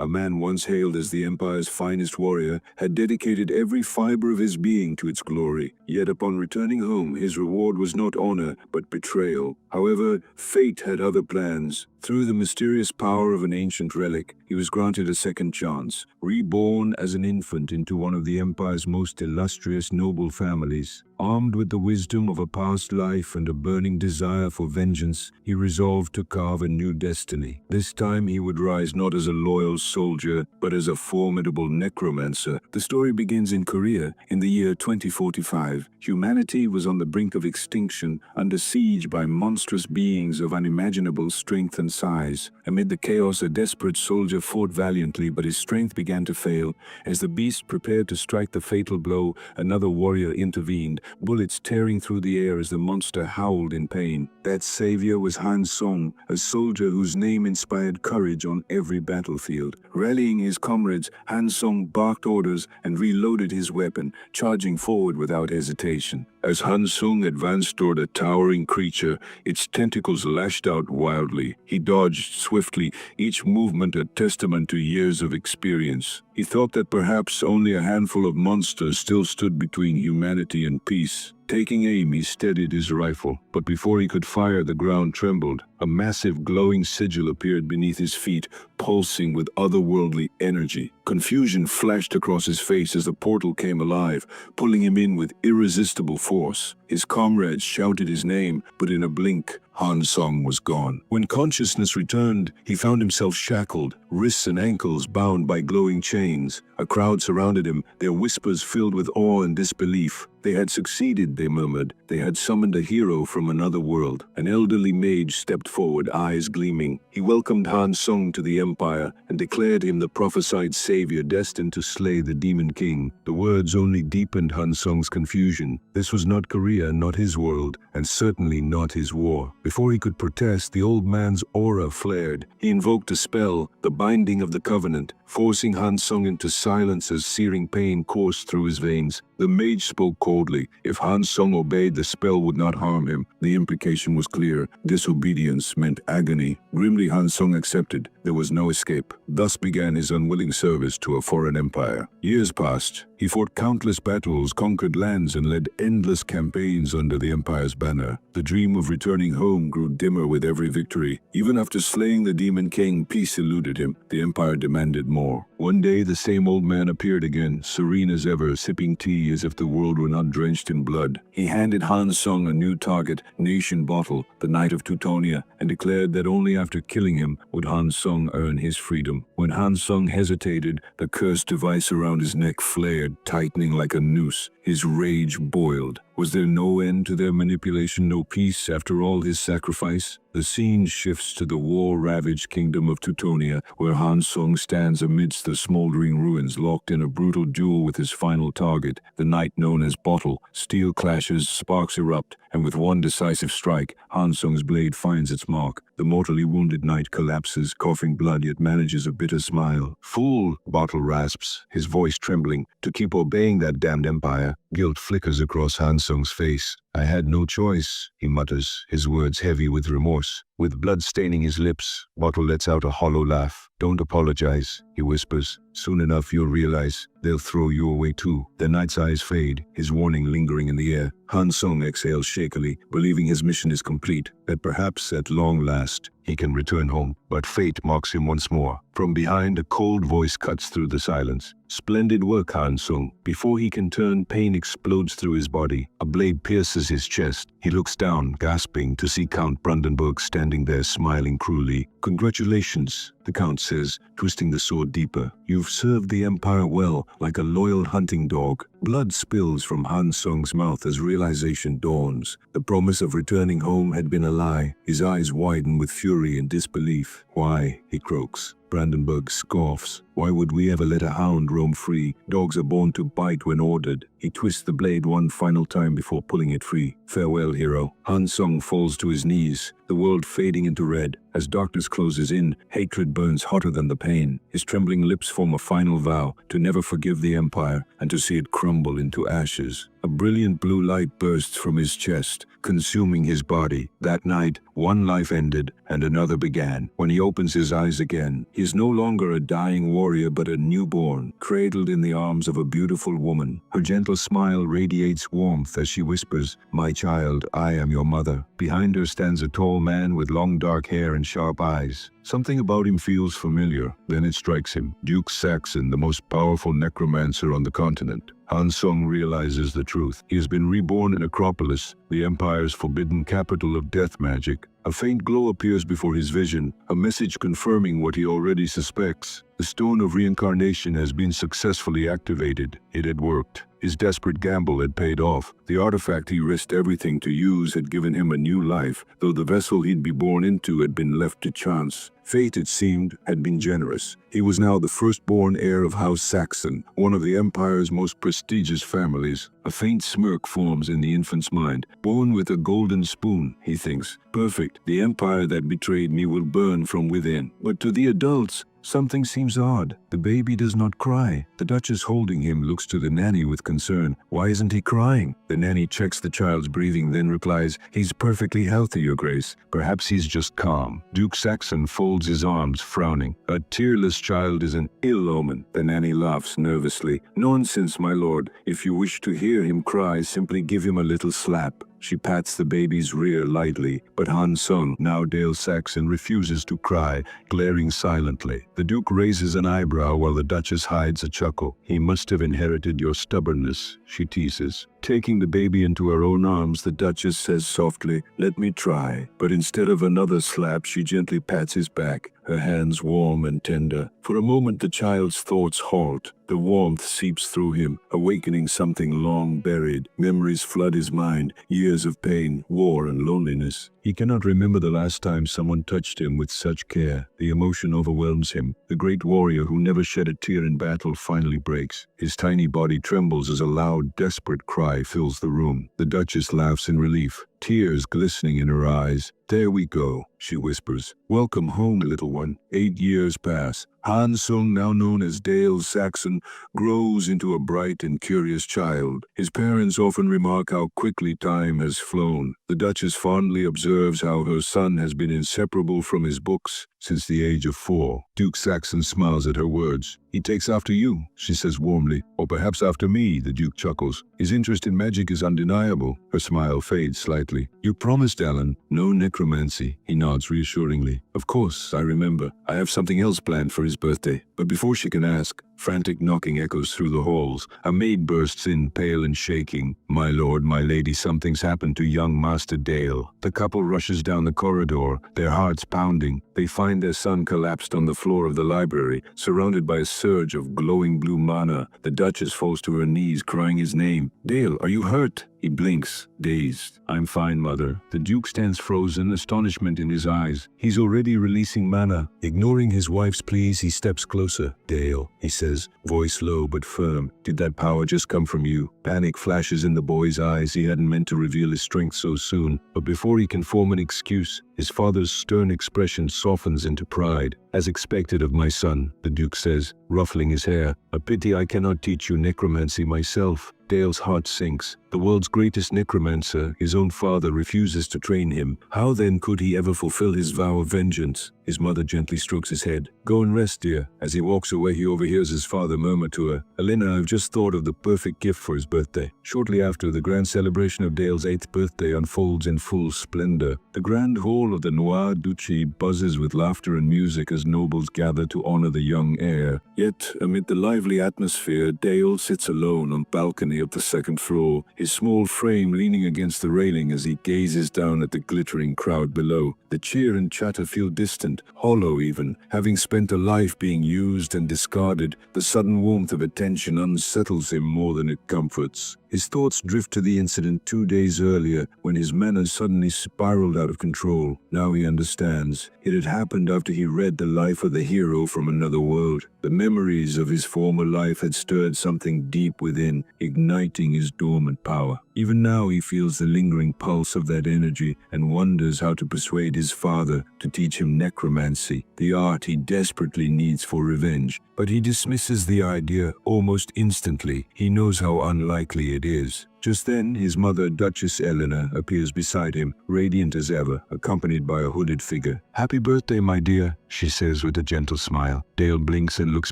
a man once hailed as the Empire's finest warrior, had dedicated every fiber of his being to its glory. Yet upon returning home, his reward was not honor, but betrayal. However, fate had other plans. Through the mysterious power of an ancient relic, he was granted a second chance, reborn as an infant into one of the Empire's most illustrious noble families. Armed with the wisdom of a past life and a burning desire for vengeance, he resolved to carve a new destiny. This time he would rise not as a loyal soldier, but as a formidable necromancer. The story begins in Korea in the year 2045. Humanity was on the brink of extinction, under siege by monstrous beings of unimaginable strength and size. Amid the chaos, a desperate soldier fought valiantly, but his strength began to fail. As the beast prepared to strike the fatal blow, another warrior intervened, bullets tearing through the air as the monster howled in pain. That savior was Han Song, a soldier whose name inspired courage on every battlefield. Rallying his comrades, Han Song barked orders and reloaded his weapon, charging forward without hesitation. As Han Sung advanced toward a towering creature, its tentacles lashed out wildly. He dodged swiftly, each movement a testament to years of experience. He thought that perhaps only a handful of monsters still stood between humanity and peace. Taking aim, he steadied his rifle, but before he could fire, the ground trembled. A massive glowing sigil appeared beneath his feet, pulsing with otherworldly energy. Confusion flashed across his face as the portal came alive, pulling him in with irresistible force. His comrades shouted his name, but in a blink, Han Song was gone. When consciousness returned, he found himself shackled, wrists and ankles bound by glowing chains. A crowd surrounded him, their whispers filled with awe and disbelief. They had succeeded, they murmured. They had summoned a hero from another world. An elderly mage stepped forward, eyes gleaming. He welcomed Han Sung to the Empire and declared him the prophesied savior destined to slay the Demon King. The words only deepened Han Sung's confusion. This was not Korea, not his world, and certainly not his war. Before he could protest, the old man's aura flared. He invoked a spell, the Binding of the Covenant, forcing Han Sung into silence as searing pain coursed through his veins. The mage spoke coldly. If Han Sung obeyed, the spell would not harm him. The implication was clear. Disobedience meant agony. Grimly, Han Sung accepted. There was no escape. Thus began his unwilling service to a foreign empire. Years passed. He fought countless battles, conquered lands, and led endless campaigns under the Empire's banner. The dream of returning home grew dimmer with every victory. Even after slaying the Demon King, peace eluded him. The Empire demanded more. One day, the same old man appeared again, serene as ever, sipping tea as if the world were not drenched in blood. He handed Han Sung a new target, Nation Bottle, the Knight of Teutonia, and declared that only after killing him would Han Sung earn his freedom. When Han Sung hesitated, the cursed device around his neck flared, tightening like a noose. His rage boiled. Was there no end to their manipulation, no peace after all his sacrifice? The scene shifts to the war-ravaged kingdom of Teutonia, where Han Sung stands amidst the smoldering ruins, locked in a brutal duel with his final target, the knight known as Bottle. Steel clashes, sparks erupt, and with one decisive strike, Han Sung's blade finds its mark. The mortally wounded knight collapses, coughing blood, yet manages a bitter smile. "Fool," Bottle rasps, his voice trembling. "To keep obeying that damned empire." Guilt flickers across Han Sung's face. "I had no choice," he mutters, his words heavy with remorse. With blood staining his lips, Bottle lets out a hollow laugh. "Don't apologize," he whispers. "Soon enough you'll realize they'll throw you away too." The knight's eyes fade, his warning lingering in the air. Han Sung exhales shakily, believing his mission is complete, that perhaps at long last he can return home. But fate mocks him once more. From behind, a cold voice cuts through the silence. "Splendid work, Han Sung." Before he can turn, pain explodes through his body. A blade pierces his chest. He looks down, gasping, to see Count Brandenburg standing there smiling cruelly. "Congratulations," the Count says, twisting the sword deeper. "You've served the Empire well, like a loyal hunting dog." Blood spills from Han Sung's mouth as realization dawns. The promise of returning home had been a lie. His eyes widen with fury and disbelief. "Why?" he croaks. Brandenburg scoffs. "Why would we ever let a hound roam free? Dogs are born to bite when ordered." He twists the blade one final time before pulling it free. "Farewell, hero." Han Sung falls to his knees, the world fading into red. As darkness closes in, hatred burns hotter than the pain. His trembling lips form a final vow to never forgive the Empire and to see it crumble into ashes. A brilliant blue light bursts from his chest, consuming his body. That night, one life ended and another began. When he opens his eyes again, he is no longer a dying warrior but a newborn, cradled in the arms of a beautiful woman. Her gentle smile radiates warmth as she whispers, "My child, I am your mother." Behind her stands a tall man with long dark hair and sharp eyes. Something about him feels familiar. Then it strikes him. Duke Saxon, the most powerful necromancer on the continent. Han Sung realizes the truth. He has been reborn in Acropolis, the Empire's forbidden capital of death magic. A faint glow appears before his vision, a message confirming what he already suspects. The stone of reincarnation has been successfully activated. It had worked. His desperate gamble had paid off. The artifact he risked everything to use had given him a new life, though the vessel he'd be born into had been left to chance. Fate, it seemed, had been generous. He was now the firstborn heir of House Saxon, one of the Empire's most prestigious families. A faint smirk forms in the infant's mind. Born with a golden spoon, he thinks. Perfect. The empire that betrayed me will burn from within. But to the adults, something seems odd. The baby does not cry. The Duchess holding him looks to the nanny with concern. Why isn't he crying? The nanny checks the child's breathing, then replies, "He's perfectly healthy, Your Grace. Perhaps he's just calm." Duke Saxon folds his arms, frowning. A tearless child is an ill omen. The nanny laughs nervously. "Nonsense, my lord. If you wish to hear him cry, simply give him a little slap." She pats the baby's rear lightly, but Han Sung, now Dale Saxon, refuses to cry, glaring silently. The Duke raises an eyebrow while the Duchess hides a chuckle. "He must have inherited your stubbornness," she teases. Taking the baby into her own arms, the Duchess says softly, "Let me try." But instead of another slap, she gently pats his back, her hands warm and tender. For a moment the child's thoughts halt. The warmth seeps through him, awakening something long buried. Memories flood his mind, years of pain, war, and loneliness. He cannot remember the last time someone touched him with such care. The emotion overwhelms him. The great warrior who never shed a tear in battle finally breaks. His tiny body trembles as a loud, desperate cry fills the room. The Duchess laughs in relief, tears glistening in her eyes. "There we go," she whispers. "Welcome home, little one." 8 years pass. Han Sung, now known as Dale Saxon, grows into a bright and curious child. His parents often remark how quickly time has flown. The Duchess fondly observes how her son has been inseparable from his books since the age of 4. Duke Saxon smiles at her words. "He takes after you," she says warmly. "Or perhaps after me," the Duke chuckles. "His interest in magic is undeniable." Her smile fades slightly. "You promised, Alan. No necromancy." He nods reassuringly. "Of course, I remember. I have something else planned for his birthday." But before she can ask, frantic knocking echoes through the halls. A maid bursts in, pale and shaking. "My lord, my lady, something's happened to young Master Dale." The couple rushes down the corridor, their hearts pounding. They find their son collapsed on the floor of the library, surrounded by a surge of glowing blue mana. The Duchess falls to her knees, crying his name. "Dale, are you hurt?" He blinks, dazed. "I'm fine, mother." The Duke stands frozen, astonishment in his eyes. He's already releasing mana. Ignoring his wife's pleas, he steps closer. "Dale," he says, voice low but firm. "Did that power just come from you?" Panic flashes in the boy's eyes. He hadn't meant to reveal his strength so soon. But before he can form an excuse, his father's stern expression softens into pride. "As expected of my son," the Duke says, ruffling his hair. "A pity I cannot teach you necromancy myself." Dale's heart sinks. The world's greatest necromancer, his own father, refuses to train him. How then could he ever fulfill his vow of vengeance? His mother gently strokes his head. "Go and rest, dear." As he walks away, he overhears his father murmur to her, "Elena, I've just thought of the perfect gift for his birthday." Shortly after, the grand celebration of Dale's 8th birthday unfolds in full splendor. The grand hall of the Noir Duchy buzzes with laughter and music as nobles gather to honor the young heir. Yet, amid the lively atmosphere, Dale sits alone on the balcony of the 2nd floor, his small frame leaning against the railing as he gazes down at the glittering crowd below. The cheer and chatter feel distant, hollow even. Having spent a life being used and discarded, the sudden warmth of attention unsettles him more than it comforts. His thoughts drift to the incident 2 days earlier, when his manners suddenly spiraled out of control. Now he understands. It had happened after he read the life of the hero from another world. The memories of his former life had stirred something deep within, igniting his dormant power. Even now he feels the lingering pulse of that energy and wonders how to persuade his father to teach him necromancy, the art he desperately needs for revenge. But he dismisses the idea almost instantly. He knows how unlikely it is. Just then, his mother, Duchess Eleanor, appears beside him, radiant as ever, accompanied by a hooded figure. "Happy birthday, my dear," she says with a gentle smile. Dale blinks and looks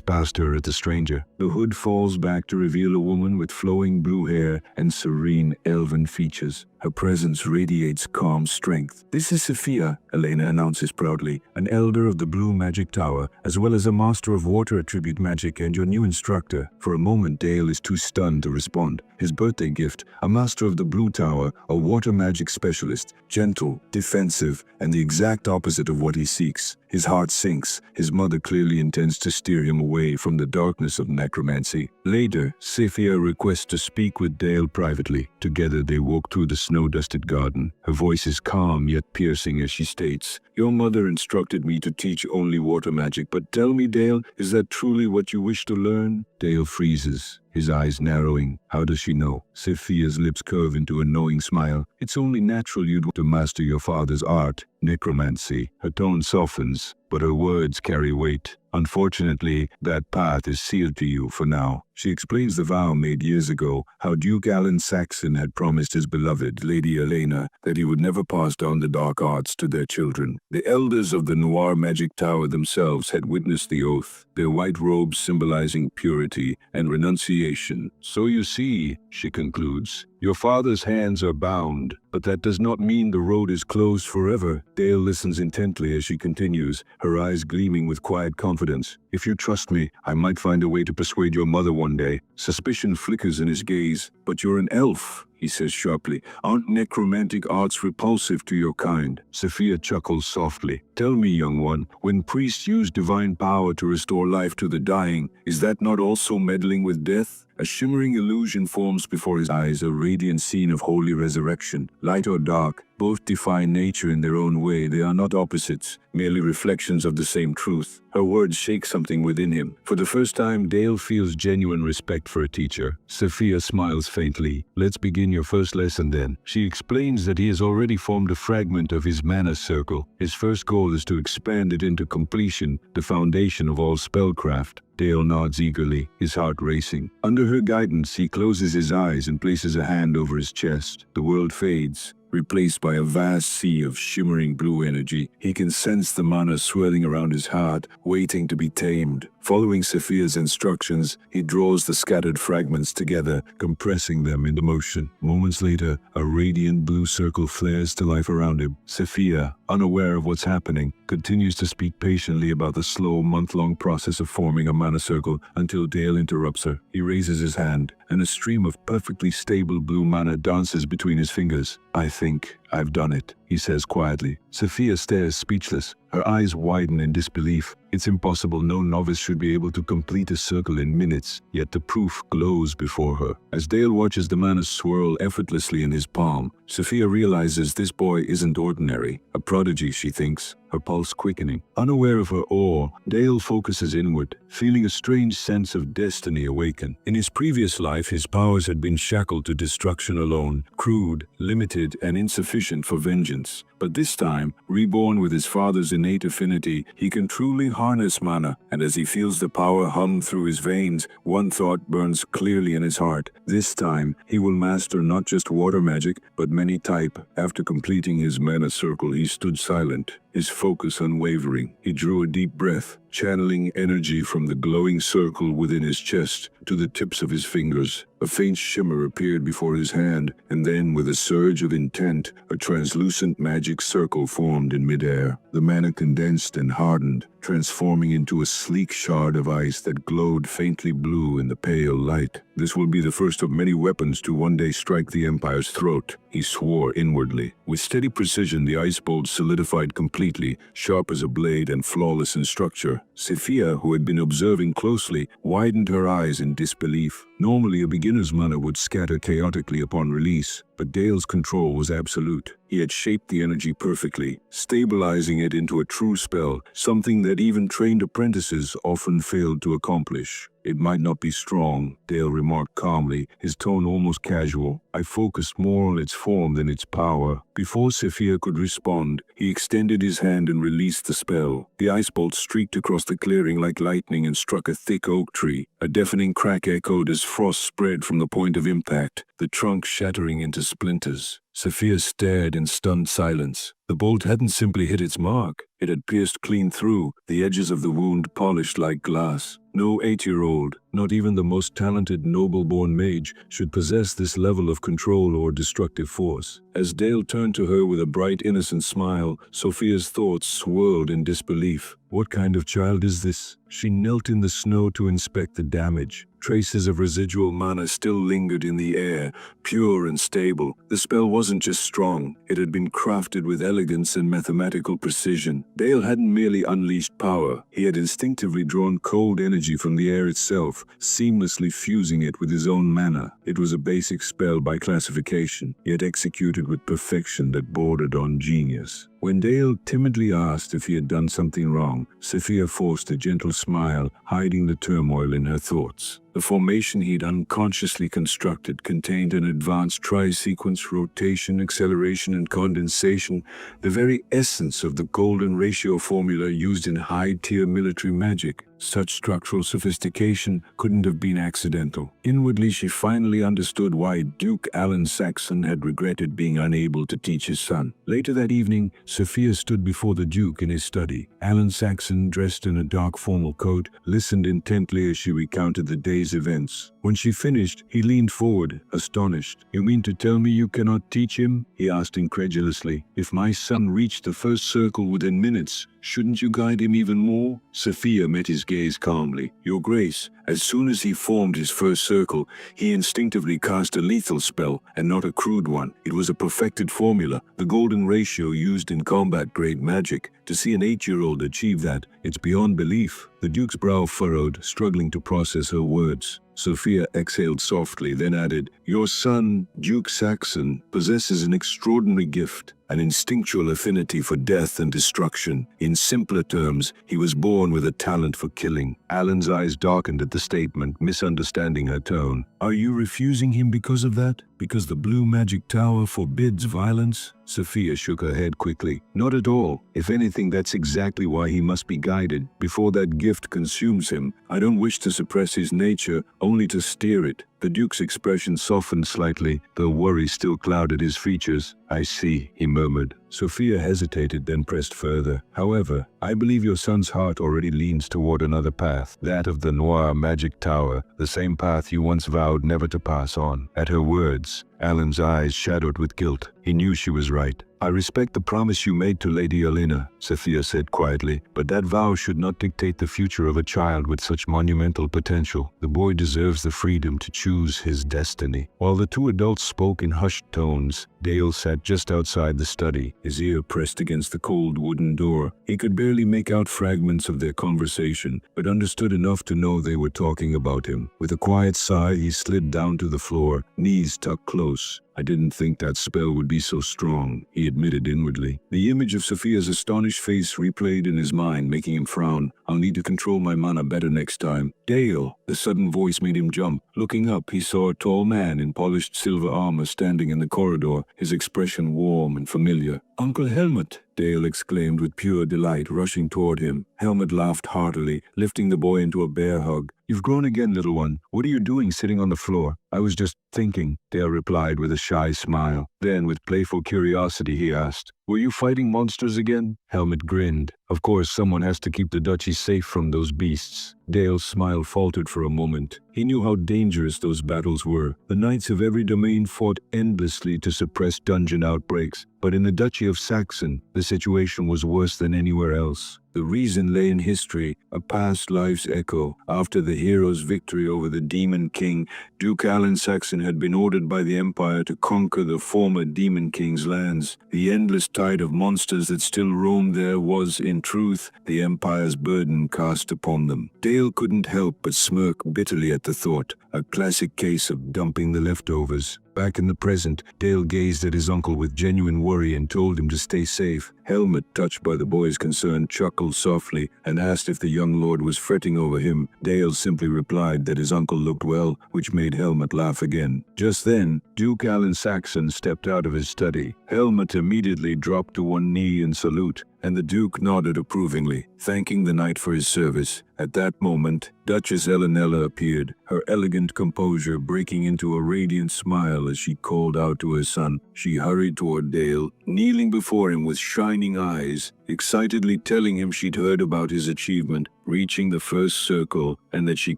past her at the stranger. The hood falls back to reveal a woman with flowing blue hair and serene elven features. Her presence radiates calm strength. "This is Sophia," Elena announces proudly, "an elder of the Blue Magic Tower, as well as a master of water attribute magic and your new instructor." For a moment, Dale is too stunned to respond. His birthday gift, a master of the Blue Tower, a water magic specialist, gentle, defensive, and the exact opposite of what he seeks. His heart sinks. His mother clearly intends to steer him away from the darkness of necromancy. Later, Sophia requests to speak with Dale privately. Together they walk through the snow-dusted garden. Her voice is calm yet piercing as she states, "Your mother instructed me to teach only water magic, but tell me, Dale, is that truly what you wish to learn?" Dale freezes, his eyes narrowing. How does she know? Sophia's lips curve into a knowing smile. "It's only natural you'd want to master your father's art, necromancy." Her tone softens, but her words carry weight. "Unfortunately, that path is sealed to you for now." She explains the vow made years ago, how Duke Dale Saxon had promised his beloved Lady Elena that he would never pass down the dark arts to their children. The elders of the Noir Magic Tower themselves had witnessed the oath, their white robes symbolizing purity and renunciation. "So you see," she concludes, "your father's hands are bound, but that does not mean the road is closed forever." Dale listens intently as she continues, her eyes gleaming with quiet confidence. "If you trust me, I might find a way to persuade your mother one day." Suspicion flickers in his gaze. "But you're an elf," he says sharply. "Aren't necromantic arts repulsive to your kind?" Sophia chuckles softly. "Tell me, young one, when priests use divine power to restore life to the dying, is that not also meddling with death?" A shimmering illusion forms before his eyes, a radiant scene of holy resurrection. Light or dark, both define nature in their own way. They are not opposites, merely reflections of the same truth. Her words shake something within him. For the first time, Dale feels genuine respect for a teacher. Sophia smiles faintly. "Let's begin your first lesson then." She explains that he has already formed a fragment of his mana circle. His first goal is to expand it into completion, the foundation of all spellcraft. Dale nods eagerly, his heart racing. Under her guidance, he closes his eyes and places a hand over his chest. The world fades, replaced by a vast sea of shimmering blue energy. He can sense the mana swirling around his heart, waiting to be tamed. Following Sophia's instructions, he draws the scattered fragments together, compressing them into motion. Moments later, a radiant blue circle flares to life around him. Sophia, unaware of what's happening, continues to speak patiently about the slow, month-long process of forming a mana circle until Dale interrupts her. He raises his hand, and a stream of perfectly stable blue mana dances between his fingers. "I think I've done it," he says quietly. Sophia stares speechless. Her eyes widen in disbelief. It's impossible. No novice should be able to complete a circle in minutes, yet the proof glows before her. As Dale watches the mana swirl effortlessly in his palm, Sophia realizes this boy isn't ordinary. A prodigy, she thinks, her pulse quickening. Unaware of her awe, Dale focuses inward, feeling a strange sense of destiny awaken. In his previous life, his powers had been shackled to destruction alone, crude, limited, and insufficient for vengeance. But this time, reborn with his father's innate affinity, he can truly harness mana, and as he feels the power hum through his veins, one thought burns clearly in his heart. This time, he will master not just water magic, but many type. After completing his mana circle, he stood silent, his focus unwavering. He drew a deep breath, channeling energy from the glowing circle within his chest to the tips of his fingers. A faint shimmer appeared before his hand, and then, with a surge of intent, a translucent magic circle formed in midair. The mana condensed and hardened, transforming into a sleek shard of ice that glowed faintly blue in the pale light. This will be the first of many weapons to one day strike the Empire's throat, he swore inwardly. With steady precision, the ice bolt solidified completely, sharp as a blade and flawless in structure. Sophia, who had been observing closely, widened her eyes in disbelief. Normally, a beginner's mana would scatter chaotically upon release, but Dale's control was absolute. He had shaped the energy perfectly, stabilizing it into a true spell, something that even trained apprentices often failed to accomplish. It might not be strong, Dale remarked calmly, his tone almost casual. I focused more on its form than its power. Before Sophia could respond, he extended his hand and released the spell. The ice bolt streaked across the clearing like lightning and struck a thick oak tree. A deafening crack echoed as frost spread from the point of impact, the trunk shattering into splinters. Sophia stared in stunned silence. The bolt hadn't simply hit its mark. It had pierced clean through, the edges of the wound polished like glass. No 8-year-old, not even the most talented noble-born mage, should possess this level of control or destructive force. As Dale turned to her with a bright, innocent smile, Sophia's thoughts swirled in disbelief. What kind of child is this? She knelt in the snow to inspect the damage. Traces of residual mana still lingered in the air, pure and stable. The spell wasn't just strong, it had been crafted with elegance and mathematical precision. Dale hadn't merely unleashed power, he had instinctively drawn cold energy from the air itself, seamlessly fusing it with his own mana. It was a basic spell by classification, yet executed with perfection that bordered on genius. When Dale timidly asked if he had done something wrong, Sophia forced a gentle smile, hiding the turmoil in her thoughts. The formation he'd unconsciously constructed contained an advanced tri-sequence rotation, acceleration, and condensation, the very essence of the golden ratio formula used in high-tier military magic. Such structural sophistication couldn't have been accidental. Inwardly, she finally understood why Duke Alan Saxon had regretted being unable to teach his son. Later that evening, Sophia stood before the Duke in his study. Alan Saxon, dressed in a dark formal coat, listened intently as she recounted the day's events. When she finished, he leaned forward, astonished. "You mean to tell me you cannot teach him?" he asked incredulously. "If my son reached the first circle within minutes, shouldn't you guide him even more?" Sophia met his gaze calmly. "Your Grace, as soon as he formed his first circle, he instinctively cast a lethal spell, and not a crude one. It was a perfected formula, the golden ratio used in combat-grade magic. To see an 8-year-old achieve that, it's beyond belief." The Duke's brow furrowed, struggling to process her words. Sophia exhaled softly, then added, "Your son, Duke Saxon, possesses an extraordinary gift, an instinctual affinity for death and destruction. In simpler terms, he was born with a talent for killing." Alan's eyes darkened at the statement, misunderstanding her tone. "Are you refusing him because of that? Because the Blue Magic Tower forbids violence?" Sophia shook her head quickly. "Not at all. If anything, that's exactly why he must be guided. Before that gift consumes him, I don't wish to suppress his nature, only to steer it." The Duke's expression softened slightly, though worry still clouded his features. "I see," he murmured. Sophia hesitated, then pressed further. "However, I believe your son's heart already leans toward another path, that of the Noir Magic Tower, the same path you once vowed never to pass on." At her words, Alan's eyes shadowed with guilt. He knew she was right. "I respect the promise you made to Lady Alina," Sophia said quietly, "but that vow should not dictate the future of a child with such monumental potential. The boy deserves the freedom to choose his destiny." While the two adults spoke in hushed tones, Dale sat just outside the study, his ear pressed against the cold wooden door. He could barely make out fragments of their conversation, but understood enough to know they were talking about him. With a quiet sigh, he slid down to the floor, knees tucked close. "I didn't think that spell would be so strong," he admitted inwardly. The image of Sophia's astonished face replayed in his mind, making him frown. "I'll need to control my mana better next time." "Dale!" The sudden voice made him jump. Looking up, he saw a tall man in polished silver armor standing in the corridor, his expression warm and familiar. "Uncle Helmut!" Dale exclaimed with pure delight, rushing toward him. Helmut laughed heartily, lifting the boy into a bear hug. "You've grown again, little one. What are you doing sitting on the floor?" "I was just thinking," Dale replied with a shy smile. Then, with playful curiosity, he asked, "Were you fighting monsters again?" Helmut grinned. "Of course, someone has to keep the duchy safe from those beasts." Dale's smile faltered for a moment. He knew how dangerous those battles were. The knights of every domain fought endlessly to suppress dungeon outbreaks, but in the Duchy of Saxon, the situation was worse than anywhere else. The reason lay in history, a past life's echo. After the hero's victory over the Demon King, Duke Alan Saxon had been ordered by the Empire to conquer the former Demon King's lands. The endless tide of monsters that still roamed there was, in truth, the Empire's burden cast upon them. Dale couldn't help but smirk bitterly at the thought, a classic case of dumping the leftovers. Back in the present, Dale gazed at his uncle with genuine worry and told him to stay safe. Helmut, touched by the boy's concern, chuckled softly and asked if the young lord was fretting over him. Dale simply replied that his uncle looked well, which made Helmut laugh again. Just then, Duke Dale Saxon stepped out of his study. Helmut immediately dropped to one knee in salute, and the Duke nodded approvingly, thanking the knight for his service. At that moment, Duchess Elenella appeared, her elegant composure breaking into a radiant smile as she called out to her son. She hurried toward Dale, kneeling before him with shining eyes, excitedly telling him she'd heard about his achievement, reaching the first circle, and that she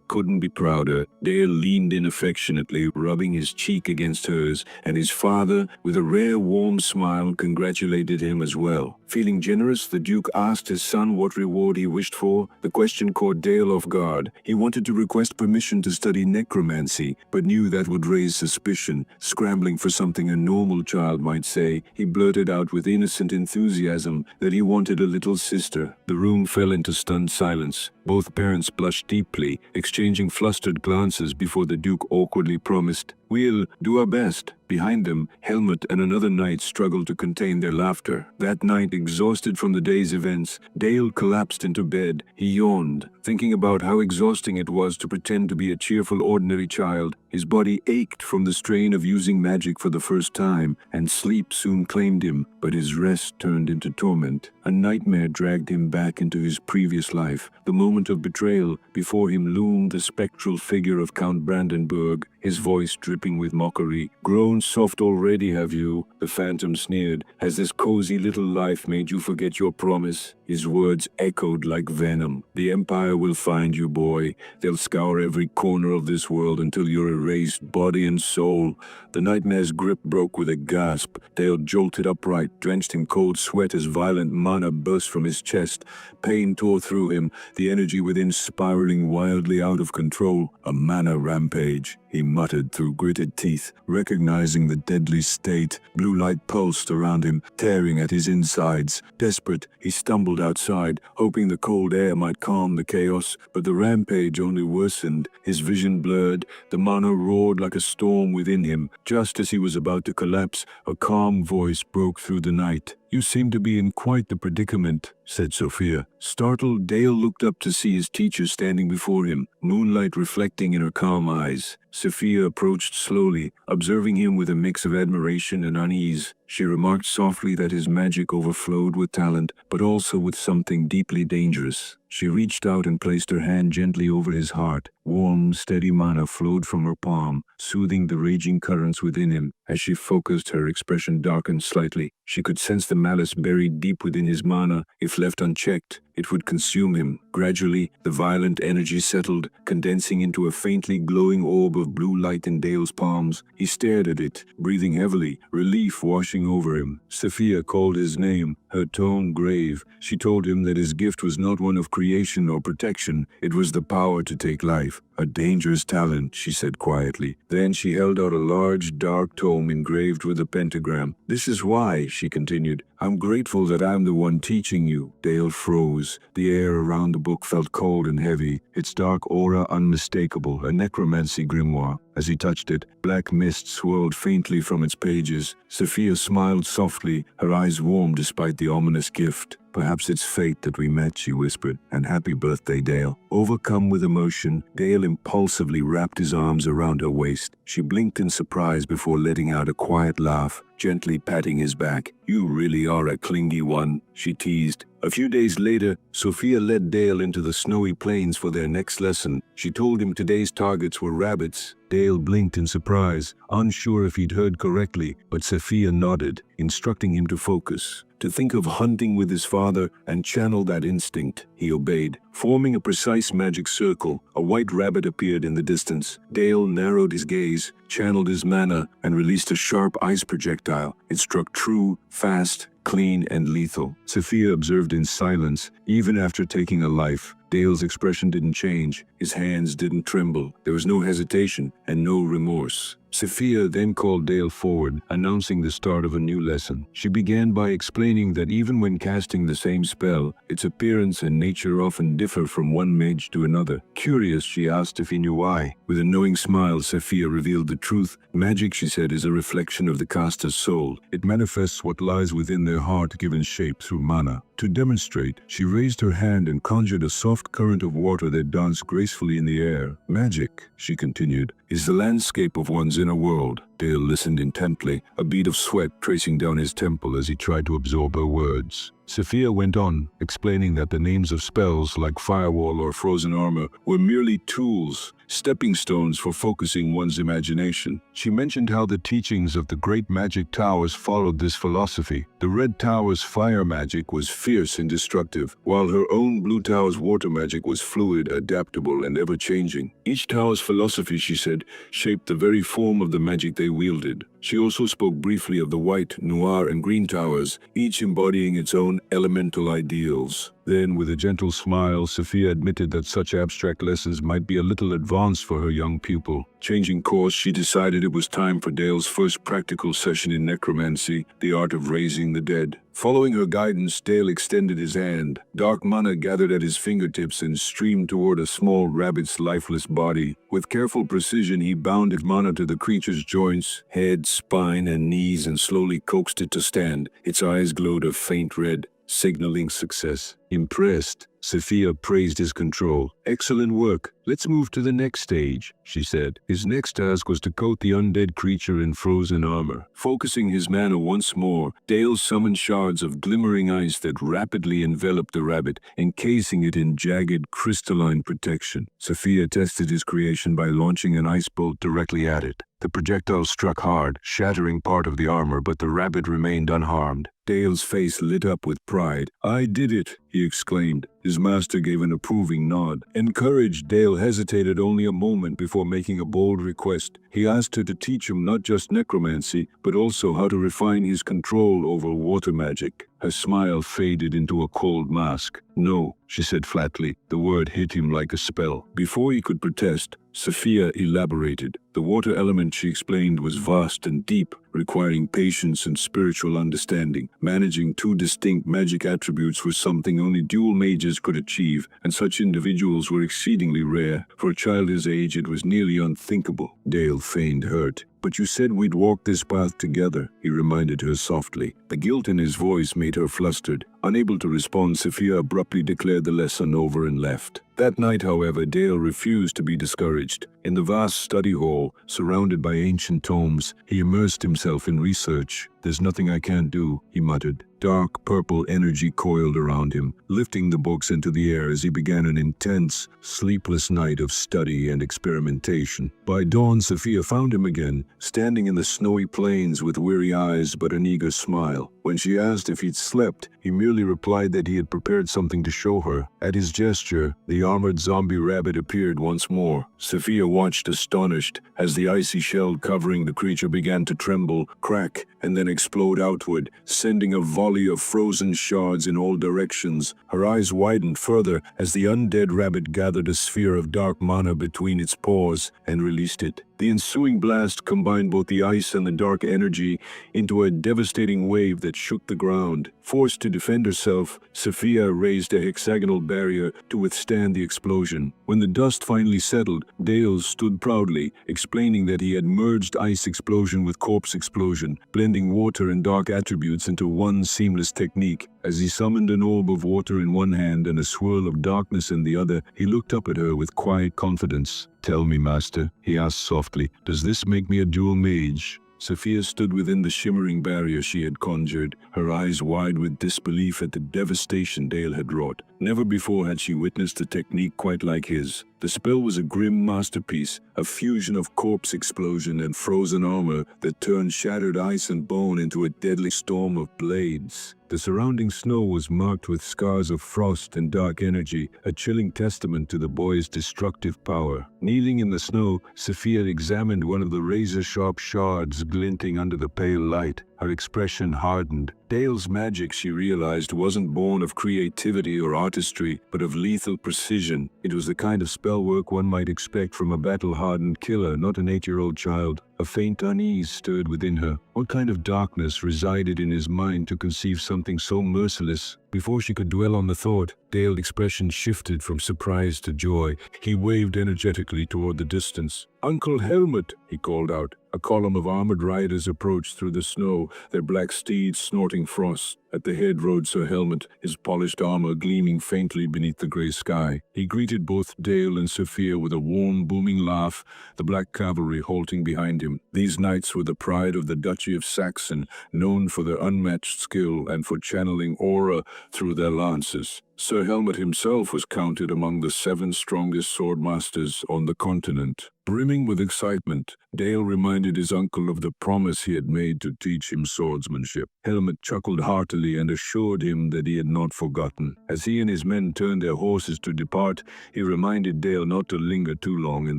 couldn't be prouder. Dale leaned in affectionately, rubbing his cheek against hers, and his father, with a rare warm smile, congratulated him as well. Feeling generous, the Duke asked his son what reward he wished for. The question caught Dale off guard. He wanted to request permission to study necromancy, but knew that would raise suspicion. Scrambling for something a normal child might say, he blurted out with innocent enthusiasm that he wanted a little sister. The room fell into stunned silence. Both parents blushed deeply, exchanging flustered glances before the Duke awkwardly promised, "We'll do our best." Behind them, Helmut and another knight struggled to contain their laughter. That night, exhausted from the day's events, Dale collapsed into bed. He yawned, thinking about how exhausting it was to pretend to be a cheerful, ordinary child. His body ached from the strain of using magic for the first time, and sleep soon claimed him, but his rest turned into torment. A nightmare dragged him back into his previous life. The moment of betrayal, before him loomed the spectral figure of Count Brandenburg, his voice dripping with mockery. "Grown soft already, have you?" the phantom sneered. "Has this cozy little life made you forget your promise?" His words echoed like venom. "The Empire will find you, boy. They'll scour every corner of this world until you're erased, body and soul." The nightmare's grip broke with a gasp. Dale jolted upright, drenched in cold sweat as violent mana burst from his chest. Pain tore through him, the energy within spiraling wildly out of control. A mana rampage, he muttered through gritted teeth, recognizing the deadly state. Blue light pulsed around him, tearing at his insides. Desperate, he stumbled outside, hoping the cold air might calm the chaos, but the rampage only worsened. His vision blurred, the mana roared like a storm within him. Just as he was about to collapse, a calm voice broke through the night. "You seem to be in quite the predicament," said Sophia. Startled, Dale looked up to see his teacher standing before him, moonlight reflecting in her calm eyes. Sophia approached slowly, observing him with a mix of admiration and unease. She remarked softly that his magic overflowed with talent, but also with something deeply dangerous. She reached out and placed her hand gently over his heart. Warm, steady mana flowed from her palm, soothing the raging currents within him. As she focused, her expression darkened slightly. She could sense the malice buried deep within his mana. If left unchecked, it would consume him. Gradually, the violent energy settled, condensing into a faintly glowing orb of blue light in Dale's palms. He stared at it, breathing heavily, relief washing over him. Sophia called his name, her tone grave. She told him that his gift was not one of creation or protection. It was the power to take life. "A dangerous talent," she said quietly. Then she held out a large, dark tome engraved with a pentagram. "This is why," she continued, "I'm grateful that I'm the one teaching you." Dale froze. The air around the book felt cold and heavy, its dark aura unmistakable, a necromancy grimoire. As he touched it, black mist swirled faintly from its pages. Sophia smiled softly, her eyes warm despite the ominous gift. "Perhaps it's fate that we met," she whispered, "and happy birthday, Dale." Overcome with emotion, Dale impulsively wrapped his arms around her waist. She blinked in surprise before letting out a quiet laugh, gently patting his back. "You really are a clingy one," she teased. A few days later, Sophia led Dale into the snowy plains for their next lesson. She told him today's targets were rabbits. Dale blinked in surprise, unsure if he'd heard correctly, but Sophia nodded, instructing him to focus, to think of hunting with his father and channel that instinct. He obeyed. Forming a precise magic circle, a white rabbit appeared in the distance. Dale narrowed his gaze, channeled his mana, and released a sharp ice projectile. It struck true, fast, clean, and lethal. Sophia observed in silence, even after taking a life. Dale's expression didn't change. His hands didn't tremble. There was no hesitation and no remorse. Sophia then called Dale forward, announcing the start of a new lesson. She began by explaining that even when casting the same spell, its appearance and nature often differ from one mage to another. Curious, she asked if he knew why. With a knowing smile, Sophia revealed the truth. Magic, she said, is a reflection of the caster's soul. It manifests what lies within their heart, given shape through mana. To demonstrate, she raised her hand and conjured a soft current of water that danced gracefully in the air. Magic, she continued, is the landscape of one's inner world. Dale listened intently, a bead of sweat tracing down his temple as he tried to absorb her words. Sophia went on, explaining that the names of spells like firewall or frozen armor were merely tools, stepping stones for focusing one's imagination. She mentioned how the teachings of the great magic towers followed this philosophy. The Red Tower's fire magic was fierce and destructive, while her own Blue Tower's water magic was fluid, adaptable, and ever-changing. Each tower's philosophy, she said, shaped the very form of the magic they wielded. She also spoke briefly of the White, Noir, and Green Towers, each embodying its own elemental ideals. Then, with a gentle smile, Sophia admitted that such abstract lessons might be a little advanced for her young pupil. Changing course, she decided it was time for Dale's first practical session in necromancy, the art of raising the dead. Following her guidance, Dale extended his hand. Dark mana gathered at his fingertips and streamed toward a small rabbit's lifeless body. With careful precision, he bound its mana to the creature's joints, head, spine, and knees and slowly coaxed it to stand. Its eyes glowed a faint red, signaling success. Impressed, Sophia praised his control. "Excellent work. Let's move to the next stage," she said. His next task was to coat the undead creature in frozen armor. Focusing his mana once more, Dale summoned shards of glimmering ice that rapidly enveloped the rabbit, encasing it in jagged, crystalline protection. Sophia tested his creation by launching an ice bolt directly at it. The projectile struck hard, shattering part of the armor, but the rabbit remained unharmed. Dale's face lit up with pride. "I did it," he exclaimed. His master gave an approving nod. Encouraged, Dale hesitated only a moment before making a bold request. He asked her to teach him not just necromancy, but also how to refine his control over water magic. Her smile faded into a cold mask. "No," she said flatly. The word hit him like a spell. Before he could protest, Sophia elaborated. The water element, she explained, was vast and deep, requiring patience and spiritual understanding. Managing two distinct magic attributes was something only dual mages could achieve, and such individuals were exceedingly rare. For a child his age, it was nearly unthinkable. Dale feigned hurt. "But you said we'd walk this path together," he reminded her softly. The guilt in his voice made her flustered. Unable to respond, Sophia abruptly declared the lesson over and left. That night, however, Dale refused to be discouraged. In the vast study hall, surrounded by ancient tomes, he immersed himself in research. "There's nothing I can't do," he muttered. Dark purple energy coiled around him, lifting the books into the air as he began an intense, sleepless night of study and experimentation. By dawn, Sophia found him again, standing in the snowy plains with weary eyes but an eager smile. When she asked if he'd slept, he merely replied that he had prepared something to show her. At his gesture, the armored zombie rabbit appeared once more. Sophia watched astonished as the icy shell covering the creature began to tremble, crack, and then explode outward, sending a volley of frozen shards in all directions. Her eyes widened further as the undead rabbit gathered a sphere of dark mana between its paws and released it. The ensuing blast combined both the ice and the dark energy into a devastating wave that shook the ground. Forced to defend herself, Sophia raised a hexagonal barrier to withstand the explosion. When the dust finally settled, Dale stood proudly, explaining that he had merged ice explosion with corpse explosion, blending water and dark attributes into one seamless technique. As he summoned an orb of water in one hand and a swirl of darkness in the other, he looked up at her with quiet confidence. "Tell me, master," he asked softly, "does this make me a dual mage?" Sophia stood within the shimmering barrier she had conjured, her eyes wide with disbelief at the devastation Dale had wrought. Never before had she witnessed a technique quite like his. The spell was a grim masterpiece, a fusion of corpse explosion and frozen armor that turned shattered ice and bone into a deadly storm of blades. The surrounding snow was marked with scars of frost and dark energy, a chilling testament to the boy's destructive power. Kneeling in the snow, Sophia examined one of the razor-sharp shards glinting under the pale light. Her expression hardened. Dale's magic, she realized, wasn't born of creativity or artistry, but of lethal precision. It was the kind of spell work one might expect from a battle-hardened killer, not an 8-year-old child. A faint unease stirred within her. What kind of darkness resided in his mind to conceive something so merciless? Before she could dwell on the thought, Dale's expression shifted from surprise to joy. He waved energetically toward the distance. "Uncle Helmut," he called out. A column of armored riders approached through the snow, their black steeds snorting frost. At the head rode Sir Helmut, his polished armor gleaming faintly beneath the gray sky. He greeted both Dale and Sophia with a warm, booming laugh, the black cavalry halting behind him. These knights were the pride of the Duchy of Saxon, known for their unmatched skill and for channeling aura through their lances. Sir Helmut himself was counted among the 7 strongest swordmasters on the continent. Brimming with excitement, Dale reminded his uncle of the promise he had made to teach him swordsmanship. Helmut chuckled heartily and assured him that he had not forgotten. As he and his men turned their horses to depart, he reminded Dale not to linger too long in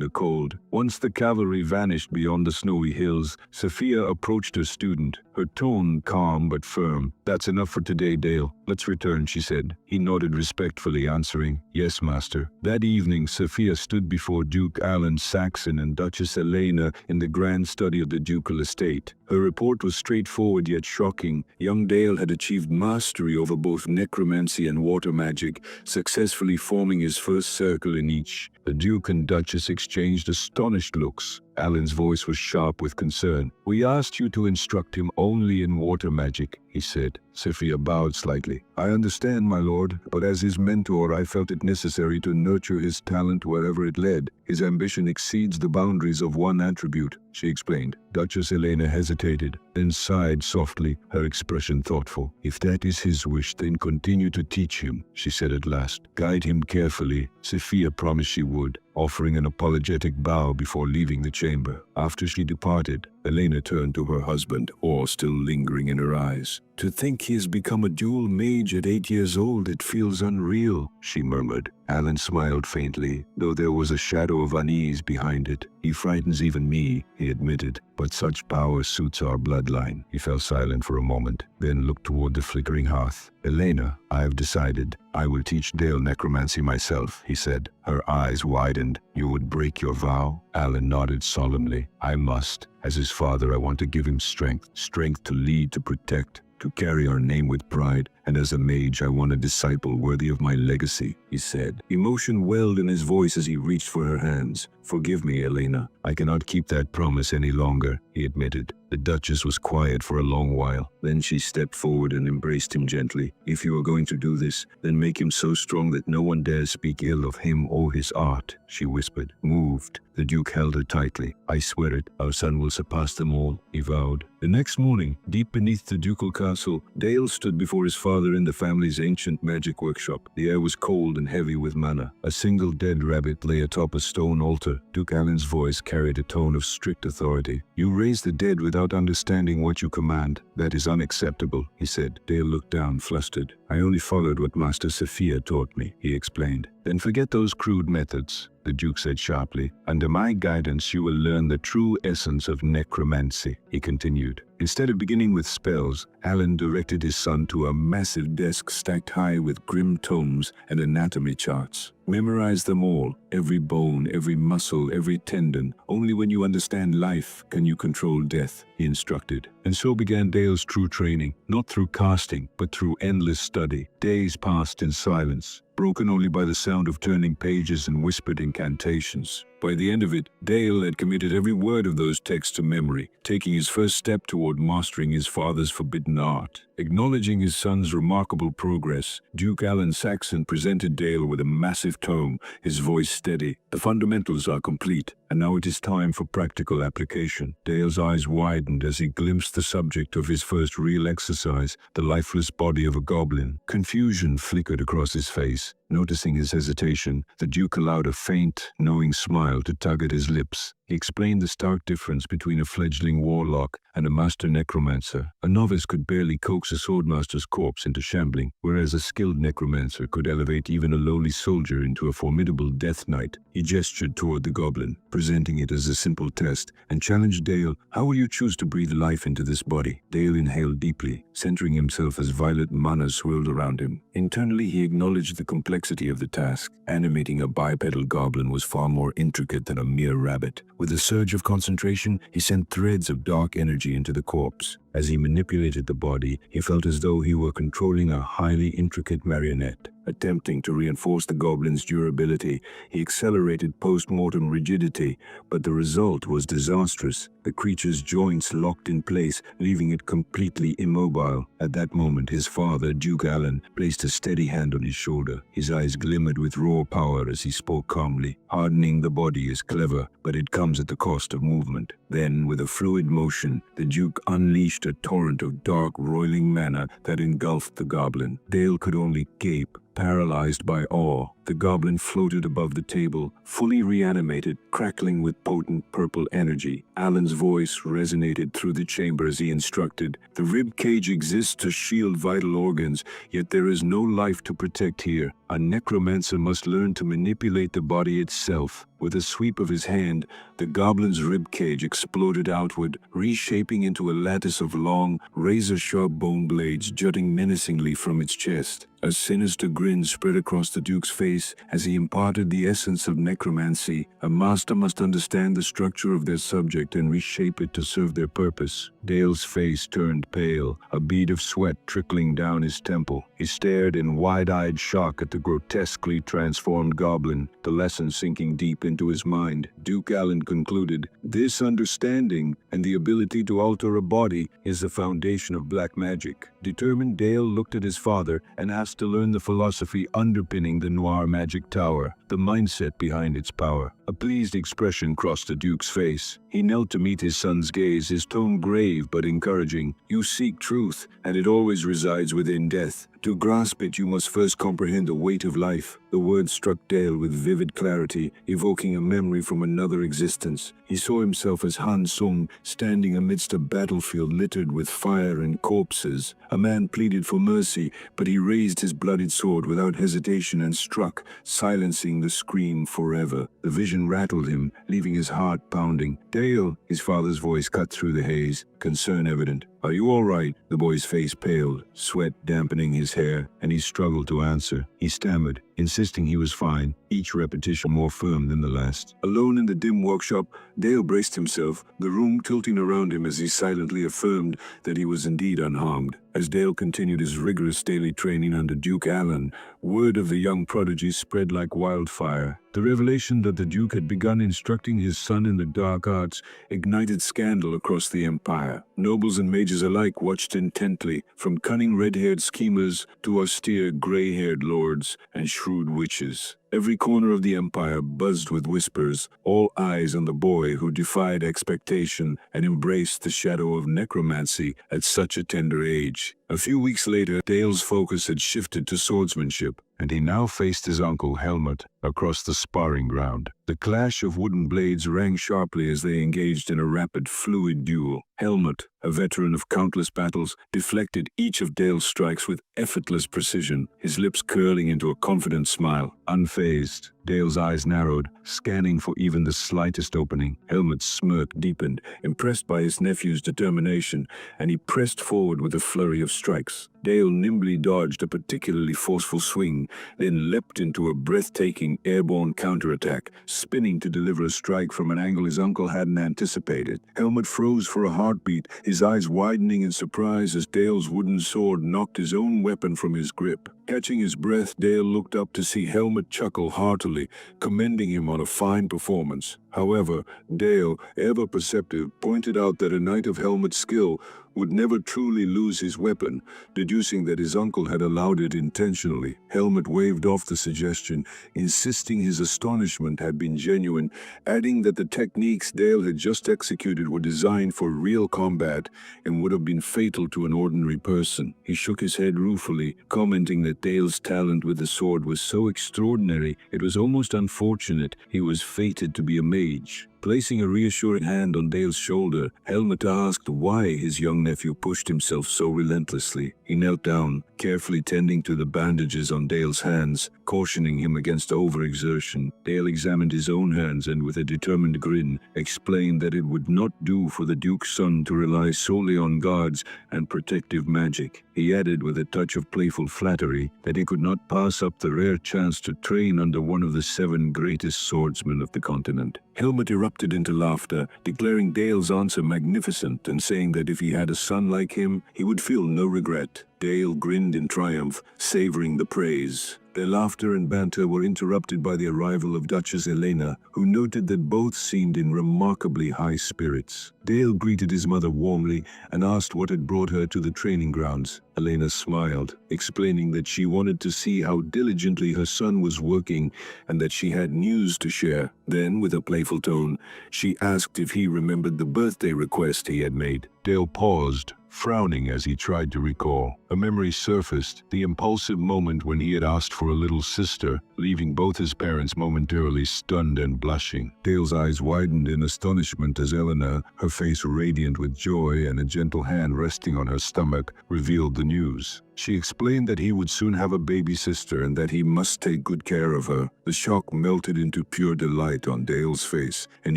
the cold. Once the cavalry vanished beyond the snowy hills, Sophia approached her student, her tone calm but firm. "That's enough for today, Dale. Let's return," she said. He nodded respectfully, answering, "Yes, master." That evening, Sophia stood before Duke Alan Saxon and Duchess Elena in the grand study of the ducal estate. Her report was straightforward yet shocking. Young Dale had achieved mastery over both necromancy and water magic, successfully forming his first circle in each. The Duke and Duchess exchanged astonished looks. Alan's voice was sharp with concern. "We asked you to instruct him only in water magic," he said. Sophia bowed slightly. "I understand, my lord, but as his mentor I felt it necessary to nurture his talent wherever it led. His ambition exceeds the boundaries of one attribute," she explained. Duchess Elena hesitated, then sighed softly, her expression thoughtful. "If that is his wish, then continue to teach him," she said at last. "Guide him carefully." Sophia promised she would, offering an apologetic bow before leaving the chamber. After she departed, Elena turned to her husband, awe still lingering in her eyes. "To think he has become a dual mage at 8 years old, it feels unreal," she murmured. Alan smiled faintly, though there was a shadow of unease behind it. "He frightens even me," he admitted, "but such power suits our bloodline." He fell silent for a moment, then looked toward the flickering hearth. "Elena, I have decided. I will teach Dale necromancy myself," he said. Her eyes widened. "You would break your vow?" Alan nodded solemnly. "I must. As his father, I want to give him strength. Strength to lead, to protect, to carry our name with pride. And as a mage, I want a disciple worthy of my legacy," he said. Emotion welled in his voice as he reached for her hands. "Forgive me, Elena. I cannot keep that promise any longer," he admitted. The Duchess was quiet for a long while. Then she stepped forward and embraced him gently. "If you are going to do this, then make him so strong that no one dares speak ill of him or his art," she whispered. Moved, the Duke held her tightly. "I swear it, our son will surpass them all," he vowed. The next morning, deep beneath the ducal castle, Dale stood before his father in the family's ancient magic workshop. The air was cold and heavy with mana. A single dead rabbit lay atop a stone altar. Duke Alan's voice carried a tone of strict authority. "You raise the dead without understanding what you command. That is unacceptable," he said. Dale looked down, flustered. "I only followed what Master Sophia taught me," he explained. "Then forget those crude methods," the Duke said sharply. "Under my guidance you will learn the true essence of necromancy," he continued. Instead of beginning with spells, Alan directed his son to a massive desk stacked high with grim tomes and anatomy charts. "Memorize them all, every bone, every muscle, every tendon. Only when you understand life can you control death," he instructed. And so began Dale's true training, not through casting, but through endless study. Days passed in silence, broken only by the sound of turning pages and whispered incantations. By the end of it, Dale had committed every word of those texts to memory, taking his first step toward mastering his father's forbidden art. Acknowledging his son's remarkable progress, Duke Alan Saxon presented Dale with a massive tome, his voice steady. "The fundamentals are complete, and now it is time for practical application." Dale's eyes widened as he glimpsed the subject of his first real exercise, the lifeless body of a goblin. Confusion flickered across his face. Noticing his hesitation, the Duke allowed a faint, knowing smile to tug at his lips. He explained the stark difference between a fledgling warlock and a master necromancer. A novice could barely coax coax a swordmaster's corpse into shambling, whereas a skilled necromancer could elevate even a lowly soldier into a formidable death knight. He gestured toward the goblin, presenting it as a simple test, and challenged Dale, "How will you choose to breathe life into this body?" Dale inhaled deeply, centering himself as violet mana swirled around him. Internally, he acknowledged the complexity of the task. Animating a bipedal goblin was far more intricate than a mere rabbit. With a surge of concentration, he sent threads of dark energy into the corpse. As he manipulated the body, he felt as though he were controlling a highly intricate marionette. Attempting to reinforce the goblin's durability, he accelerated post-mortem rigidity, but the result was disastrous. The creature's joints locked in place, leaving it completely immobile. At that moment, his father, Duke Allen, placed a steady hand on his shoulder. His eyes glimmered with raw power as he spoke calmly. "Hardening the body is clever, but it comes at the cost of movement." Then, with a fluid motion, the Duke unleashed a torrent of dark, roiling mana that engulfed the goblin. Dale could only gape, paralyzed by awe. The goblin floated above the table, fully reanimated, crackling with potent purple energy. Alan's voice resonated through the chamber as he instructed, "The rib cage exists to shield vital organs, yet there is no life to protect here. A necromancer must learn to manipulate the body itself." With a sweep of his hand, the goblin's rib cage exploded outward, reshaping into a lattice of long, razor-sharp bone blades jutting menacingly from its chest. A sinister grin spread across the Duke's face as he imparted the essence of necromancy. A master must understand the structure of their subject and reshape it to serve their purpose. Dale's face turned pale, a bead of sweat trickling down his temple. He stared in wide-eyed shock at the grotesquely transformed goblin, the lesson sinking deep into his mind. Duke Allen concluded, "This understanding and the ability to alter a body is the foundation of black magic." Determined, Dale looked at his father and asked to learn the philosophy underpinning the Noir Magic Tower, the mindset behind its power. A pleased expression crossed the Duke's face. He knelt to meet his son's gaze, his tone grave but encouraging. "You seek truth, and it always resides within death. To grasp it, you must first comprehend the weight of life." The words struck Dale with vivid clarity, evoking a memory from another existence. He saw himself as Han Sung, standing amidst a battlefield littered with fire and corpses. A man pleaded for mercy, but he raised his bloodied sword without hesitation and struck, silencing the scream forever. The vision rattled him, leaving his heart pounding. "Dale," his father's voice cut through the haze, concern evident. "Are you all right?" The boy's face paled, sweat dampening his hair, and he struggled to answer. He stammered, insisting he was fine, each repetition more firm than the last. Alone in the dim workshop, Dale braced himself, the room tilting around him as he silently affirmed that he was indeed unharmed. As Dale continued his rigorous daily training under Duke Allen, word of the young prodigy spread like wildfire. The revelation that the Duke had begun instructing his son in the dark arts ignited scandal across the empire. Nobles and mages alike watched intently, from cunning red-haired schemers to austere gray-haired lords and shrewd witches. Every corner of the empire buzzed with whispers, all eyes on the boy who defied expectation and embraced the shadow of necromancy at such a tender age. A few weeks later, Dale's focus had shifted to swordsmanship, and he now faced his uncle Helmut across the sparring ground. The clash of wooden blades rang sharply as they engaged in a rapid, fluid duel. Helmut, a veteran of countless battles, deflected each of Dale's strikes with effortless precision, his lips curling into a confident smile. Unfazed, Dale's eyes narrowed, scanning for even the slightest opening. Helmut's smirk deepened, impressed by his nephew's determination, and he pressed forward with a flurry of strikes. Dale nimbly dodged a particularly forceful swing, then leapt into a breathtaking airborne counterattack, spinning to deliver a strike from an angle his uncle hadn't anticipated. Helmut froze for a heartbeat, his eyes widening in surprise as Dale's wooden sword knocked his own weapon from his grip. Catching his breath, Dale looked up to see Helmut chuckle heartily, commending him on a fine performance. However, Dale, ever perceptive, pointed out that a knight of Helmut's skill would never truly lose his weapon, deducing that his uncle had allowed it intentionally. Helmut waved off the suggestion, insisting his astonishment had been genuine, adding that the techniques Dale had just executed were designed for real combat and would have been fatal to an ordinary person. He shook his head ruefully, commenting that Dale's talent with the sword was so extraordinary it was almost unfortunate he was fated to be a mage. Placing a reassuring hand on Dale's shoulder, Helmut asked why his young nephew pushed himself so relentlessly. He knelt down, carefully tending to the bandages on Dale's hands, cautioning him against overexertion. Dale examined his own hands and with a determined grin, explained that it would not do for the Duke's son to rely solely on guards and protective magic. He added with a touch of playful flattery that he could not pass up the rare chance to train under one of the 7 greatest swordsmen of the continent. Helmut erupted into laughter, declaring Dale's answer magnificent and saying that if he had a son like him, he would feel no regret. Dale grinned in triumph, savoring the praise. Their laughter and banter were interrupted by the arrival of Duchess Elena, who noted that both seemed in remarkably high spirits. Dale greeted his mother warmly and asked what had brought her to the training grounds. Elena smiled, explaining that she wanted to see how diligently her son was working and that she had news to share. Then, with a playful tone, she asked if he remembered the birthday request he had made. Dale paused, frowning as he tried to recall. A memory surfaced, the impulsive moment when he had asked for a little sister, leaving both his parents momentarily stunned and blushing. Dale's eyes widened in astonishment as Elena, her face radiant with joy and a gentle hand resting on her stomach, revealed the news. She explained that he would soon have a baby sister and that he must take good care of her. The shock melted into pure delight on Dale's face, and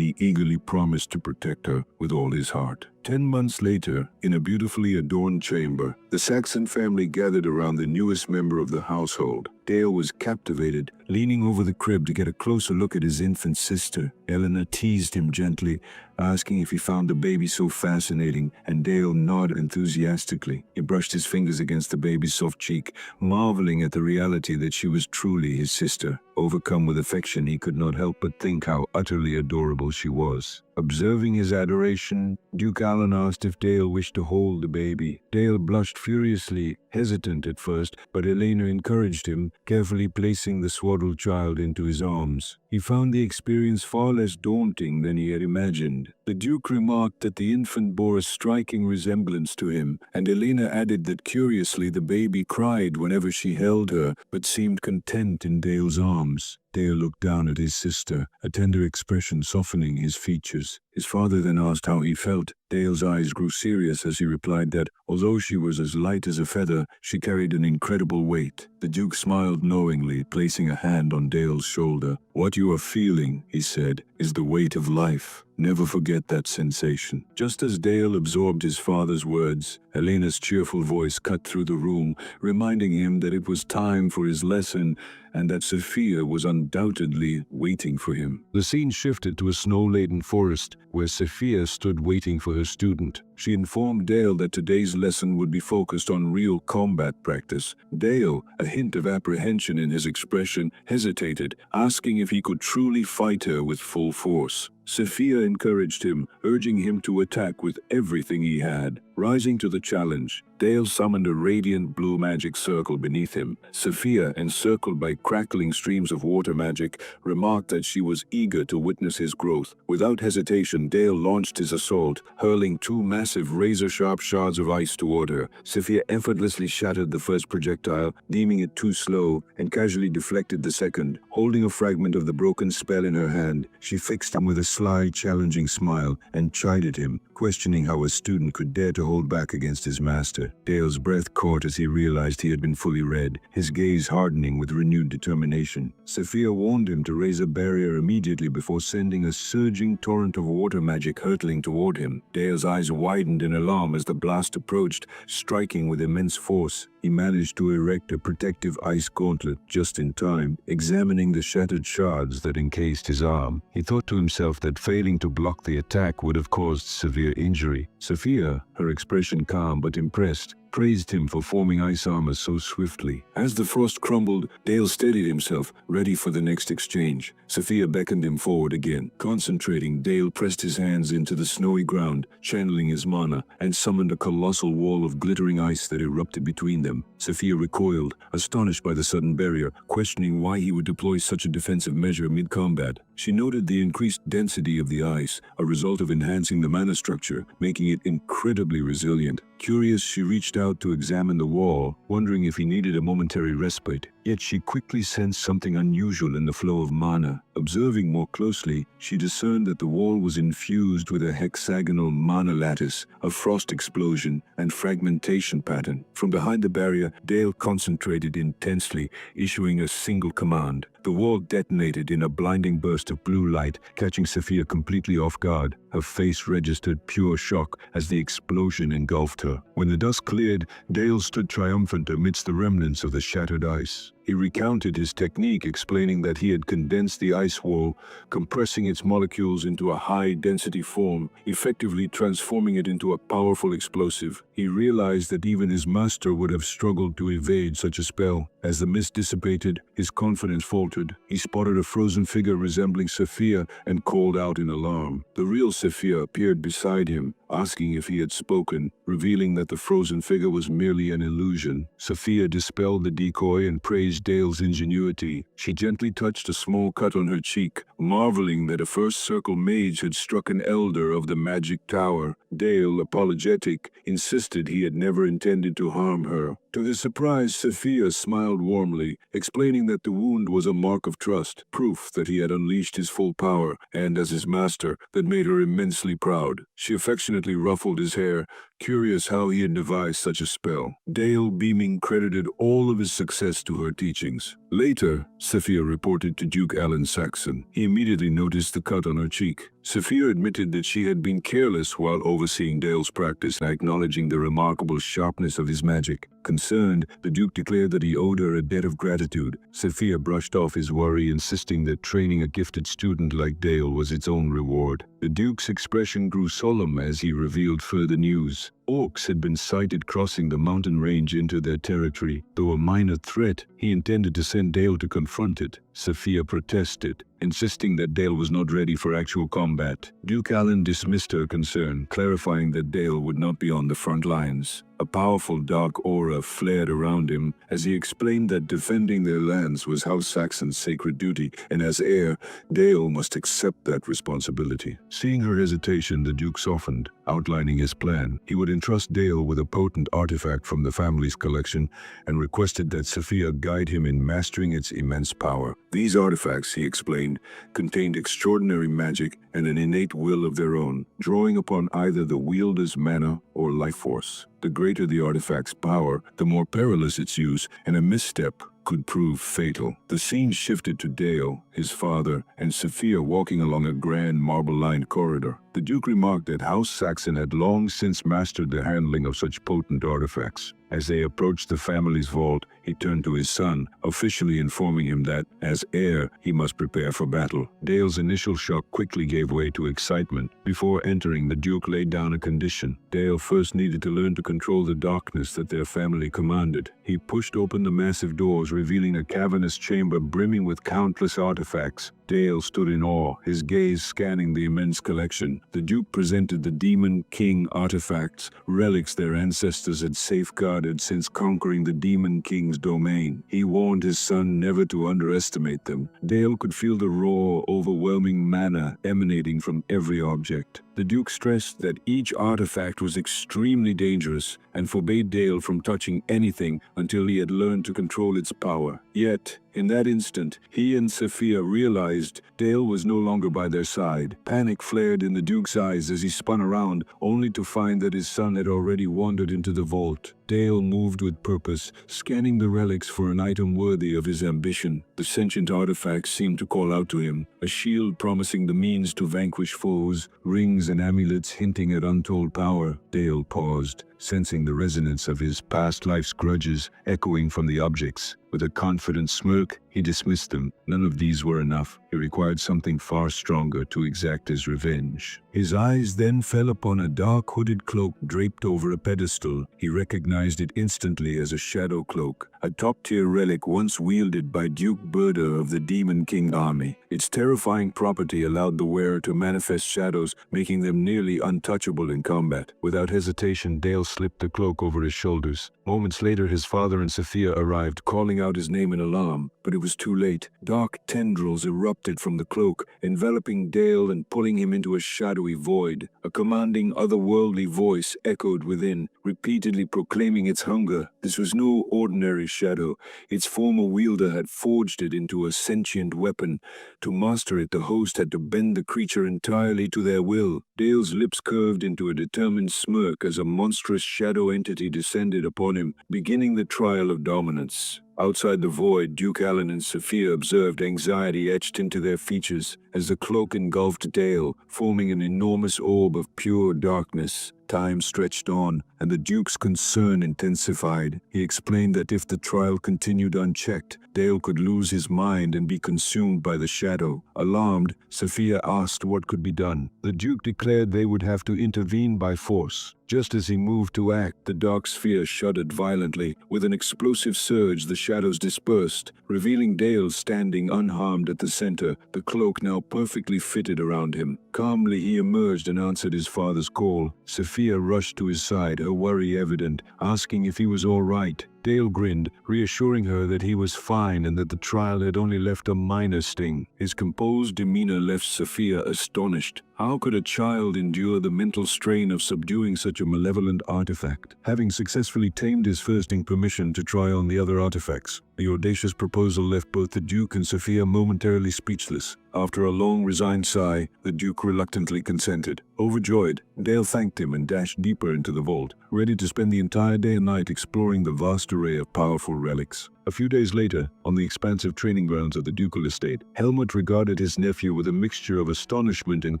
he eagerly promised to protect her with all his heart. 10 months later, in a beautifully adorned chamber, the Saxon family gathered around the newest member of the household. Dale was captivated, leaning over the crib to get a closer look at his infant sister. Elena teased him gently, asking if he found the baby so fascinating, and Dale nodded enthusiastically. He brushed his fingers against the baby's soft cheek, marveling at the reality that she was truly his sister. Overcome with affection, he could not help but think how utterly adorable she was. Observing his adoration, Duke Alan asked if Dale wished to hold the baby. Dale blushed furiously, hesitant at first, but Elena encouraged him, carefully placing the swaddled child into his arms. He found the experience far less daunting than he had imagined. The Duke remarked that the infant bore a striking resemblance to him, and Elena added that curiously the baby cried whenever she held her, but seemed content in Dale's arms. Dale looked down at his sister, a tender expression softening his features. His father then asked how he felt. Dale's eyes grew serious as he replied that, although she was as light as a feather, she carried an incredible weight. The Duke smiled knowingly, placing a hand on Dale's shoulder. "What you are feeling," he said, "is the weight of life. Never forget that sensation." Just as Dale absorbed his father's words, Elena's cheerful voice cut through the room, reminding him that it was time for his lesson and that Sophia was undoubtedly waiting for him. The scene shifted to a snow-laden forest, where Sophia stood waiting for her student. She informed Dale that today's lesson would be focused on real combat practice. Dale, a hint of apprehension in his expression, hesitated, asking if he could truly fight her with full force. Sophia encouraged him, urging him to attack with everything he had. Rising to the challenge, Dale summoned a radiant blue magic circle beneath him. Sophia, encircled by crackling streams of water magic, remarked that she was eager to witness his growth. Without hesitation, Dale launched his assault, hurling 2 massive razor-sharp shards of ice toward her. Sophia effortlessly shattered the first projectile, deeming it too slow, and casually deflected the second. Holding a fragment of the broken spell in her hand, she fixed him with a sly, challenging smile and chided him, questioning how a student could dare to hold back against his master. Dale's breath caught as he realized he had been fully read, his gaze hardening with renewed determination. Sophia warned him to raise a barrier immediately before sending a surging torrent of water magic hurtling toward him. Dale's eyes widened in alarm as the blast approached, striking with immense force. He managed to erect a protective ice gauntlet just in time. Examining the shattered shards that encased his arm, he thought to himself that failing to block the attack would have caused severe injury. Sophia, her expression calm but impressed, praised him for forming ice armor so swiftly. As the frost crumbled, Dale steadied himself, ready for the next exchange. Sophia beckoned him forward again. Concentrating, Dale pressed his hands into the snowy ground, channeling his mana, and summoned a colossal wall of glittering ice that erupted between them. Sophia recoiled, astonished by the sudden barrier, questioning why he would deploy such a defensive measure mid-combat. She noted the increased density of the ice, a result of enhancing the mana structure, making it incredibly resilient. Curious, she reached out to examine the wall, wondering if he needed a momentary respite. Yet she quickly sensed something unusual in the flow of mana. Observing more closely, she discerned that the wall was infused with a hexagonal mana lattice, a frost explosion, and fragmentation pattern. From behind the barrier, Dale concentrated intensely, issuing a single command. The wall detonated in a blinding burst of blue light, catching Sophia completely off guard. Her face registered pure shock as the explosion engulfed her. When the dust cleared, Dale stood triumphant amidst the remnants of the shattered ice. He recounted his technique, explaining that he had condensed the ice wall, compressing its molecules into a high-density form, effectively transforming it into a powerful explosive. He realized that even his master would have struggled to evade such a spell. As the mist dissipated, his confidence faltered. He spotted a frozen figure resembling Sophia and called out in alarm. The real Sophia appeared beside him, asking if he had spoken, revealing that the frozen figure was merely an illusion. Sophia dispelled the decoy and praised Dale's ingenuity. She gently touched a small cut on her cheek, marveling that a first circle mage had struck an elder of the Magic Tower. Dale, apologetic, insisted he had never intended to harm her. To his surprise, Sophia smiled warmly, explaining that the wound was a mark of trust, proof that he had unleashed his full power, and as his master, that made her immensely proud. She affectionately ruffled his hair, curious how he had devised such a spell. Dale, beaming, credited all of his success to her teachings. Later, Sophia reported to Duke Dale Saxon. He immediately noticed the cut on her cheek. Sophia admitted that she had been careless while overseeing Dale's practice, acknowledging the remarkable sharpness of his magic. Concerned, the Duke declared that he owed her a debt of gratitude. Sophia brushed off his worry, insisting that training a gifted student like Dale was its own reward. The Duke's expression grew solemn as he revealed further news. Orcs had been sighted crossing the mountain range into their territory. Though a minor threat, he intended to send Dale to confront it. Sophia protested, insisting that Dale was not ready for actual combat. Duke Alan dismissed her concern, clarifying that Dale would not be on the front lines. A powerful dark aura flared around him as he explained that defending their lands was House Saxon's sacred duty, and as heir, Dale must accept that responsibility. Seeing her hesitation, the Duke softened, outlining his plan. He would entrust Dale with a potent artifact from the family's collection and requested that Sophia guide him in mastering its immense power. These artifacts, he explained, contained extraordinary magic and an innate will of their own, drawing upon either the wielder's mana or life force. The greater the artifact's power, the more perilous its use, and a misstep could prove fatal. The scene shifted to Dale, his father, and Sophia walking along a grand marble-lined corridor. The Duke remarked that House Saxon had long since mastered the handling of such potent artifacts. As they approached the family's vault, he turned to his son, officially informing him that, as heir, he must prepare for battle. Dale's initial shock quickly gave way to excitement. Before entering, the Duke laid down a condition. Dale first needed to learn to control the darkness that their family commanded. He pushed open the massive doors, revealing a cavernous chamber brimming with countless artifacts. Dale stood in awe, his gaze scanning the immense collection. The Duke presented the Demon King artifacts, relics their ancestors had safeguarded since conquering the Demon King's domain. He warned his son never to underestimate them. Dale could feel the raw, overwhelming mana emanating from every object. The Duke stressed that each artifact was extremely dangerous and forbade Dale from touching anything until he had learned to control its power. Yet, in that instant, he and Sophia realized Dale was no longer by their side. Panic flared in the Duke's eyes as he spun around, only to find that his son had already wandered into the vault. Dale moved with purpose, scanning the relics for an item worthy of his ambition. The sentient artifacts seemed to call out to him, a shield promising the means to vanquish foes, rings and amulets hinting at untold power. Dale paused, sensing the resonance of his past life's grudges echoing from the objects. With a confident smirk, he dismissed them. None of these were enough. He required something far stronger to exact his revenge. His eyes then fell upon a dark hooded cloak draped over a pedestal. He recognized it instantly as a shadow cloak, a top-tier relic once wielded by Duke Burda of the Demon King army. Its terrifying property allowed the wearer to manifest shadows, making them nearly untouchable in combat. Without hesitation, Dale slipped the cloak over his shoulders. Moments later, his father and Sophia arrived, calling out his name in alarm, but it was too late. Dark tendrils erupted from the cloak, enveloping Dale and pulling him into a shadowy void. A commanding, otherworldly voice echoed within, repeatedly proclaiming its hunger. This was no ordinary shadow. Its former wielder had forged it into a sentient weapon. To master it, the host had to bend the creature entirely to their will. Dale's lips curved into a determined smirk as a monstrous shadow entity descended upon him, beginning the trial of dominance. Outside the void, Duke Alan and Sophia observed anxiety etched into their features as the cloak engulfed Dale, forming an enormous orb of pure darkness. Time stretched on, and the Duke's concern intensified. He explained that if the trial continued unchecked, Dale could lose his mind and be consumed by the shadow. Alarmed, Sophia asked what could be done. The Duke declared they would have to intervene by force. Just as he moved to act, the dark sphere shuddered violently. With an explosive surge, the shadows dispersed, revealing Dale standing unharmed at the center, the cloak now perfectly fitted around him. Calmly, he emerged and answered his father's call. Sophia rushed to his side, her worry evident, asking if he was all right. Dale grinned, reassuring her that he was fine and that the trial had only left a minor sting. His composed demeanor left Sophia astonished. How could a child endure the mental strain of subduing such a malevolent artifact? Having successfully tamed his firsting permission to try on the other artifacts, the audacious proposal left both the Duke and Sophia momentarily speechless. After a long, resigned sigh, the Duke reluctantly consented. Overjoyed, Dale thanked him and dashed deeper into the vault, ready to spend the entire day and night exploring the vast array of powerful relics. A few days later, on the expansive training grounds of the ducal estate, Helmut regarded his nephew with a mixture of astonishment and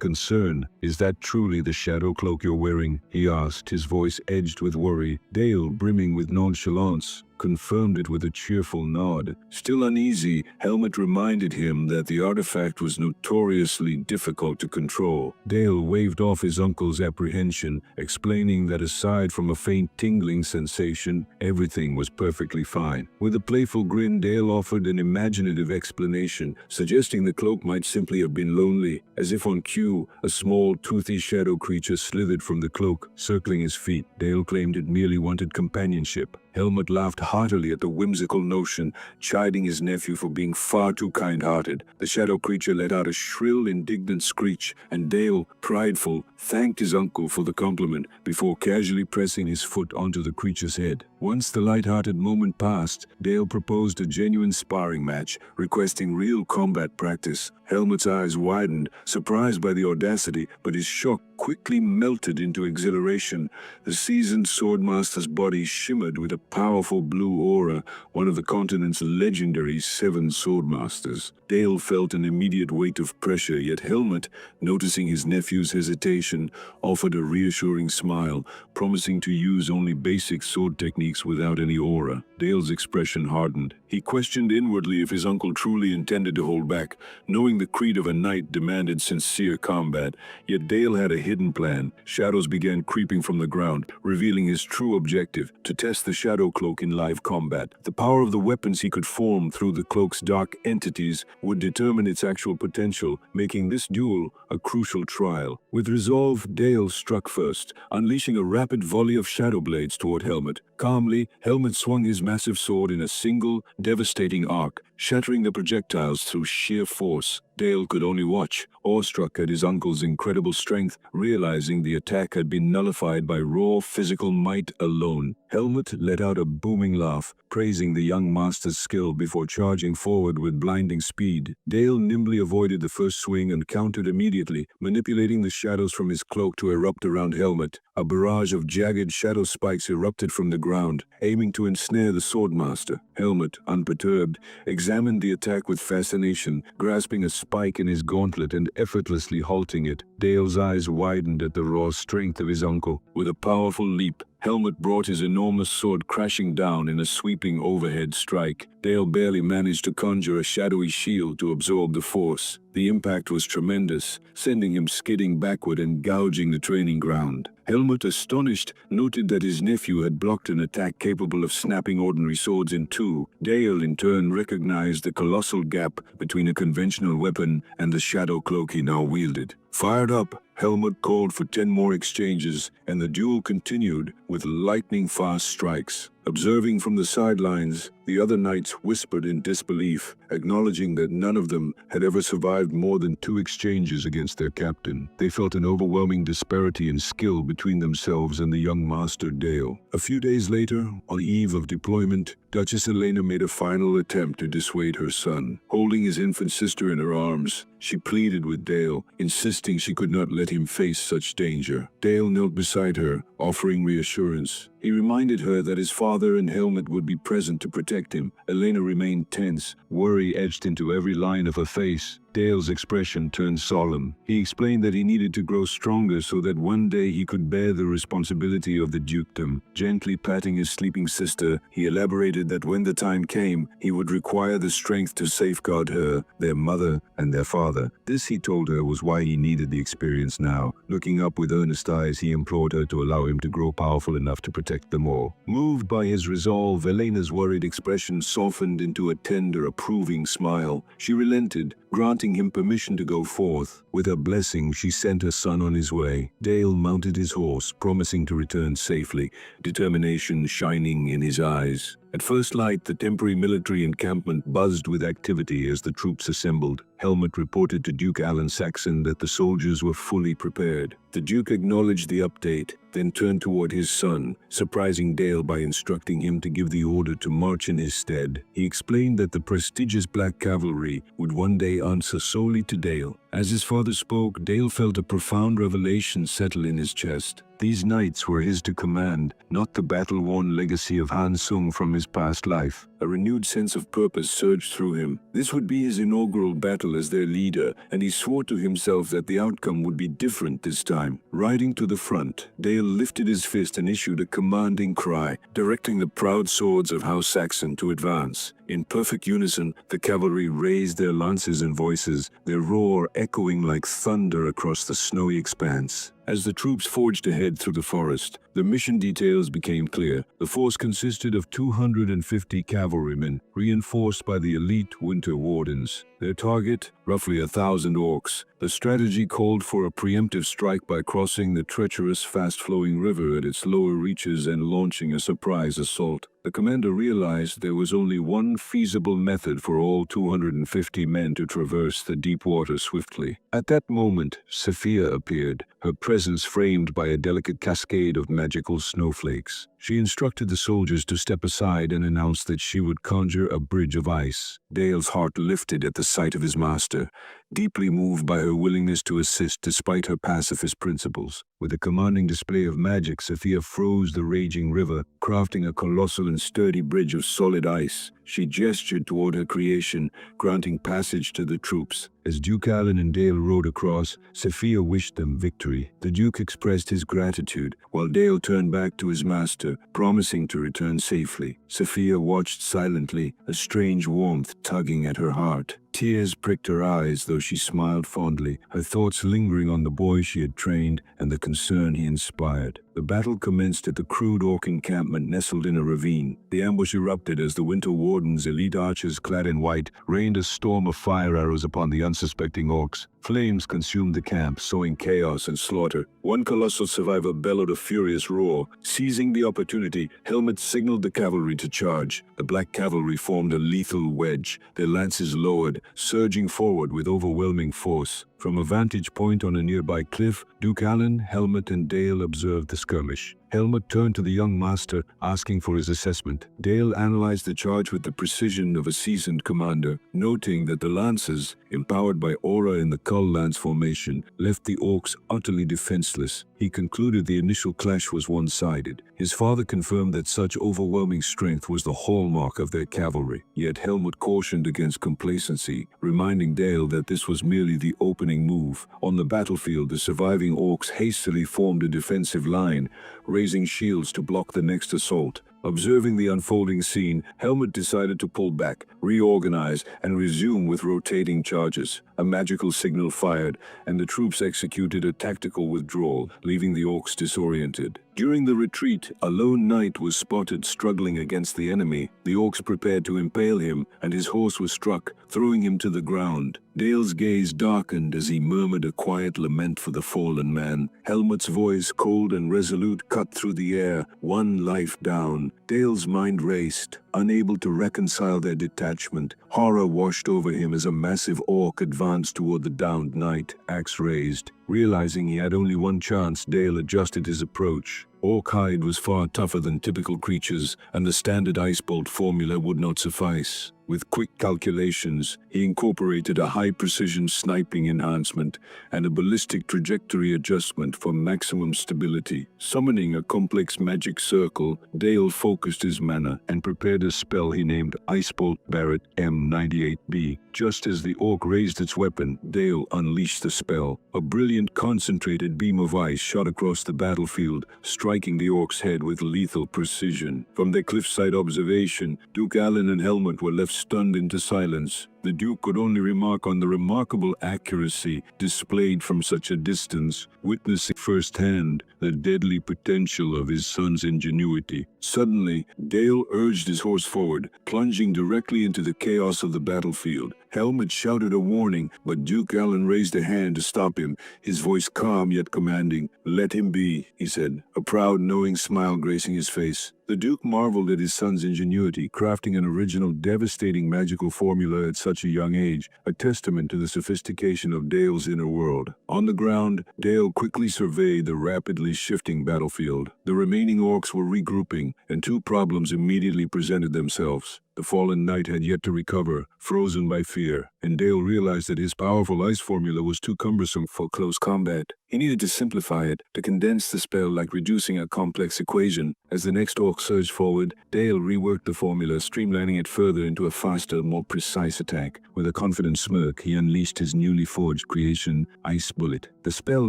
concern. "Is that truly the shadow cloak you're wearing?" he asked, his voice edged with worry. Dale, brimming with nonchalance, confirmed it with a cheerful nod. Still uneasy, Helmut reminded him that the artifact was notoriously difficult to control. Dale waved off his uncle's apprehension, explaining that aside from a faint tingling sensation, everything was perfectly fine. With a playful grin, Dale offered an imaginative explanation, suggesting the cloak might simply have been lonely. As if on cue, a small, toothy shadow creature slithered from the cloak, circling his feet. Dale claimed it merely wanted companionship. Helmut laughed heartily at the whimsical notion, chiding his nephew for being far too kind-hearted. The shadow creature let out a shrill, indignant screech, and Dale, prideful, thanked his uncle for the compliment before casually pressing his foot onto the creature's head. Once the light-hearted moment passed, Dale proposed a genuine sparring match, requesting real combat practice. Helmut's eyes widened, surprised by the audacity, but his shock quickly melted into exhilaration. The seasoned swordmaster's body shimmered with a powerful blue aura, one of the continent's legendary 7 swordmasters. Dale felt an immediate weight of pressure, yet Helmut, noticing his nephew's hesitation, offered a reassuring smile, promising to use only basic sword techniques without any aura. Dale's expression hardened. He questioned inwardly if his uncle truly intended to hold back, knowing the creed of a knight demanded sincere combat. Yet Dale had a hidden plan. Shadows began creeping from the ground, revealing his true objective: to test the shadow cloak in live combat. The power of the weapons he could form through the cloak's dark entities would determine its actual potential, making this duel a crucial trial. With resolve, Dale struck first, unleashing a rapid volley of shadow blades toward Helmut. Calmly, Helmut swung his massive sword in a single, devastating arc, shattering the projectiles through sheer force. Dale could only watch, awestruck at his uncle's incredible strength, realizing the attack had been nullified by raw physical might alone. Helmut let out a booming laugh, praising the young master's skill before charging forward with blinding speed. Dale nimbly avoided the first swing and countered immediately, manipulating the shadows from his cloak to erupt around Helmut. A barrage of jagged shadow spikes erupted from the ground, aiming to ensnare the swordmaster. Helmut, unperturbed, examined the attack with fascination, grasping a spike in his gauntlet and effortlessly halting it. Dale's eyes widened at the raw strength of his uncle. With a powerful leap, Helmut brought his enormous sword crashing down in a sweeping overhead strike. Dale barely managed to conjure a shadowy shield to absorb the force. The impact was tremendous, sending him skidding backward and gouging the training ground. Helmut, astonished, noted that his nephew had blocked an attack capable of snapping ordinary swords in two. Dale, in turn, recognized the colossal gap between a conventional weapon and the shadow cloak he now wielded. Fired up, Helmut called for 10 more exchanges, and the duel continued with lightning-fast strikes. Observing from the sidelines, the other knights whispered in disbelief, acknowledging that none of them had ever survived more than 2 exchanges against their captain. They felt an overwhelming disparity in skill between themselves and the young master Dale. A few days later, on the eve of deployment, Duchess Elena made a final attempt to dissuade her son. Holding his infant sister in her arms, she pleaded with Dale, insisting she could not let him face such danger. Dale knelt beside her, offering reassurance. He reminded her that his father and Helmut would be present to protect him. Elena remained tense, worry etched into every line of her face. Dale's expression turned solemn. He explained that he needed to grow stronger so that one day he could bear the responsibility of the dukedom. Gently patting his sleeping sister, he elaborated that when the time came, he would require the strength to safeguard her, their mother, and their father. This, he told her, was why he needed the experience now. Looking up with earnest eyes, he implored her to allow him to grow powerful enough to protect them all. Moved by his resolve, Elena's worried expression softened into a tender, approving smile. She relented, granting him permission to go forth. With her blessing, she sent her son on his way. Dale mounted his horse, promising to return safely, determination shining in his eyes. At first light, the temporary military encampment buzzed with activity as the troops assembled. Helmut reported to Duke Dale Saxon that the soldiers were fully prepared. The Duke acknowledged the update, then turned toward his son, surprising Dale by instructing him to give the order to march in his stead. He explained that the prestigious Black Cavalry would one day answer solely to Dale. As his father spoke, Dale felt a profound revelation settle in his chest. These knights were his to command, not the battle-worn legacy of Han Sung from his past life. A renewed sense of purpose surged through him. This would be his inaugural battle as their leader, and he swore to himself that the outcome would be different this time. Riding to the front, Dale lifted his fist and issued a commanding cry, directing the proud swords of House Saxon to advance. In perfect unison, the cavalry raised their lances and voices, their roar echoing like thunder across the snowy expanse. As the troops forged ahead through the forest, the mission details became clear. The force consisted of 250 cavalrymen, reinforced by the elite Winter Wardens. Their target, roughly 1,000 orcs. The strategy called for a preemptive strike by crossing the treacherous, fast-flowing river at its lower reaches and launching a surprise assault. The commander realized there was only one feasible method for all 250 men to traverse the deep water swiftly. At that moment, Sophia appeared, her presence framed by a delicate cascade of magical snowflakes. She instructed the soldiers to step aside and announced that she would conjure a bridge of ice. Dale's heart lifted at the sight of his master, deeply moved by her willingness to assist despite her pacifist principles. With a commanding display of magic, Sophia froze the raging river, crafting a colossal and sturdy bridge of solid ice. She gestured toward her creation, granting passage to the troops. As Duke Allen and Dale rode across, Sophia wished them victory. The Duke expressed his gratitude, while Dale turned back to his master, promising to return safely. Sophia watched silently, a strange warmth tugging at her heart. Tears pricked her eyes, though she smiled fondly, her thoughts lingering on the boy she had trained and the concern he inspired. The battle commenced at the crude orc encampment nestled in a ravine. The ambush erupted as the Winter Warden's elite archers clad in white rained a storm of fire arrows upon the unsuspecting orcs. Flames consumed the camp, sowing chaos and slaughter. One colossal survivor bellowed a furious roar. Seizing the opportunity, Helmut signaled the cavalry to charge. The Black Cavalry formed a lethal wedge, their lances lowered, surging forward with overwhelming force. From a vantage point on a nearby cliff, Duke Allen, Helmut, and Dale observed the skirmish. Helmut turned to the young master, asking for his assessment. Dale analyzed the charge with the precision of a seasoned commander, noting that the lances, empowered by aura in the Kull Lance formation, left the orcs utterly defenseless. He concluded the initial clash was one-sided. His father confirmed that such overwhelming strength was the hallmark of their cavalry. Yet Helmut cautioned against complacency, reminding Dale that this was merely the opening move. On the battlefield, the surviving orcs hastily formed a defensive line, raising shields to block the next assault. Observing the unfolding scene, Helmut decided to pull back, reorganize, and resume with rotating charges. A magical signal fired, and the troops executed a tactical withdrawal, leaving the orcs disoriented. During the retreat, a lone knight was spotted struggling against the enemy. The orcs prepared to impale him, and his horse was struck, throwing him to the ground. Dale's gaze darkened as he murmured a quiet lament for the fallen man. Helmut's voice, cold and resolute, cut through the air, one life down. Dale's mind raced, unable to reconcile their detachment. Horror washed over him as a massive orc advanced toward the downed knight, axe raised. Realizing he had only one chance, Dale adjusted his approach. Orc hide was far tougher than typical creatures, and the standard ice bolt formula would not suffice. With quick calculations, he incorporated a high-precision sniping enhancement and a ballistic trajectory adjustment for maximum stability. Summoning a complex magic circle, Dale focused his mana and prepared a spell he named Ice Bolt Barrett M98B. Just as the orc raised its weapon, Dale unleashed the spell. A brilliant concentrated beam of ice shot across the battlefield, striking the orc's head with lethal precision. From their cliffside observation, Duke Allen and Helmut were left stunned into silence. The Duke could only remark on the remarkable accuracy displayed from such a distance, witnessing firsthand the deadly potential of his son's ingenuity. Suddenly, Dale urged his horse forward, plunging directly into the chaos of the battlefield. Helmut shouted a warning, but Duke Allen raised a hand to stop him, his voice calm yet commanding. "Let him be," he said, a proud, knowing smile gracing his face. The Duke marveled at his son's ingenuity, crafting an original, devastating magical formula at such a young age, a testament to the sophistication of Dale's inner world. On the ground, Dale quickly surveyed the rapidly shifting battlefield. The remaining orcs were regrouping, and two problems immediately presented themselves. The fallen knight had yet to recover, frozen by fear, and Dale realized that his powerful ice formula was too cumbersome for close combat. He needed to simplify it, to condense the spell like reducing a complex equation. As the next orc surged forward, Dale reworked the formula, streamlining it further into a faster, more precise attack. With a confident smirk, he unleashed his newly forged creation, Ice Bullet. The spell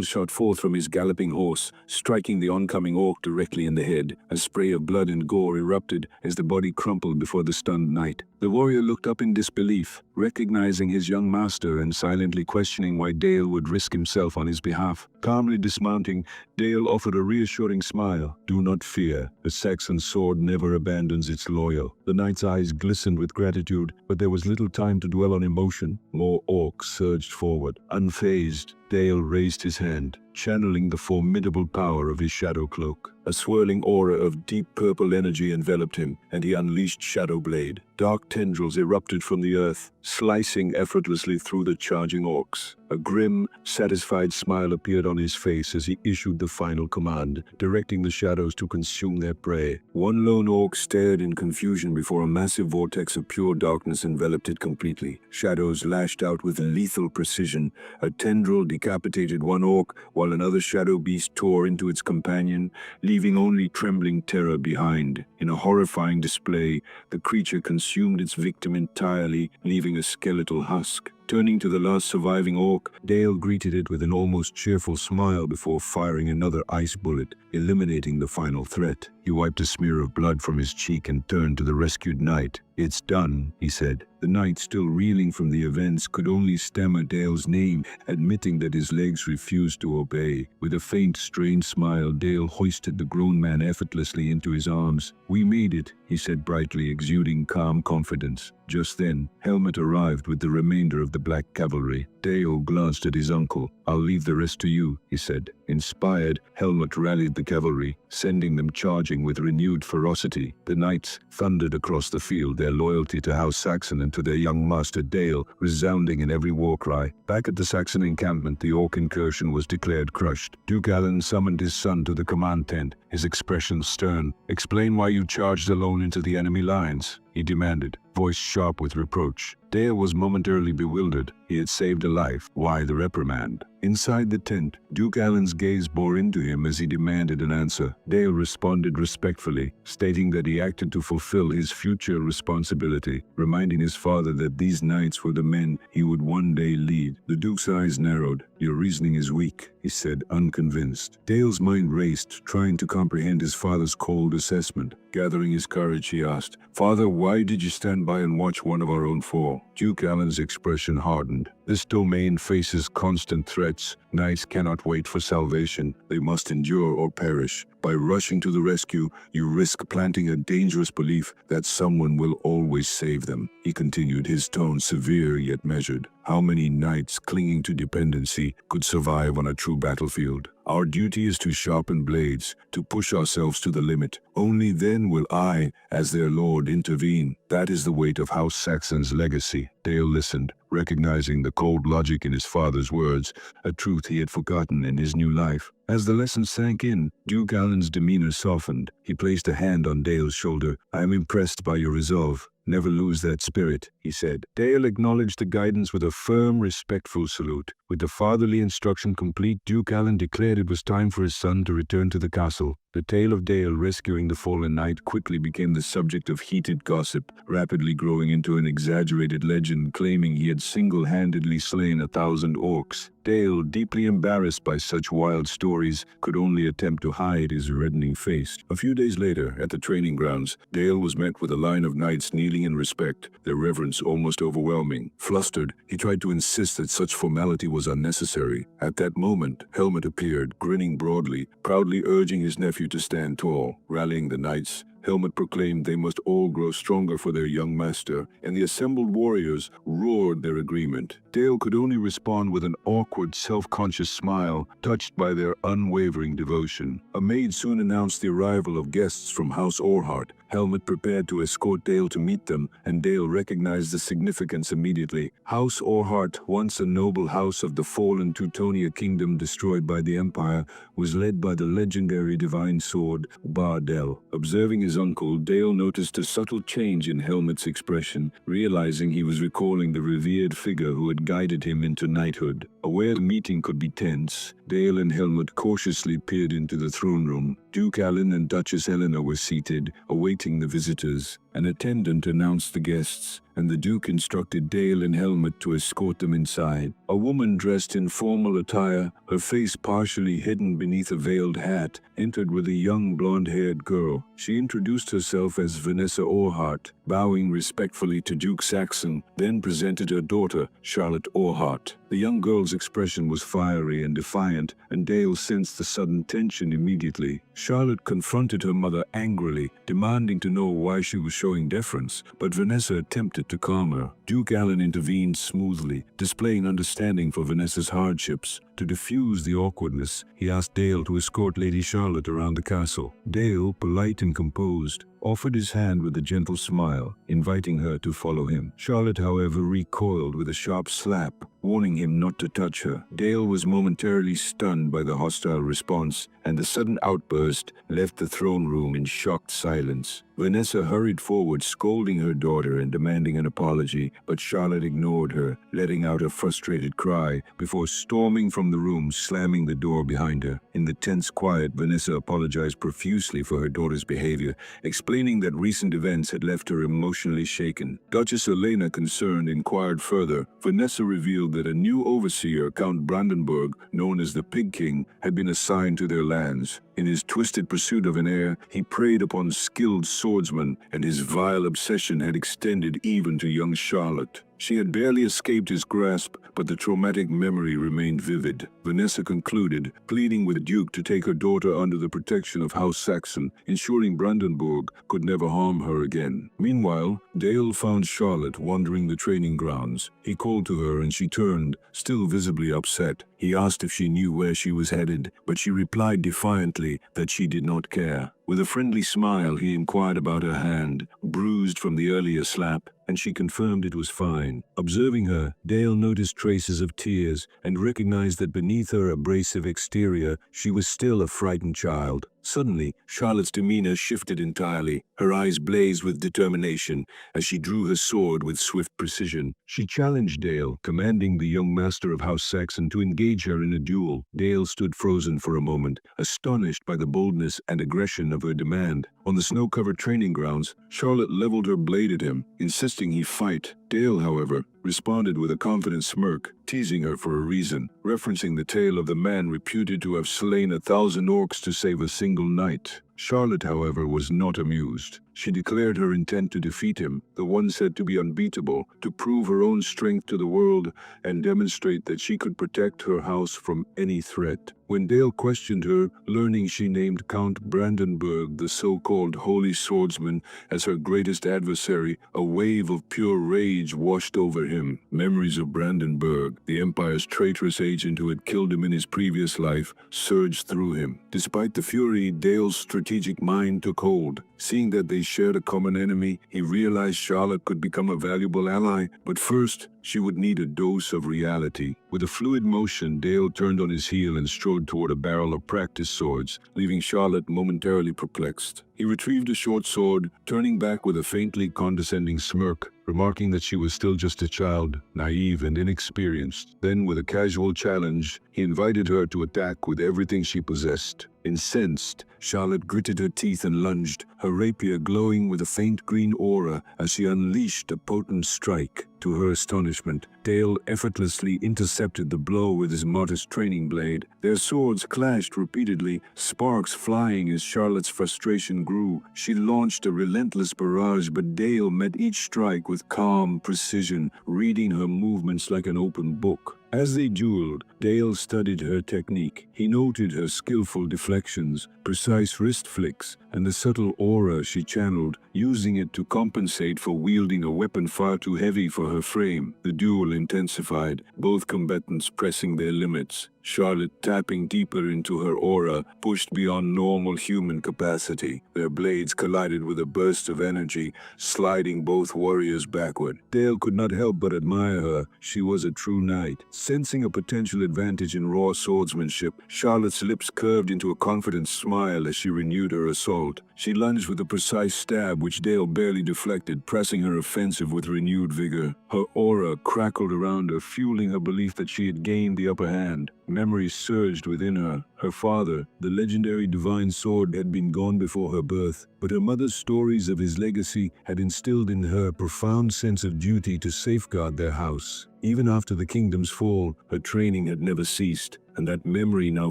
shot forth from his galloping horse, striking the oncoming orc directly in the head. A spray of blood and gore erupted as the body crumpled before the stunned knight. The warrior looked up in disbelief, recognizing his young master and silently questioning why Dale would risk himself on his behalf. Calmly dismounting, Dale offered a reassuring smile. "Do not fear. The Saxon sword never abandons its loyal." The knight's eyes glistened with gratitude, but there was little time to dwell on emotion. More orcs surged forward. Unfazed, Dale raised his hand, channeling the formidable power of his shadow cloak. A swirling aura of deep purple energy enveloped him, and he unleashed Shadow Blade. Dark tendrils erupted from the earth, slicing effortlessly through the charging orcs. A grim, satisfied smile appeared on his face as he issued the final command, directing the shadows to consume their prey. One lone orc stared in confusion before a massive vortex of pure darkness enveloped it completely. Shadows lashed out with lethal precision. A tendril decapitated one orc, while another shadow beast tore into its companion, leaving only trembling terror behind. In a horrifying display, the creature consumed its victim entirely, leaving a skeletal husk. Turning to the last surviving orc, Dale greeted it with an almost cheerful smile before firing another ice bullet, eliminating the final threat. He wiped a smear of blood from his cheek and turned to the rescued knight. "It's done," he said. The knight, still reeling from the events, could only stammer Dale's name, admitting that his legs refused to obey. With a faint, strained smile, Dale hoisted the grown man effortlessly into his arms. "We made it," he said brightly, exuding calm confidence. Just then, Helmut arrived with the remainder of the Black Cavalry. Dale glanced at his uncle. "I'll leave the rest to you," he said. Inspired, Helmut rallied the cavalry, sending them charging with renewed ferocity. The knights thundered across the field, their loyalty to House Saxon and to their young master Dale resounding in every war cry. Back at the Saxon encampment, the orc incursion was declared crushed. Duke Allen summoned his son to the command tent, his expression stern. "Explain why you charged alone into the enemy lines," he demanded, voice sharp with reproach. Dale was momentarily bewildered. He had saved a life. Why the reprimand? Inside the tent, Duke Allen's gaze bore into him as he demanded an answer. Dale responded respectfully, stating that he acted to fulfill his future responsibility, reminding his father that these knights were the men he would one day lead. The Duke's eyes narrowed. "Your reasoning is weak," he said, unconvinced. Dale's mind raced, trying to comprehend his father's cold assessment. Gathering his courage, he asked, "Father, why did you stand by and watch one of our own fall?" Duke Allen's expression hardened. "This domain faces constant threats. Knights cannot wait for salvation. They must endure or perish. By rushing to the rescue, you risk planting a dangerous belief that someone will always save them," he continued, his tone severe yet measured. "How many knights clinging to dependency could survive on a true battlefield? Our duty is to sharpen blades, to push ourselves to the limit. Only then will I, as their lord, intervene. That is the weight of House Saxon's legacy." Dale listened, recognizing the cold logic in his father's words, a truth he had forgotten in his new life. As the lesson sank in, Duke Allen's demeanor softened. He placed a hand on Dale's shoulder. "I am impressed by your resolve. Never lose that spirit," he said. Dale acknowledged the guidance with a firm, respectful salute. With the fatherly instruction complete, Duke Allen declared it was time for his son to return to the castle. The tale of Dale rescuing the fallen knight quickly became the subject of heated gossip, rapidly growing into an exaggerated legend claiming he had single-handedly slain 1,000 orcs. Dale, deeply embarrassed by such wild stories, could only attempt to hide his reddening face. A few days later, at the training grounds, Dale was met with a line of knights kneeling in respect, their reverence almost overwhelming. Flustered, he tried to insist that such formality was unnecessary. At that moment, Helmut appeared, grinning broadly, proudly urging his nephew to stand tall. Rallying the knights, Helmut proclaimed they must all grow stronger for their young master, and the assembled warriors roared their agreement. Dale could only respond with an awkward, self-conscious smile, touched by their unwavering devotion. A maid soon announced the arrival of guests from House Orheart. Helmut prepared to escort Dale to meet them, and Dale recognized the significance immediately. House Orheart, once a noble house of the fallen Teutonia kingdom destroyed by the Empire, was led by the legendary divine sword, Bardel. Observing his uncle, Dale noticed a subtle change in Helmut's expression, realizing he was recalling the revered figure who had guided him into knighthood. Aware the meeting could be tense, Dale and Helmut cautiously peered into the throne room. Duke Allen and Duchess Eleanor were seated, awaiting the visitors. An attendant announced the guests, and the Duke instructed Dale and Helmut to escort them inside. A woman dressed in formal attire, her face partially hidden beneath a veiled hat, entered with a young blonde-haired girl. She introduced herself as Vanessa Orheart, bowing respectfully to Duke Saxon, then presented her daughter, Charlotte Orheart. The young girl's expression was fiery and defiant, and Dale sensed the sudden tension immediately. Charlotte confronted her mother angrily, demanding to know why she was showing deference, but Vanessa attempted to calm her. Duke Allen intervened smoothly, displaying understanding for Vanessa's hardships. To diffuse the awkwardness, he asked Dale to escort Lady Charlotte around the castle. Dale, polite and composed, offered his hand with a gentle smile, inviting her to follow him. Charlotte, however, recoiled with a sharp slap, warning him not to touch her. Dale was momentarily stunned by the hostile response, and the sudden outburst left the throne room in shocked silence. Vanessa hurried forward, scolding her daughter and demanding an apology, but Charlotte ignored her, letting out a frustrated cry before storming from the room, slamming the door behind her. In the tense quiet, Vanessa apologized profusely for her daughter's behavior, explaining that recent events had left her emotionally shaken. Duchess Elena, concerned, inquired further. Vanessa revealed that a new overseer, Count Brandenburg, known as the Pig King, had been assigned to their lands. In his twisted pursuit of an heir, he preyed upon skilled swordsmen, and his vile obsession had extended even to young Charlotte. She had barely escaped his grasp, but the traumatic memory remained vivid. Vanessa concluded, pleading with the Duke to take her daughter under the protection of House Saxon, ensuring Brandenburg could never harm her again. Meanwhile, Dale found Charlotte wandering the training grounds. He called to her and she turned, still visibly upset. He asked if she knew where she was headed, but she replied defiantly that she did not care. With a friendly smile, he inquired about her hand, bruised from the earlier slap, and she confirmed it was fine. Observing her, Dale noticed traces of tears and recognized that beneath her abrasive exterior, she was still a frightened child. Suddenly, Charlotte's demeanor shifted entirely. Her eyes blazed with determination as she drew her sword with swift precision. She challenged Dale, commanding the young master of House Saxon to engage her in a duel. Dale stood frozen for a moment, astonished by the boldness and aggression of her demand. On the snow-covered training grounds, Charlotte leveled her blade at him, insisting he fight. Dale, however, responded with a confident smirk, teasing her for a reason, referencing the tale of the man reputed to have slain 1,000 orcs to save a single knight. Charlotte, however, was not amused. She declared her intent to defeat him, the one said to be unbeatable, to prove her own strength to the world and demonstrate that she could protect her house from any threat. When Dale questioned her, learning she named Count Brandenburg, the so-called Holy Swordsman, as her greatest adversary, a wave of pure rage washed over him. Memories of Brandenburg, the Empire's traitorous agent who had killed him in his previous life, surged through him. Despite the fury, Dale's strategic mind took hold. Seeing that they shared a common enemy, he realized Charlotte could become a valuable ally, but first, she would need a dose of reality. With a fluid motion, Dale turned on his heel and strode toward a barrel of practice swords, leaving Charlotte momentarily perplexed. He retrieved a short sword, turning back with a faintly condescending smirk, remarking that she was still just a child, naive and inexperienced. Then, with a casual challenge, he invited her to attack with everything she possessed. Incensed, Charlotte gritted her teeth and lunged, her rapier glowing with a faint green aura as she unleashed a potent strike. To her astonishment, Dale effortlessly intercepted the blow with his modest training blade. Their swords clashed repeatedly, sparks flying as Charlotte's frustration grew. She launched a relentless barrage, but Dale met each strike with calm precision, reading her movements like an open book. As they dueled, Dale studied her technique. He noted her skillful deflections, precise wrist flicks, and the subtle aura she channeled, using it to compensate for wielding a weapon far too heavy for her frame. The duel intensified, both combatants pressing their limits. Charlotte, tapping deeper into her aura, pushed beyond normal human capacity. Their blades collided with a burst of energy, sliding both warriors backward. Dale could not help but admire her. She was a true knight. Sensing a potential advantage in raw swordsmanship, Charlotte's lips curved into a confident smile as she renewed her assault. She lunged with a precise stab which Dale barely deflected, pressing her offensive with renewed vigor. Her aura crackled around her, fueling her belief that she had gained the upper hand. Memories surged within her. Her father, the legendary divine sword, had been gone before her birth, but her mother's stories of his legacy had instilled in her a profound sense of duty to safeguard their house. Even after the kingdom's fall, her training had never ceased, and that memory now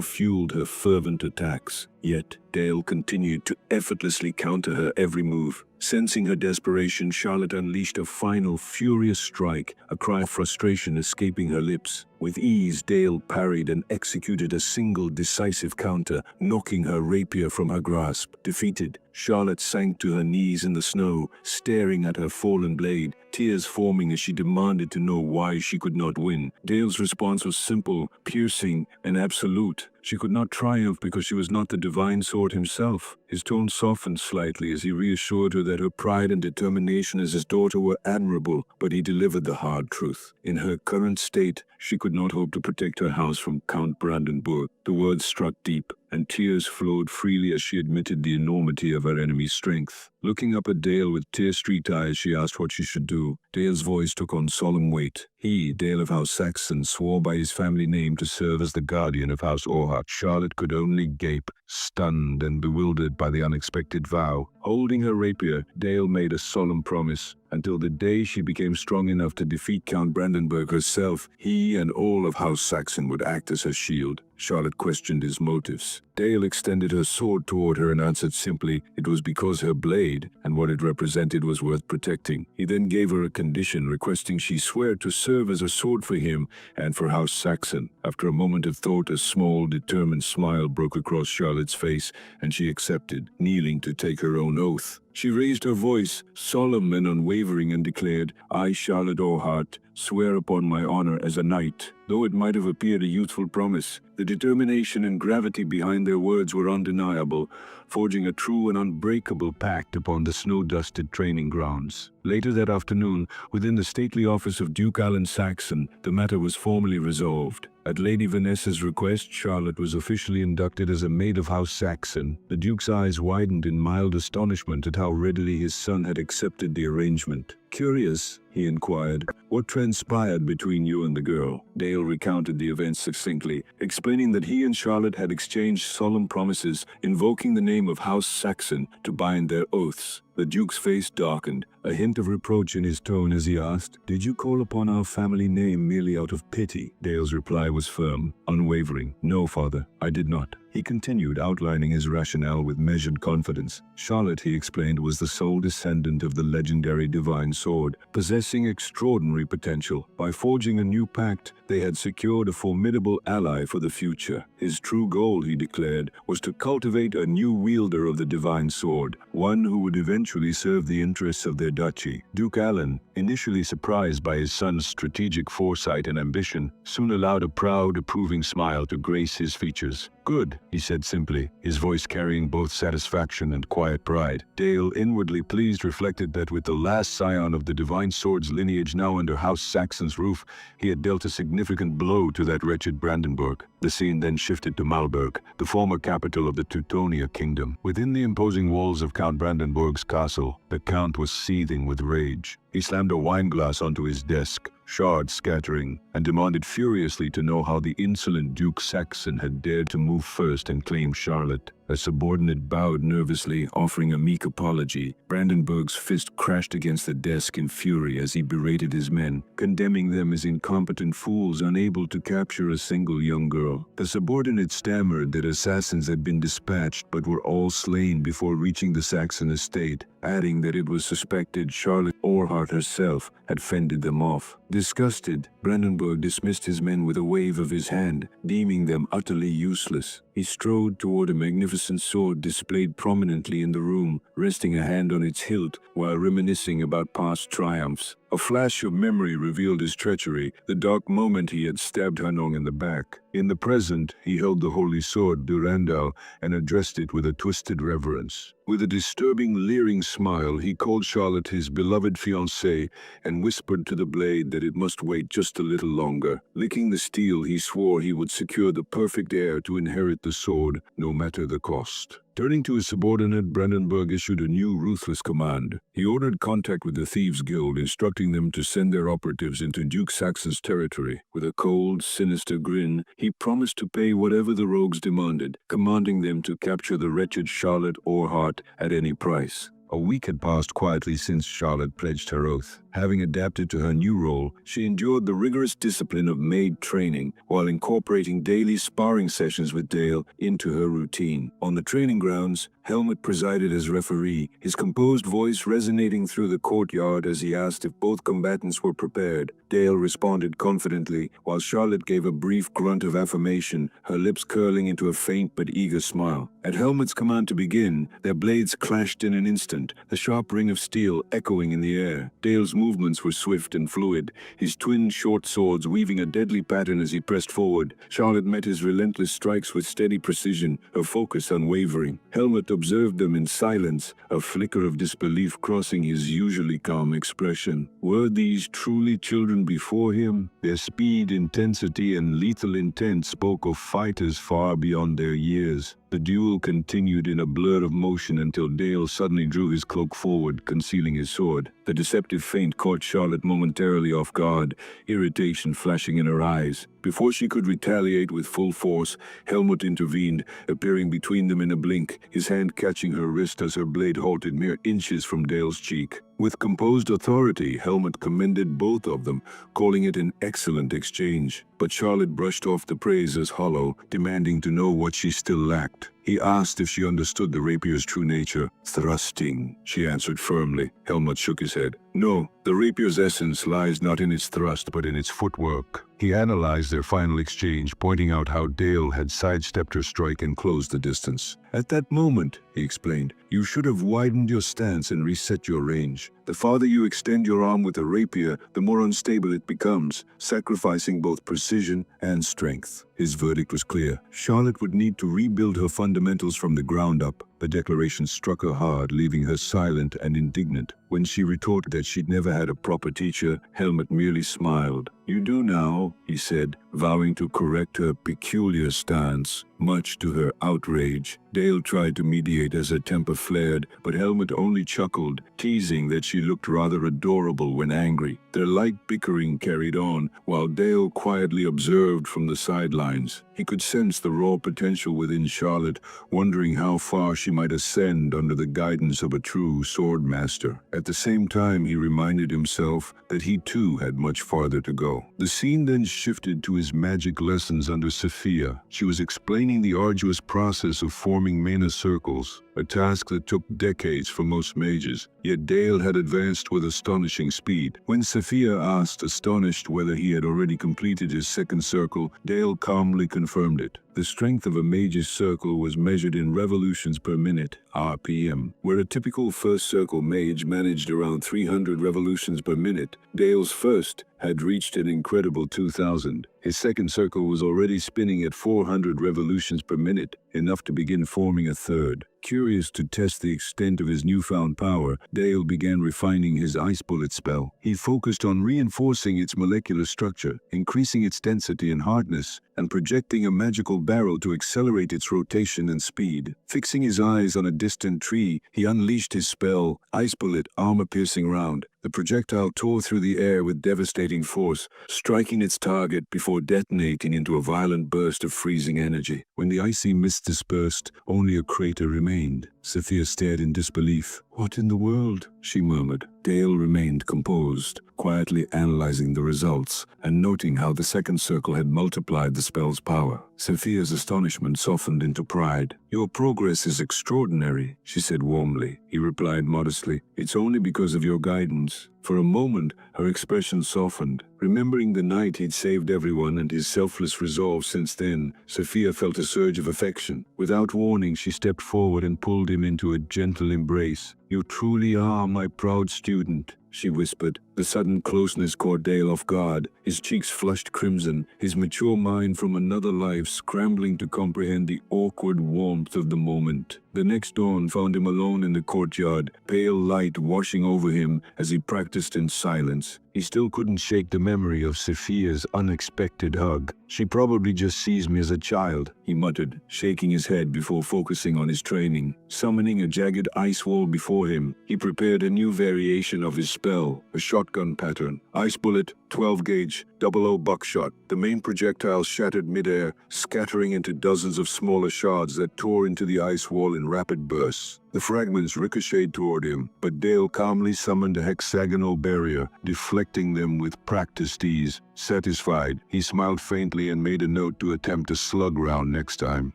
fueled her fervent attacks. Yet, Dale continued to effortlessly counter her every move. Sensing her desperation, Charlotte unleashed a final furious strike, a cry of frustration escaping her lips. With ease, Dale parried and executed a single decisive counter, knocking her rapier from her grasp. Defeated, Charlotte sank to her knees in the snow, staring at her fallen blade, tears forming as she demanded to know why she could not win. Dale's response was simple, piercing, and absolute. She could not triumph because she was not the divine sword himself. His tone softened slightly as he reassured her that her pride and determination as his daughter were admirable, but he delivered the hard truth. In her current state, she could not hope to protect her house from Count Brandenburg. The words struck deep, and tears flowed freely as she admitted the enormity of her enemy's strength. Looking up at Dale with tear-streaked eyes, she asked what she should do. Dale's voice took on solemn weight. He, Dale of House Saxon, swore by his family name to serve as the guardian of House Orheart. Charlotte could only gape, stunned and bewildered by the unexpected vow. Holding her rapier, Dale made a solemn promise. Until the day she became strong enough to defeat Count Brandenburg herself, he and all of House Saxon would act as her shield. Charlotte questioned his motives. Dale extended her sword toward her and answered simply, it was because her blade and what it represented was worth protecting. He then gave her a condition, requesting she swear to serve as a sword for him and for House Saxon. After a moment of thought, a small, determined smile broke across Charlotte's face, and she accepted, kneeling to take her own oath. She raised her voice, solemn and unwavering, and declared, I, Charlotte Orheart, Swear upon my honor as a knight." Though it might have appeared a youthful promise, the determination and gravity behind their words were undeniable, forging a true and unbreakable pact upon the snow-dusted training grounds. Later that afternoon, within the stately office of Duke Alan Saxon, the matter was formally resolved. At Lady Vanessa's request, Charlotte was officially inducted as a maid of House Saxon. The Duke's eyes widened in mild astonishment at how readily his son had accepted the arrangement. "Curious," he inquired, "what transpired between you and the girl?" Dale recounted the events succinctly, explaining that he and Charlotte had exchanged solemn promises, invoking the name of House Saxon to bind their oaths. The Duke's face darkened, a hint of reproach in his tone as he asked, "Did you call upon our family name merely out of pity?" Dale's reply was firm, unwavering. "No, father, I did not." He continued, outlining his rationale with measured confidence. Charlotte, he explained, was the sole descendant of the legendary divine sword, possessing extraordinary potential. By forging a new pact, they had secured a formidable ally for the future. His true goal, he declared, was to cultivate a new wielder of the divine sword, one who would eventually serve the interests of their duchy. Duke Alan, initially surprised by his son's strategic foresight and ambition, soon allowed a proud, approving smile to grace his features. "Good," he said simply, his voice carrying both satisfaction and quiet pride. Dale, inwardly pleased, reflected that with the last scion of the divine sword's lineage now under House Saxon's roof, he had dealt a significant blow to that wretched Brandenburg. The scene then shifted to Malberg, the former capital of the Teutonia kingdom. Within the imposing walls of Count Brandenburg's castle, the Count was seething with rage. He slammed a wineglass onto his desk, shards scattering, and demanded furiously to know how the insolent Duke Saxon had dared to move first and claim Charlotte. A subordinate bowed nervously, offering a meek apology. Brandenburg's fist crashed against the desk in fury as he berated his men, condemning them as incompetent fools unable to capture a single young girl. The subordinate stammered that assassins had been dispatched but were all slain before reaching the Saxon estate, adding that it was suspected Charlotte Orheart herself had fended them off. Disgusted, Brandenburg dismissed his men with a wave of his hand, deeming them utterly useless. He strode toward a magnificent sword displayed prominently in the room, resting a hand on its hilt while reminiscing about past triumphs. A flash of memory revealed his treachery, the dark moment he had stabbed Hanong in the back. In the present, he held the holy sword Durandal and addressed it with a twisted reverence. With a disturbing, leering smile, he called Charlotte his beloved fiancée and whispered to the blade that it must wait just a little longer. Licking the steel, he swore he would secure the perfect heir to inherit the sword, no matter the cost. Turning to his subordinate, Brandenburg issued a new ruthless command. He ordered contact with the Thieves' Guild, instructing them to send their operatives into Duke Saxon's territory. With a cold, sinister grin, he promised to pay whatever the rogues demanded, commanding them to capture the wretched Charlotte Orheart at any price. A week had passed quietly since Charlotte pledged her oath. Having adapted to her new role, she endured the rigorous discipline of maid training while incorporating daily sparring sessions with Dale into her routine. On the training grounds, Helmut presided as referee, his composed voice resonating through the courtyard as he asked if both combatants were prepared. Dale responded confidently, while Charlotte gave a brief grunt of affirmation, her lips curling into a faint but eager smile. At Helmut's command to begin, their blades clashed in an instant, the sharp ring of steel echoing in the air. Dale's movements were swift and fluid, his twin short swords weaving a deadly pattern as he pressed forward. Charlotte met his relentless strikes with steady precision, her focus unwavering. Helmut observed them in silence, a flicker of disbelief crossing his usually calm expression. Were these truly children before him? Their speed, intensity, and lethal intent spoke of fighters far beyond their years. The duel continued in a blur of motion until Dale suddenly drew his cloak forward, concealing his sword. The deceptive feint caught Charlotte momentarily off guard, irritation flashing in her eyes. Before she could retaliate with full force, Helmut intervened, appearing between them in a blink, his hand catching her wrist as her blade halted mere inches from Dale's cheek. With composed authority, Helmut commended both of them, calling it an excellent exchange. But Charlotte brushed off the praise as hollow, demanding to know what she still lacked. He asked if she understood the rapier's true nature. "Thrusting," she answered firmly. Helmut shook his head. "No, the rapier's essence lies not in its thrust, but in its footwork." He analyzed their final exchange, pointing out how Dale had sidestepped her strike and closed the distance. "At that moment," he explained, "you should have widened your stance and reset your range. The farther you extend your arm with a rapier, the more unstable it becomes, sacrificing both precision and strength. His verdict was clear. Charlotte would need to rebuild her fundamentals from the ground up. The declaration struck her hard, leaving her silent and indignant. When she retorted that she'd never had a proper teacher, Helmut merely smiled. "You do now," he said, vowing to correct her peculiar stance. Much to her outrage, Dale tried to mediate as her temper flared, but Helmut only chuckled, teasing that she looked rather adorable when angry. Their light bickering carried on, while Dale quietly observed from the sidelines. He could sense the raw potential within Charlotte, wondering how far she might ascend under the guidance of a true sword master. At the same time, he reminded himself that he too had much farther to go. The scene then shifted to his magic lessons under Sophia. She was explaining the arduous process of forming mana circles, a task that took decades for most mages. Yet Dale had advanced with astonishing speed. When Sophia asked, astonished, whether he had already completed his second circle, Dale calmly confirmed it. The strength of a mage's circle was measured in revolutions per minute, RPM. Where a typical first circle mage managed around 300 revolutions per minute, Dale's first had reached an incredible 2,000. His second circle was already spinning at 400 revolutions per minute, enough to begin forming a third. Curious to test the extent of his newfound power, Dale began refining his ice bullet spell. He focused on reinforcing its molecular structure, increasing its density and hardness, and projecting a magical barrel to accelerate its rotation and speed. Fixing his eyes on a distant tree, he unleashed his spell, Ice Bullet Armor-Piercing Round. The projectile tore through the air with devastating force, striking its target before detonating into a violent burst of freezing energy. When the icy mist dispersed, only a crater remained. Sophia stared in disbelief. "What in the world?" she murmured. Dale remained composed, quietly analyzing the results and noting how the second circle had multiplied the spell's power. Sophia's astonishment softened into pride. "Your progress is extraordinary," she said warmly. He replied modestly, "It's only because of your guidance." For a moment, her expression softened. Remembering the night he'd saved everyone and his selfless resolve since then, Sophia felt a surge of affection. Without warning, she stepped forward and pulled him into a gentle embrace. "You truly are my proud student," she whispered. The sudden closeness caught Dale off guard. His cheeks flushed crimson, his mature mind from another life scrambling to comprehend the awkward warmth of the moment. The next dawn found him alone in the courtyard, pale light washing over him as he practiced in silence. He still couldn't shake the memory of Sophia's unexpected hug. "She probably just sees me as a child," he muttered, shaking his head before focusing on his training. Summoning a jagged ice wall before him, he prepared a new variation of his spell, a shotgun pattern. Ice Bullet, 12 gauge, 00 buckshot. The main projectile shattered midair, scattering into dozens of smaller shards that tore into the ice wall in rapid bursts. The fragments ricocheted toward him, but Dale calmly summoned a hexagonal barrier, deflecting them with practiced ease. Satisfied, he smiled faintly and made a note to attempt a slug round next time.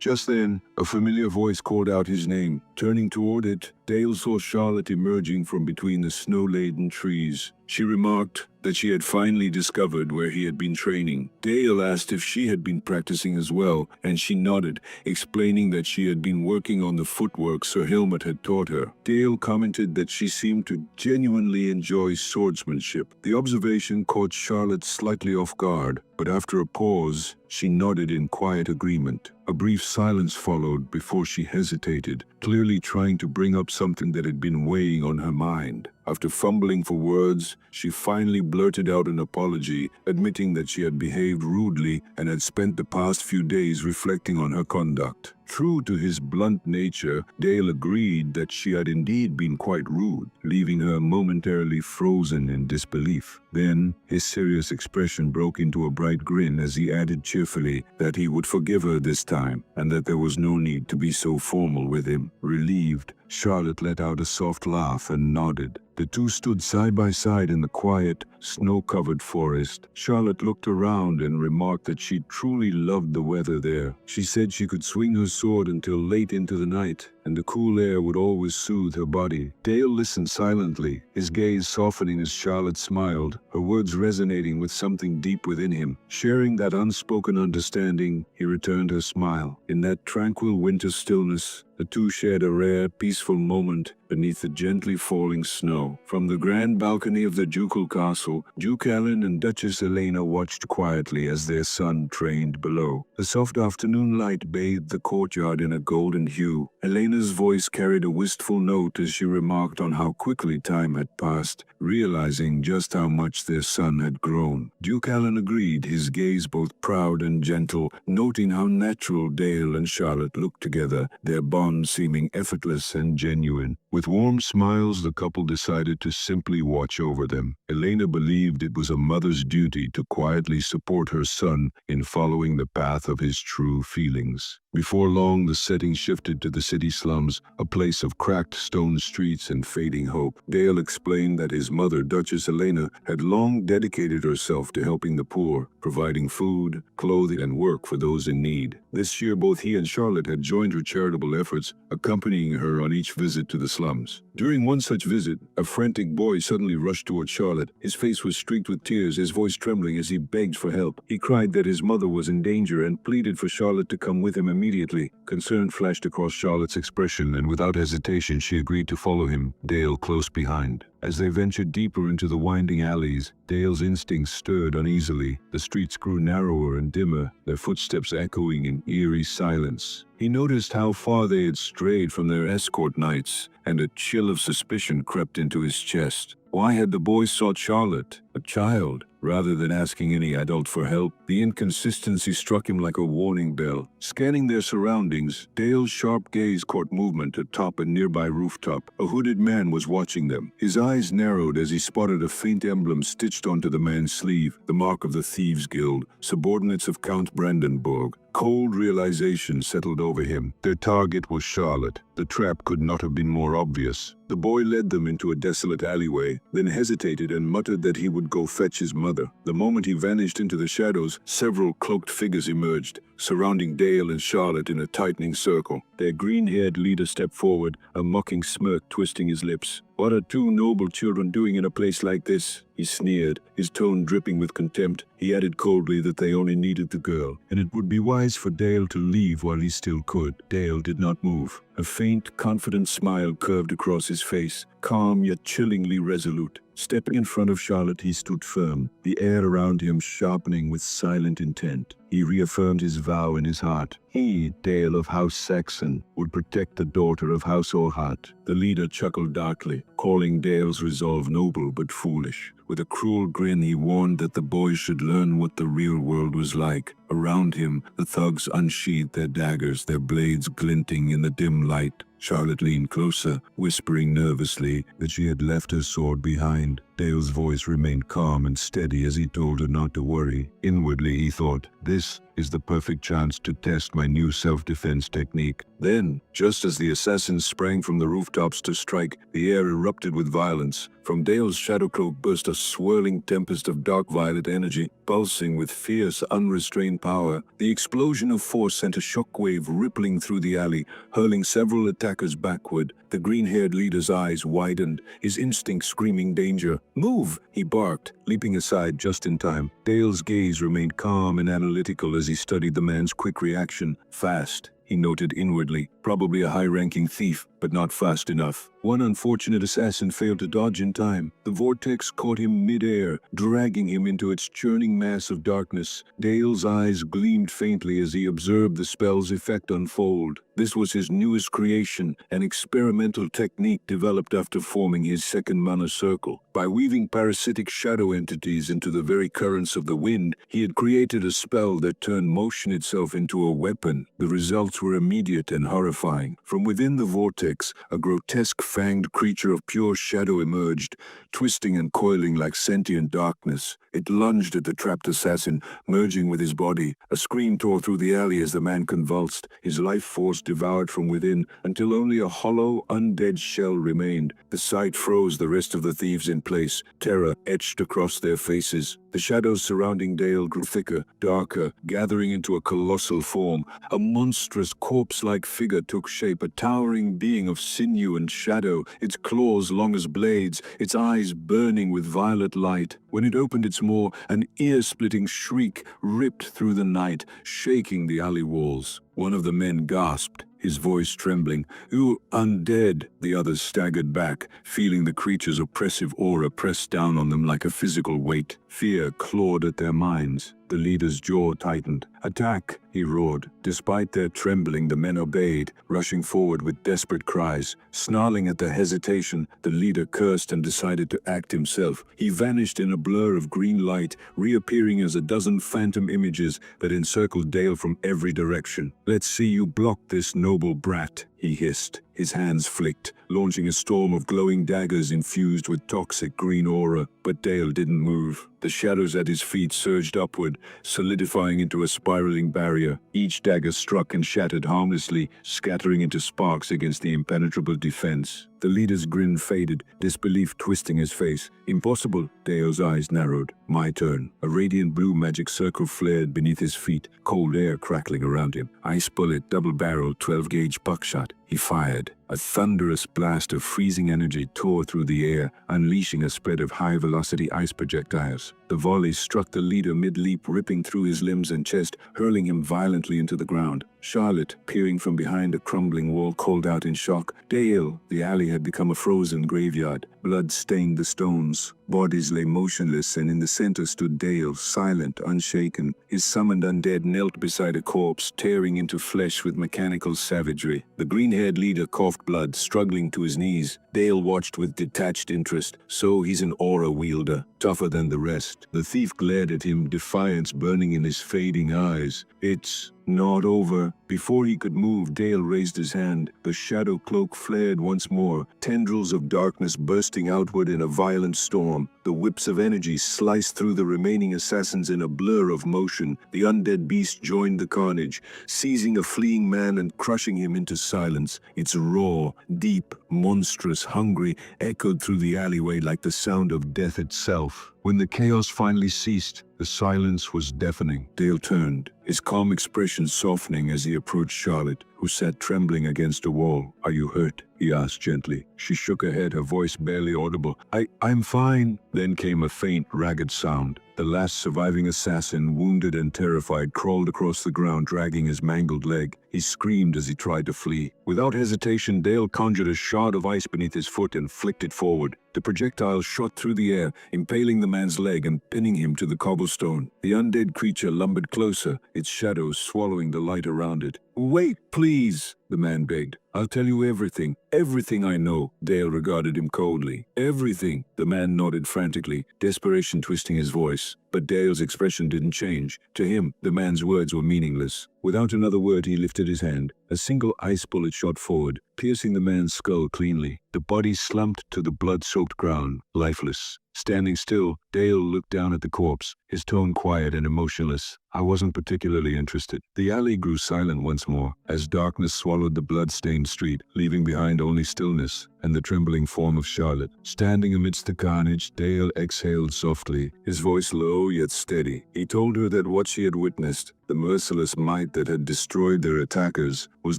Just then, a familiar voice called out his name. Turning toward it, Dale saw Charlotte emerging from between the snow-laden trees. She remarked that she had finally discovered where he had been training. Dale asked if she had been practicing as well, and she nodded, explaining that she had been working on the footwork Sir Helmut had taught her. Dale commented that she seemed to genuinely enjoy swordsmanship. The observation caught Charlotte slightly off guard, but after a pause, she nodded in quiet agreement. A brief silence followed before she hesitated, clearly trying to bring up something that had been weighing on her mind. After fumbling for words, she finally blurted out an apology, admitting that she had behaved rudely and had spent the past few days reflecting on her conduct. True to his blunt nature, Dale agreed that she had indeed been quite rude, leaving her momentarily frozen in disbelief. Then, his serious expression broke into a bright grin as he added cheerfully that he would forgive her this time, and that there was no need to be so formal with him. Relieved, Charlotte let out a soft laugh and nodded. The two stood side by side in the quiet, snow-covered forest. Charlotte looked around and remarked that she truly loved the weather there. She said she could swing her sword until late into the night, and the cool air would always soothe her body. Dale listened silently, his gaze softening as Charlotte smiled, her words resonating with something deep within him. Sharing that unspoken understanding, he returned her smile. In that tranquil winter stillness, the two shared a rare, peaceful moment beneath the gently falling snow. From the grand balcony of the ducal castle, Duke Alan and Duchess Elena watched quietly as their son trained below. The soft afternoon light bathed the courtyard in a golden hue. Elena's voice carried a wistful note as she remarked on how quickly time had passed, realizing just how much their son had grown. Duke Alan agreed, his gaze both proud and gentle, noting how natural Dale and Charlotte looked together, their bond seeming effortless and genuine. With warm smiles, the couple decided to simply watch over them. Elena believed it was a mother's duty to quietly support her son in following the path of his true feelings. Before long, the setting shifted to the city slums, a place of cracked stone streets and fading hope. Dale explained that his mother, Duchess Elena, had long dedicated herself to helping the poor, providing food, clothing, and work for those in need. This year, both he and Charlotte had joined her charitable efforts, accompanying her on each visit to the slums. During one such visit, a frantic boy suddenly rushed toward Charlotte. His face was streaked with tears, his voice trembling as he begged for help. He cried that his mother was in danger and pleaded for Charlotte to come with him immediately. Concern flashed across Charlotte's expression, and without hesitation she agreed to follow him, Dale close behind. As they ventured deeper into the winding alleys, Dale's instincts stirred uneasily. The streets grew narrower and dimmer, their footsteps echoing in eerie silence. He noticed how far they had strayed from their escort nights, and a chill of suspicion crept into his chest. Why had the boy sought Charlotte, a child, rather than asking any adult for help? The inconsistency struck him like a warning bell. Scanning their surroundings, Dale's sharp gaze caught movement atop a nearby rooftop. A hooded man was watching them. His eyes narrowed as he spotted a faint emblem stitched onto the man's sleeve, the mark of the Thieves' Guild, subordinates of Count Brandenburg. Cold realization settled over him. Their target was Charlotte. The trap could not have been more obvious. The boy led them into a desolate alleyway, then hesitated and muttered that he would go fetch his mother. The moment he vanished into the shadows, several cloaked figures emerged, surrounding Dale and Charlotte in a tightening circle. Their green-haired leader stepped forward, a mocking smirk twisting his lips. "What are two noble children doing in a place like this?" he sneered, his tone dripping with contempt. He added coldly that they only needed the girl, and it would be wise for Dale to leave while he still could. Dale did not move. A faint, confident smile curved across his face, calm yet chillingly resolute. Stepping in front of Charlotte, he stood firm, the air around him sharpening with silent intent. He reaffirmed his vow in his heart. He, Dale of House Saxon, would protect the daughter of House Orheart. The leader chuckled darkly, calling Dale's resolve noble but foolish. With a cruel grin, he warned that the boys should learn what the real world was like. Around him, the thugs unsheathed their daggers, their blades glinting in the dim light. Charlotte leaned closer, whispering nervously that she had left her sword behind. Dale's voice remained calm and steady as he told her not to worry. Inwardly, he thought, "This is the perfect chance to test my new self-defense technique." Then, just as the assassins sprang from the rooftops to strike, the air erupted with violence. From Dale's shadow cloak burst a swirling tempest of dark violet energy, pulsing with fierce, unrestrained power. The explosion of force sent a shockwave rippling through the alley, hurling several attackers backward. The green-haired leader's eyes widened, his instinct screaming danger. "Move!" he barked, leaping aside just in time. Dale's gaze remained calm and analytical as he studied the man's quick reaction. Fast, he noted inwardly. Probably a high-ranking thief, but not fast enough. One unfortunate assassin failed to dodge in time. The vortex caught him mid-air, dragging him into its churning mass of darkness. Dale's eyes gleamed faintly as he observed the spell's effect unfold. This was his newest creation, an experimental technique developed after forming his second mana circle. By weaving parasitic shadow entities into the very currents of the wind, he had created a spell that turned motion itself into a weapon. The results were immediate and horrifying. From within the vortex, a grotesque fanged creature of pure shadow emerged, twisting and coiling like sentient darkness. It lunged at the trapped assassin, merging with his body. A scream tore through the alley as the man convulsed, his life force devoured from within, until only a hollow, undead shell remained. The sight froze the rest of the thieves in place, terror etched across their faces. The shadows surrounding Dale grew thicker, darker, gathering into a colossal form. A monstrous corpse-like figure took shape, a towering being of sinew and shadow, its claws long as blades, its eyes burning with violet light. When it opened its maw, an ear-splitting shriek ripped through the night, shaking the alley walls. One of the men gasped, his voice trembling. "You undead!" The others staggered back, feeling the creature's oppressive aura press down on them like a physical weight. Fear clawed at their minds. The leader's jaw tightened. "Attack!" he roared. Despite their trembling, the men obeyed, rushing forward with desperate cries. Snarling at their hesitation, the leader cursed and decided to act himself. He vanished in a blur of green light, reappearing as a dozen phantom images that encircled Dale from every direction. "Let's see you block this noble brat," he hissed. His hands flicked, launching a storm of glowing daggers infused with toxic green aura. But Dale didn't move. The shadows at his feet surged upward, solidifying into a spiraling barrier. Each dagger struck and shattered harmlessly, scattering into sparks against the impenetrable defense. The leader's grin faded, disbelief twisting his face. "Impossible." Dale's eyes narrowed. "My turn." A radiant blue magic circle flared beneath his feet, cold air crackling around him. Ice bullet, double-barreled 12-gauge buckshot. He fired. A thunderous blast of freezing energy tore through the air, unleashing a spread of high-velocity ice projectiles. The volley struck the leader mid-leap, ripping through his limbs and chest, hurling him violently into the ground. Charlotte, peering from behind a crumbling wall, called out in shock. "Dale!" The alley had become a frozen graveyard. Blood stained the stones. Bodies lay motionless, and in the center stood Dale, silent, unshaken. His summoned undead knelt beside a corpse, tearing into flesh with mechanical savagery. The green-haired leader coughed blood, struggling to his knees. Dale watched with detached interest. So he's an aura wielder, tougher than the rest. The thief glared at him, defiance burning in his fading eyes. "It's not over." Before he could move, Dale raised his hand. The shadow cloak flared once more, tendrils of darkness bursting outward in a violent storm. The whips of energy sliced through the remaining assassins in a blur of motion. The undead beast joined the carnage, seizing a fleeing man and crushing him into silence. Its roar, deep, monstrous, hungry, echoed through the alleyway like the sound of death itself. When the chaos finally ceased, the silence was deafening. Dale turned, his calm expression softening as he approached Charlotte, who sat trembling against a wall. "Are you hurt?" he asked gently. She shook her head, her voice barely audible. I'm fine." Then came a faint, ragged sound. The last surviving assassin, wounded and terrified, crawled across the ground, dragging his mangled leg. He screamed as he tried to flee. Without hesitation, Dale conjured a shard of ice beneath his foot and flicked it forward. The projectile shot through the air, impaling the man's leg and pinning him to the cobblestone. The undead creature lumbered closer, its shadows swallowing the light around it. "Wait, please," the man begged. "I'll tell you everything. Everything I know." Dale regarded him coldly. "Everything." The man nodded frantically, desperation twisting his voice. But Dale's expression didn't change. To him, the man's words were meaningless. Without another word, he lifted his hand. A single ice bullet shot forward, piercing the man's skull cleanly. The body slumped to the blood-soaked ground, lifeless. Standing still, Dale looked down at the corpse, his tone quiet and emotionless. "I wasn't particularly interested." The alley grew silent once more, as darkness swallowed the blood-stained street, leaving behind only stillness and the trembling form of Charlotte. Standing amidst the carnage, Dale exhaled softly, his voice low yet steady. He told her that what she had witnessed, the merciless might that had destroyed their attackers, was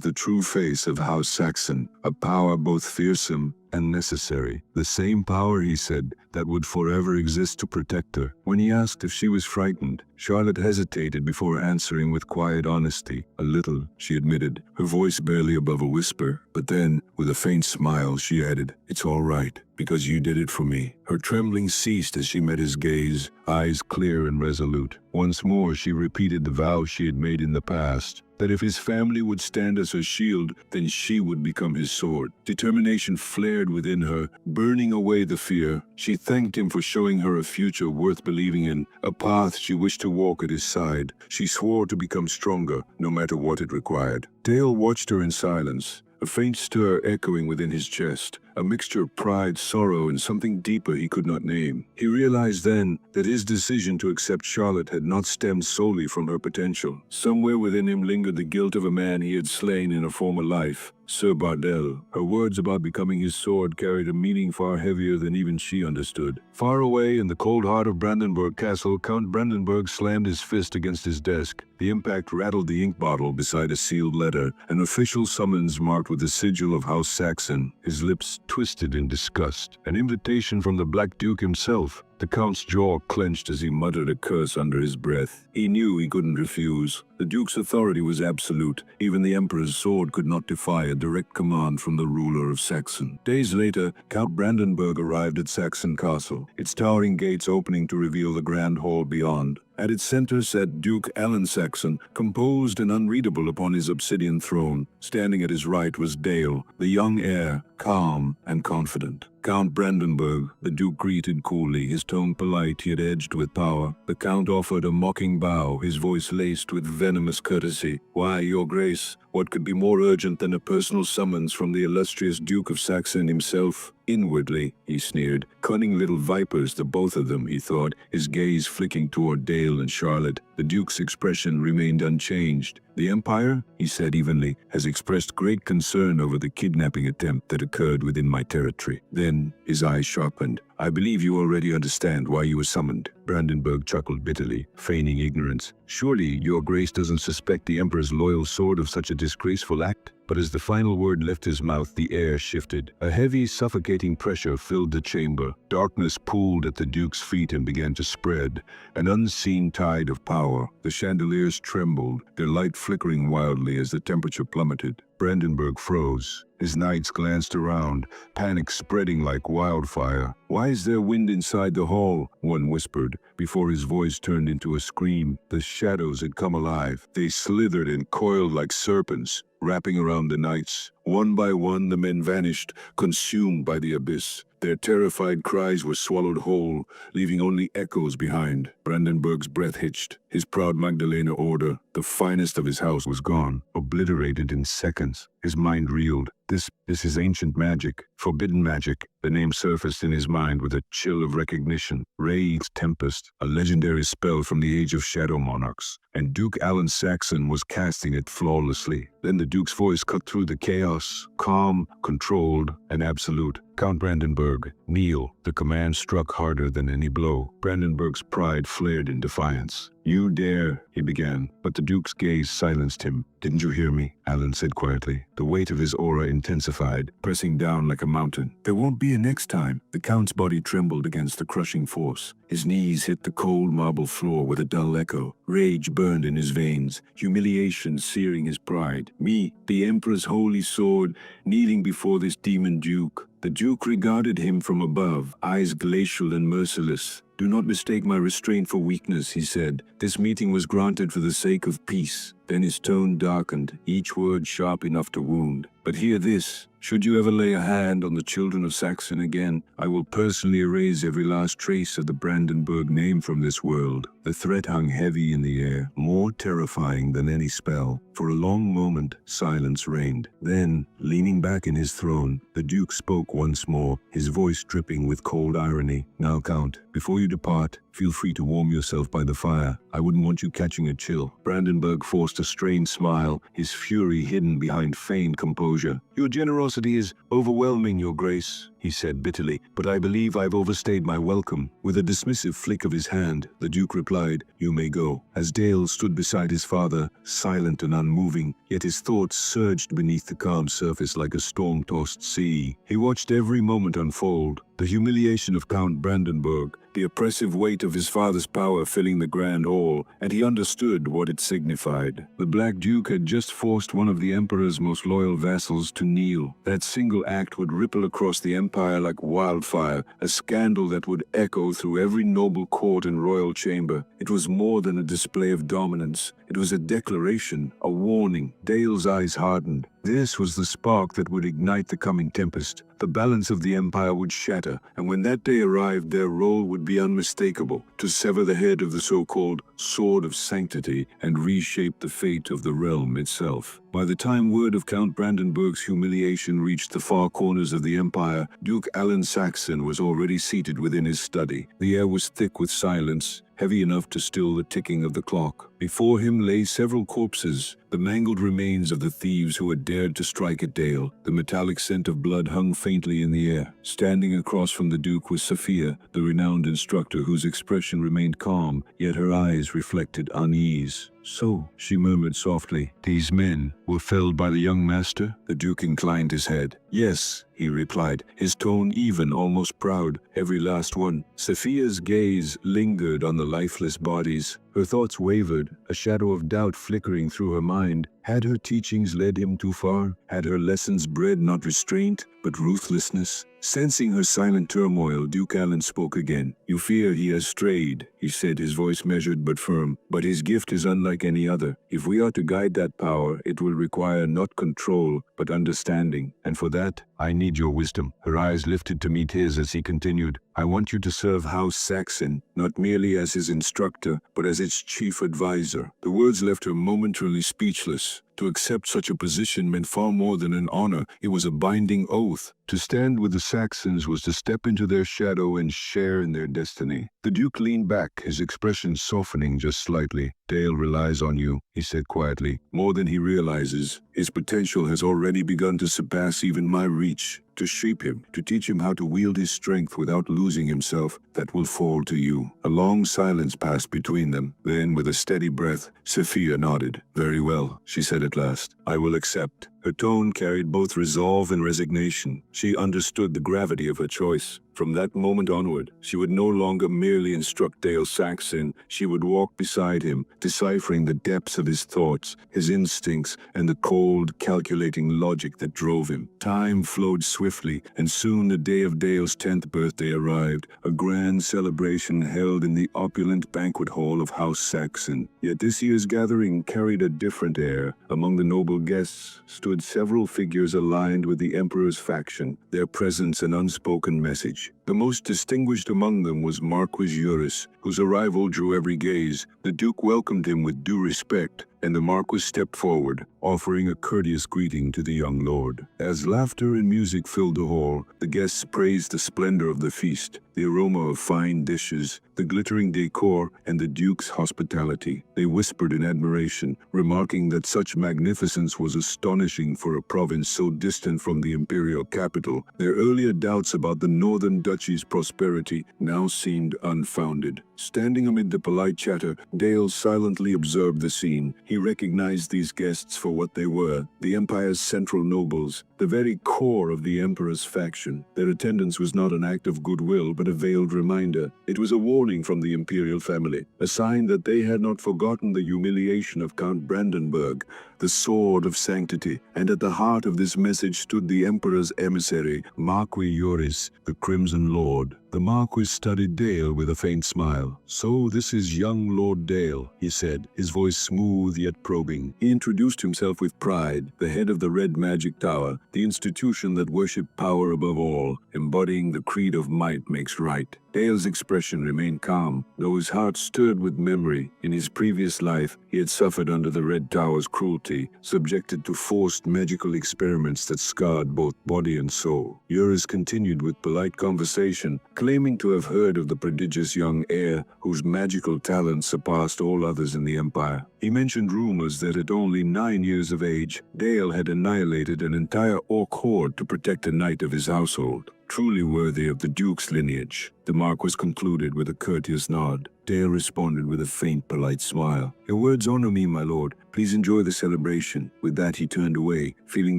the true face of House Saxon, a power both fearsome and necessary. The same power, he said, that would forever exist to protect her. When he asked if she was frightened, Charlotte hesitated before answering with quiet honesty. "A little," she admitted, her voice barely above a whisper. But then, with a faint smile, she added, "It's all right, because you did it for me." Her trembling ceased as she met his gaze, eyes clear and resolute. Once more she repeated the vow she had made in the past, that if his family would stand as her shield, then she would become his sword. Determination flared within her, burning away the fear. She thanked him for showing her a future worth believing in, a path she wished to walk at his side. She swore to become stronger, no matter what it required. Dale watched her in silence, a faint stir echoing within his chest. a mixture of pride, sorrow, and something deeper he could not name. He realized then that his decision to accept Charlotte had not stemmed solely from her potential. Somewhere within him lingered the guilt of a man he had slain in a former life. Sir Bardell. Her words about becoming his sword carried a meaning far heavier than even she understood. Far away in the cold heart of Brandenburg Castle, Count Brandenburg slammed his fist against his desk. The impact rattled the ink bottle beside a sealed letter, an official summons marked with the sigil of House Saxon. His lips twisted in disgust. An invitation from the Black Duke himself. The Count's jaw clenched as he muttered a curse under his breath. He knew he couldn't refuse. The Duke's authority was absolute. Even the Emperor's sword could not defy a direct command from the ruler of Saxon. Days later, Count Brandenburg arrived at Saxon Castle, its towering gates opening to reveal the grand hall beyond. At its center sat Duke Alan Saxon, composed and unreadable upon his obsidian throne. Standing at his right was Dale, the young heir, calm and confident. Count Brandenburg, the Duke greeted coolly, his tone polite yet edged with power. The Count offered a mocking bow, his voice laced with venomous courtesy. "Why, Your Grace, what could be more urgent than a personal summons from the illustrious Duke of Saxon himself?" Inwardly, he sneered. Cunning little vipers, the both of them, he thought, his gaze flicking toward Dale and Charlotte. The Duke's expression remained unchanged. "The Empire," he said evenly, "has expressed great concern over the kidnapping attempt that occurred within my territory." Then his eyes sharpened. "I believe you already understand why you were summoned." Brandenburg chuckled bitterly, feigning ignorance. "Surely Your Grace doesn't suspect the Emperor's loyal sword of such a disgraceful act?" But as the final word left his mouth, the air shifted. A heavy, suffocating pressure filled the chamber. Darkness pooled at the Duke's feet and began to spread, an unseen tide of power. The chandeliers trembled, their light flickering wildly as the temperature plummeted. Brandenburg froze. His knights glanced around, panic spreading like wildfire. "Why is there wind inside the hall?" one whispered, before his voice turned into a scream. The shadows had come alive. They slithered and coiled like serpents, wrapping around the knights. One by one, the men vanished, consumed by the abyss. Their terrified cries were swallowed whole, leaving only echoes behind. Brandenburg's breath hitched. His proud Magdalena order, the finest of his house, was gone, obliterated in seconds. His mind reeled. This is ancient magic, forbidden magic. The name surfaced in his mind with a chill of recognition. Wraith's Tempest, a legendary spell from the age of shadow monarchs, and Duke Alan Saxon was casting it flawlessly. Then the Duke's voice cut through the chaos, calm, controlled, and absolute. "Count Brandenburg, kneel." The command struck harder than any blow. Brandenburg's pride flared in defiance. "You dare," he began, but the Duke's gaze silenced him. "Didn't you hear me?" Alan said quietly. The weight of his aura intensified, pressing down like a mountain. "There won't be a next time." The Count's body trembled against the crushing force. His knees hit the cold marble floor with a dull echo. Rage burned in his veins, humiliation searing his pride. Me, the Emperor's holy sword, kneeling before this demon Duke. The Duke regarded him from above, eyes glacial and merciless. "Do not mistake my restraint for weakness," he said. "This meeting was granted for the sake of peace." Then his tone darkened, each word sharp enough to wound. "But hear this. Should you ever lay a hand on the children of Saxon again, I will personally erase every last trace of the Brandenburg name from this world." The threat hung heavy in the air, more terrifying than any spell. For a long moment, silence reigned. Then, leaning back in his throne, the Duke spoke once more, his voice dripping with cold irony. "Now, Count, before you depart, feel free to warm yourself by the fire. I wouldn't want you catching a chill." Brandenburg forced a strained smile, his fury hidden behind feigned composure. "Your generosity is overwhelming, Your Grace," he said bitterly, "but I believe I've overstayed my welcome." With a dismissive flick of his hand, the Duke replied, "You may go." As Dale stood beside his father, silent and unmoving, yet his thoughts surged beneath the calm surface like a storm-tossed sea. He watched every moment unfold, the humiliation of Count Brandenburg, the oppressive weight of his father's power filling the grand hall, and he understood what it signified. The Black Duke had just forced one of the Emperor's most loyal vassals to kneel. That single act would ripple across the empire like wildfire, a scandal that would echo through every noble court and royal chamber. It was more than a display of dominance. It was a declaration, a warning. Dale's eyes hardened. This was the spark that would ignite the coming tempest. The balance of the empire would shatter, and when that day arrived, their role would be unmistakable: to sever the head of the so-called Sword of Sanctity and reshape the fate of the realm itself. By the time word of Count Brandenburg's humiliation reached the far corners of the empire, Duke Dale Saxon was already seated within his study. The air was thick with silence, heavy enough to still the ticking of the clock. Before him lay several corpses, the mangled remains of the thieves who had dared to strike at Dale. The metallic scent of blood hung faintly in the air. Standing across from the Duke was Sophia, the renowned instructor, whose expression remained calm, yet her eyes reflected unease. "So," she murmured softly, "these men were felled by the young master?" The Duke inclined his head. "Yes," he replied, his tone even, almost proud. "Every last one." Sophia's gaze lingered on the lifeless bodies. Her thoughts wavered, a shadow of doubt flickering through her mind. Had her teachings led him too far? Had her lessons bred not restraint, but ruthlessness? Sensing her silent turmoil, Duke Allen spoke again. "You fear he has strayed," he said, his voice measured but firm. "But his gift is unlike any other. If we are to guide that power, it will require not control, but understanding. And for that, I need your wisdom." Her eyes lifted to meet his as he continued. "I want you to serve House Saxon, not merely as his instructor, but as its chief advisor." The words left her momentarily speechless. To accept such a position meant far more than an honor. It was a binding oath. To stand with the Saxons was to step into their shadow and share in their destiny. The Duke leaned back, his expression softening just slightly. "Dale relies on you," he said quietly, "more than he realizes. His potential has already begun to surpass even my reach. To shape him, to teach him how to wield his strength without losing himself, that will fall to you." A long silence passed between them. Then, with a steady breath, Sophia nodded. "Very well," she said at last. "I will accept." Her tone carried both resolve and resignation. She understood the gravity of her choice. From that moment onward, she would no longer merely instruct Dale Saxon. She would walk beside him, deciphering the depths of his thoughts, his instincts, and the cold, calculating logic that drove him. Time flowed swiftly, and soon the day of Dale's 10th birthday arrived, a grand celebration held in the opulent banquet hall of House Saxon. Yet this year's gathering carried a different air. Among the noble guests stood several figures aligned with the Emperor's faction, their presence an unspoken message. The most distinguished among them was Marquis Eurus, whose arrival drew every gaze. The Duke welcomed him with due respect, and the Marquis stepped forward, offering a courteous greeting to the young lord. As laughter and music filled the hall, the guests praised the splendor of the feast, the aroma of fine dishes, the glittering decor, and the Duke's hospitality. They whispered in admiration, remarking that such magnificence was astonishing for a province so distant from the imperial capital. Their earlier doubts about the northern duchy's prosperity now seemed unfounded. Standing amid the polite chatter, Dale silently observed the scene. He recognized these guests for what they were, the Empire's central nobles, the very core of the Emperor's faction. Their attendance was not an act of goodwill, but a veiled reminder. It was a warning from the imperial family, a sign that they had not forgotten the humiliation of Count Brandenburg, the Sword of Sanctity. And at the heart of this message stood the Emperor's emissary, Marquis Eurus, the Crimson Lord. The Marquis studied Dale with a faint smile. "So this is young Lord Dale," he said, his voice smooth yet probing. He introduced himself with pride, the head of the Red Magic Tower, the institution that worshipped power above all, embodying the creed of might makes right. Dale's expression remained calm, though his heart stirred with memory. In his previous life, he had suffered under the Red Tower's cruelty, subjected to forced magical experiments that scarred both body and soul. Eurus continued with polite conversation, claiming to have heard of the prodigious young heir whose magical talent surpassed all others in the Empire. He mentioned rumors that at only 9 years of age, Dale had annihilated an entire orc horde to protect a knight of his household. Truly worthy of the Duke's lineage, the Marquis concluded with a courteous nod. Dale responded with a faint, polite smile. "Your words honor me, my lord. Please enjoy the celebration." With that, he turned away, feeling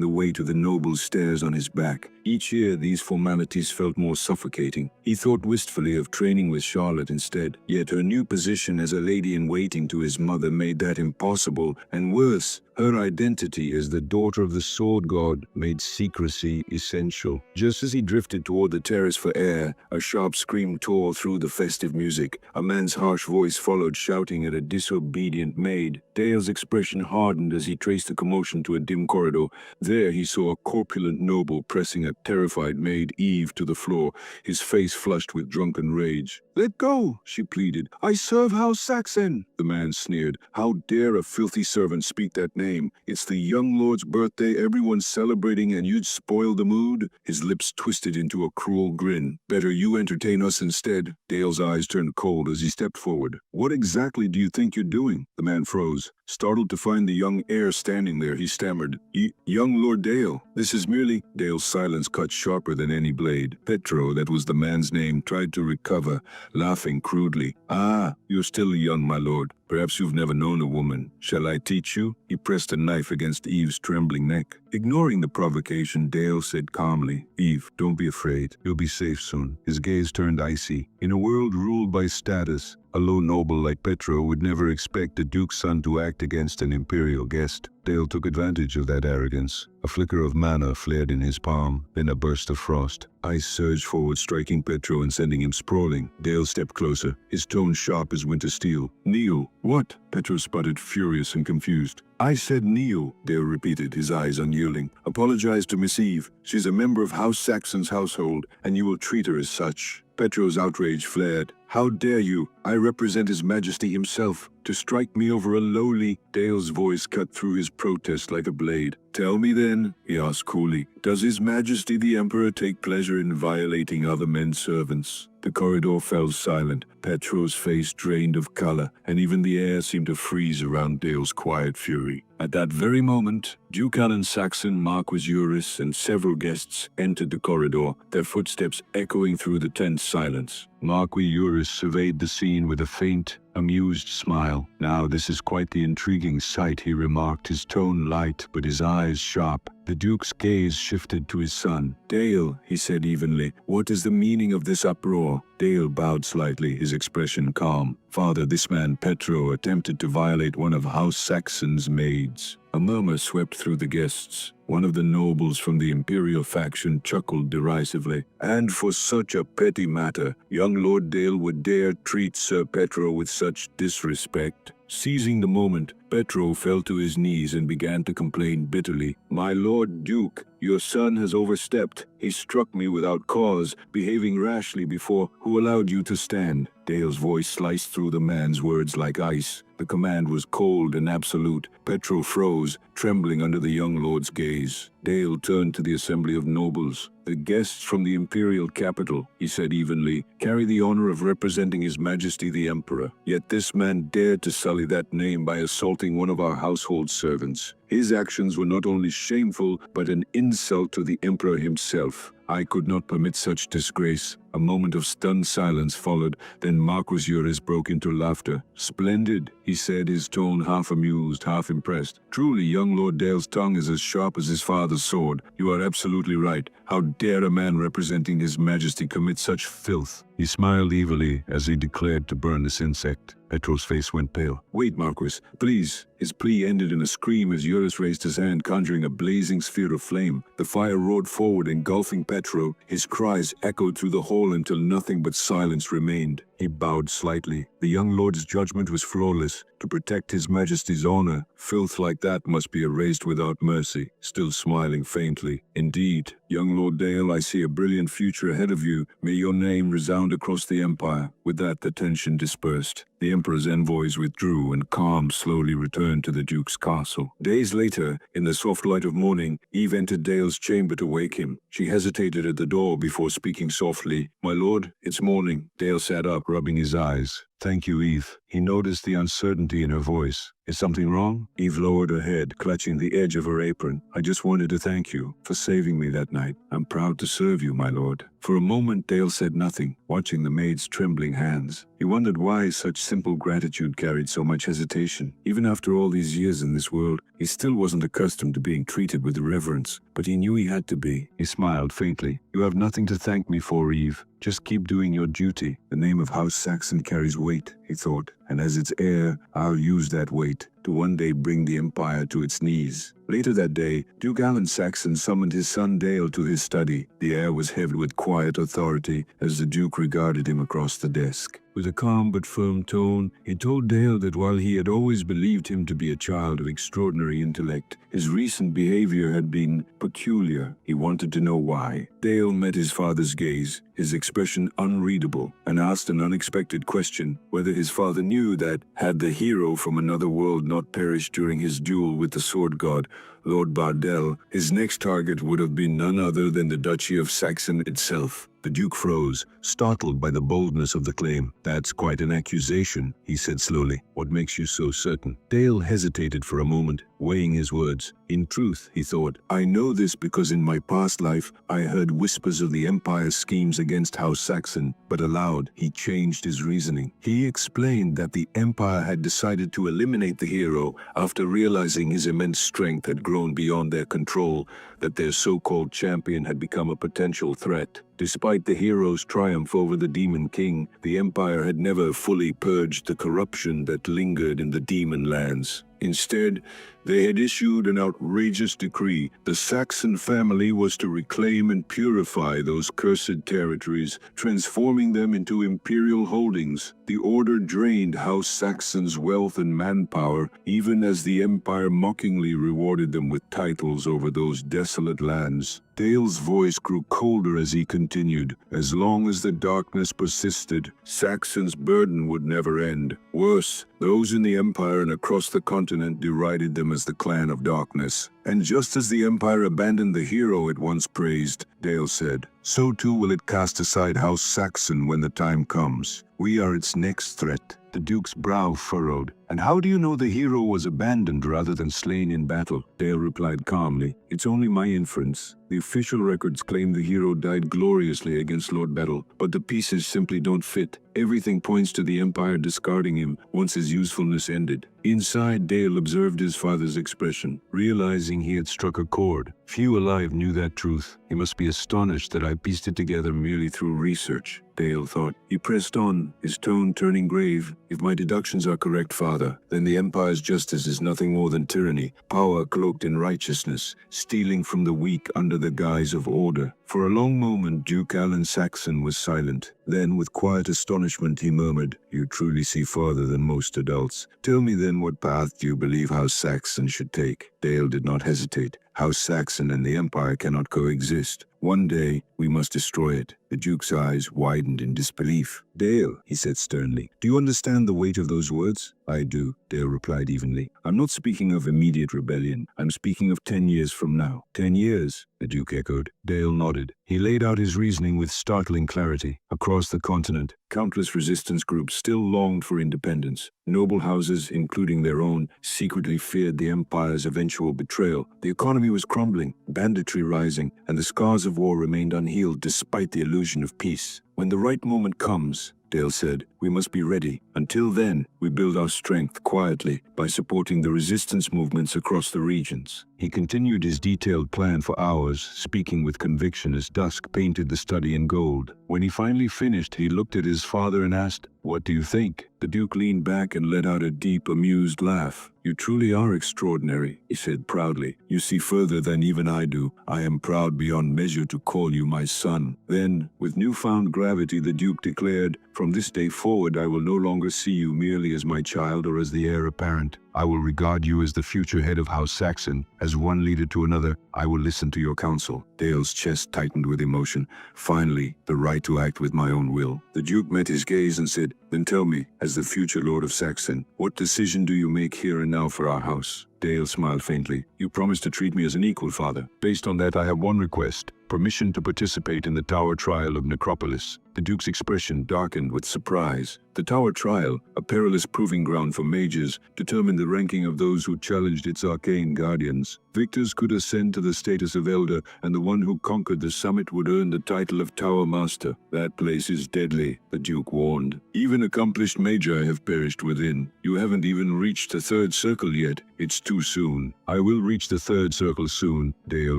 the weight of the nobles' stares on his back. Each year, these formalities felt more suffocating. He thought wistfully of training with Charlotte instead. Yet her new position as a lady-in-waiting to his mother made that impossible, and worse, her identity as the daughter of the sword god made secrecy essential. Just as he drifted darted toward the terrace for air. A sharp scream tore through the festive music. A man's harsh voice followed, shouting at a disobedient maid. Dale's expression hardened as he traced the commotion to a dim corridor. There he saw a corpulent noble pressing a terrified maid, Eve, to the floor, his face flushed with drunken rage. "Let go," she pleaded. "I serve House Saxon." The man sneered. "How dare a filthy servant speak that name? It's the young lord's birthday, everyone's celebrating, and you'd spoil the mood?" His lips twisted into a cruel grin. "Better you entertain us instead." Dale's eyes turned cold as he stepped forward. "What exactly do you think you're doing?" The man froze. Startled to find the young heir standing there, he stammered, Young Lord Dale, this is merely—" Dale's silence cut sharper than any blade. Petro, that was the man's name, tried to recover, laughing crudely. "Ah, you're still young, my lord. Perhaps you've never known a woman. Shall I teach you?" He pressed a knife against Eve's trembling neck. Ignoring the provocation, Dale said calmly, "Eve, don't be afraid. You'll be safe soon." His gaze turned icy. In a world ruled by status, a low noble like Petro would never expect a duke's son to act against an imperial guest. Dale took advantage of that arrogance. A flicker of mana flared in his palm, then a burst of frost. Ice surged forward, striking Petro and sending him sprawling. Dale stepped closer, his tone sharp as winter steel. "Kneel." "What?" Petro sputtered, furious and confused. "I said kneel," Dale repeated, his eyes unyielding. "Apologize to Miss Eve. She's a member of House Saxon's household, and you will treat her as such." Petro's outrage flared. "How dare you? I represent His Majesty himself. To strike me over a lowly—" Dale's voice cut through his protest like a blade. "Tell me then," he asked coolly, "does His Majesty the Emperor take pleasure in violating other men's servants?" The corridor fell silent. Petro's face drained of color, and even the air seemed to freeze around Dale's quiet fury. At that very moment, Duke Alan Saxon, Marquis Eurus, and several guests entered the corridor, their footsteps echoing through the tense silence. Marquis Eurus surveyed the scene with a faint, amused smile. "Now this is quite the intriguing sight," he remarked, his tone light but his eyes sharp. The Duke's gaze shifted to his son. "Dale," he said evenly, "what is the meaning of this uproar?" Dale bowed slightly, his expression calm. "Father, this man Petro attempted to violate one of House Saxon's maids." A murmur swept through the guests. One of the nobles from the imperial faction chuckled derisively. "And for such a petty matter, young Lord Dale would dare treat Sir Petro with such disrespect?" Seizing the moment, Petro fell to his knees and began to complain bitterly. "My Lord Duke, your son has overstepped. He struck me without cause, behaving rashly before. Who allowed you to stand?" Dale's voice sliced through the man's words like ice. The command was cold and absolute. Petro froze, trembling under the young lord's gaze. Dale turned to the assembly of nobles. "The guests from the imperial capital," he said evenly, "carry the honor of representing His Majesty the Emperor. Yet this man dared to sully that name by assaulting one of our household servants. His actions were not only shameful, but an insult to the Emperor himself. I could not permit such disgrace." A moment of stunned silence followed, then Marquis Eurus broke into laughter. "Splendid," he said, his tone half amused, half impressed. "Truly, young Lord Dale's tongue is as sharp as his father's sword. You are absolutely right. How dare a man representing His Majesty commit such filth?" He smiled evilly as he declared to burn this insect. Petro's face went pale. "Wait, Marquis, please." His plea ended in a scream as Eurus raised his hand, conjuring a blazing sphere of flame. The fire roared forward, engulfing Petro. His cries echoed through the hall until nothing but silence remained. He bowed slightly. The young lord's judgment was flawless. To protect His Majesty's honor, filth like that must be erased without mercy. Still smiling faintly. "Indeed, young Lord Dale, I see a brilliant future ahead of you. May your name resound across the empire." With that, the tension dispersed. The Emperor's envoys withdrew, and calm slowly returned to the Duke's castle. Days later, in the soft light of morning, Eve entered Dale's chamber to wake him. She hesitated at the door before speaking softly. "My lord, it's morning." Dale sat up, rubbing his eyes. "Thank you, Eve." He noticed the uncertainty in her voice. "Is something wrong?" Eve lowered her head, clutching the edge of her apron. "I just wanted to thank you for saving me that night. I'm proud to serve you, my lord." For a moment, Dale said nothing, watching the maid's trembling hands. He wondered why such simple gratitude carried so much hesitation. Even after all these years in this world, he still wasn't accustomed to being treated with reverence, but he knew he had to be. He smiled faintly. "You have nothing to thank me for, Eve. Just keep doing your duty. The name of House Saxon carries weight," he thought, "and as its heir, I'll use that weight to to one day bring the empire to its knees. Later that day, Duke Alan Saxon summoned his son Dale to his study. The air was heavy with quiet authority as the Duke regarded him across the desk. With a calm but firm tone, he told Dale that while he had always believed him to be a child of extraordinary intellect, his recent behavior had been peculiar. He wanted to know why. Dale met his father's gaze, his expression unreadable, and asked an unexpected question, whether his father knew that, had the hero from another world not perished during his duel with the sword god, Lord Bardell, his next target would have been none other than the Duchy of Saxon itself. The Duke froze, startled by the boldness of the claim. "That's quite an accusation," he said slowly. "What makes you so certain?" Dale hesitated for a moment, weighing his words. "In truth," he thought, "I know this because in my past life I heard whispers of the Empire's schemes against House Saxon." But aloud, he changed his reasoning. He explained that the Empire had decided to eliminate the hero after realizing his immense strength had grown beyond their control, that their so-called champion had become a potential threat. Despite the hero's triumph over the Demon King, the Empire had never fully purged the corruption that lingered in the demon lands. Instead, they had issued an outrageous decree. The Saxon family was to reclaim and purify those cursed territories, transforming them into imperial holdings. The order drained House Saxon's wealth and manpower, even as the Empire mockingly rewarded them with titles over those desolate lands. Dale's voice grew colder as he continued. As long as the darkness persisted, Saxon's burden would never end. Worse, those in the Empire and across the continent derided them as the Clan of Darkness. And just as the Empire abandoned the hero it once praised, Dale said, so too will it cast aside House Saxon when the time comes. We are its next threat. The Duke's brow furrowed. "And how do you know the hero was abandoned rather than slain in battle?" Dale replied calmly. "It's only my inference. The official records claim the hero died gloriously against Lord Battle, but the pieces simply don't fit. Everything points to the Empire discarding him once his usefulness ended." Inside, Dale observed his father's expression, realizing he had struck a chord. Few alive knew that truth. He must be astonished that I pieced it together merely through research, Dale thought. He pressed on, his tone turning grave. "If my deductions are correct, father, then the Empire's justice is nothing more than tyranny, power cloaked in righteousness, stealing from the weak under the guise of order." For a long moment, Duke Alan Saxon was silent. Then, with quiet astonishment, he murmured, "You truly see farther than most adults. Tell me then, what path do you believe House Saxon should take?" Dale did not hesitate. House Saxon and the Empire cannot coexist. One day, we must destroy it. The Duke's eyes widened in disbelief. "Dale," he said sternly, "do you understand the weight of those words?" "I do," Dale replied evenly. "I'm not speaking of immediate rebellion. I'm speaking of 10 years from now." 10 years, the Duke echoed. Dale nodded. He laid out his reasoning with startling clarity. Across the continent, countless resistance groups still longed for independence. Noble houses, including their own, secretly feared the Empire's eventual betrayal. The economy was crumbling, banditry rising, and the scars of war remained unhealed despite the illusion of peace. "When the right moment comes," Dale said, "we must be ready. Until then, we build our strength quietly by supporting the resistance movements across the regions." He continued his detailed plan for hours, speaking with conviction as dusk painted the study in gold. When he finally finished, he looked at his father and asked, "What do you think?" The Duke leaned back and let out a deep, amused laugh. "You truly are extraordinary," he said proudly. "You see further than even I do. I am proud beyond measure to call you my son." Then, with newfound gravity, the Duke declared, "From this day forward, I will no longer see you merely as my child or as the heir apparent. I will regard you as the future head of House Saxon. As one leader to another, I will listen to your counsel." Dale's chest tightened with emotion. "Finally, the right to act with my own will." The Duke met his gaze and said, "Then tell me, as the future Lord of Saxon, what decision do you make here and now for our house?" Dale smiled faintly. "You promised to treat me as an equal, father. Based on that, I have one request. Permission to participate in the Tower Trial of Necropolis." The Duke's expression darkened with surprise. The Tower Trial, a perilous proving ground for mages, determined the ranking of those who challenged its arcane guardians. Victors could ascend to the status of Elder, and the one who conquered the summit would earn the title of Tower Master. "That place is deadly," the Duke warned. "Even accomplished magi have perished within. You haven't even reached the third circle yet. It's too soon." "I will reach the third circle soon," Dale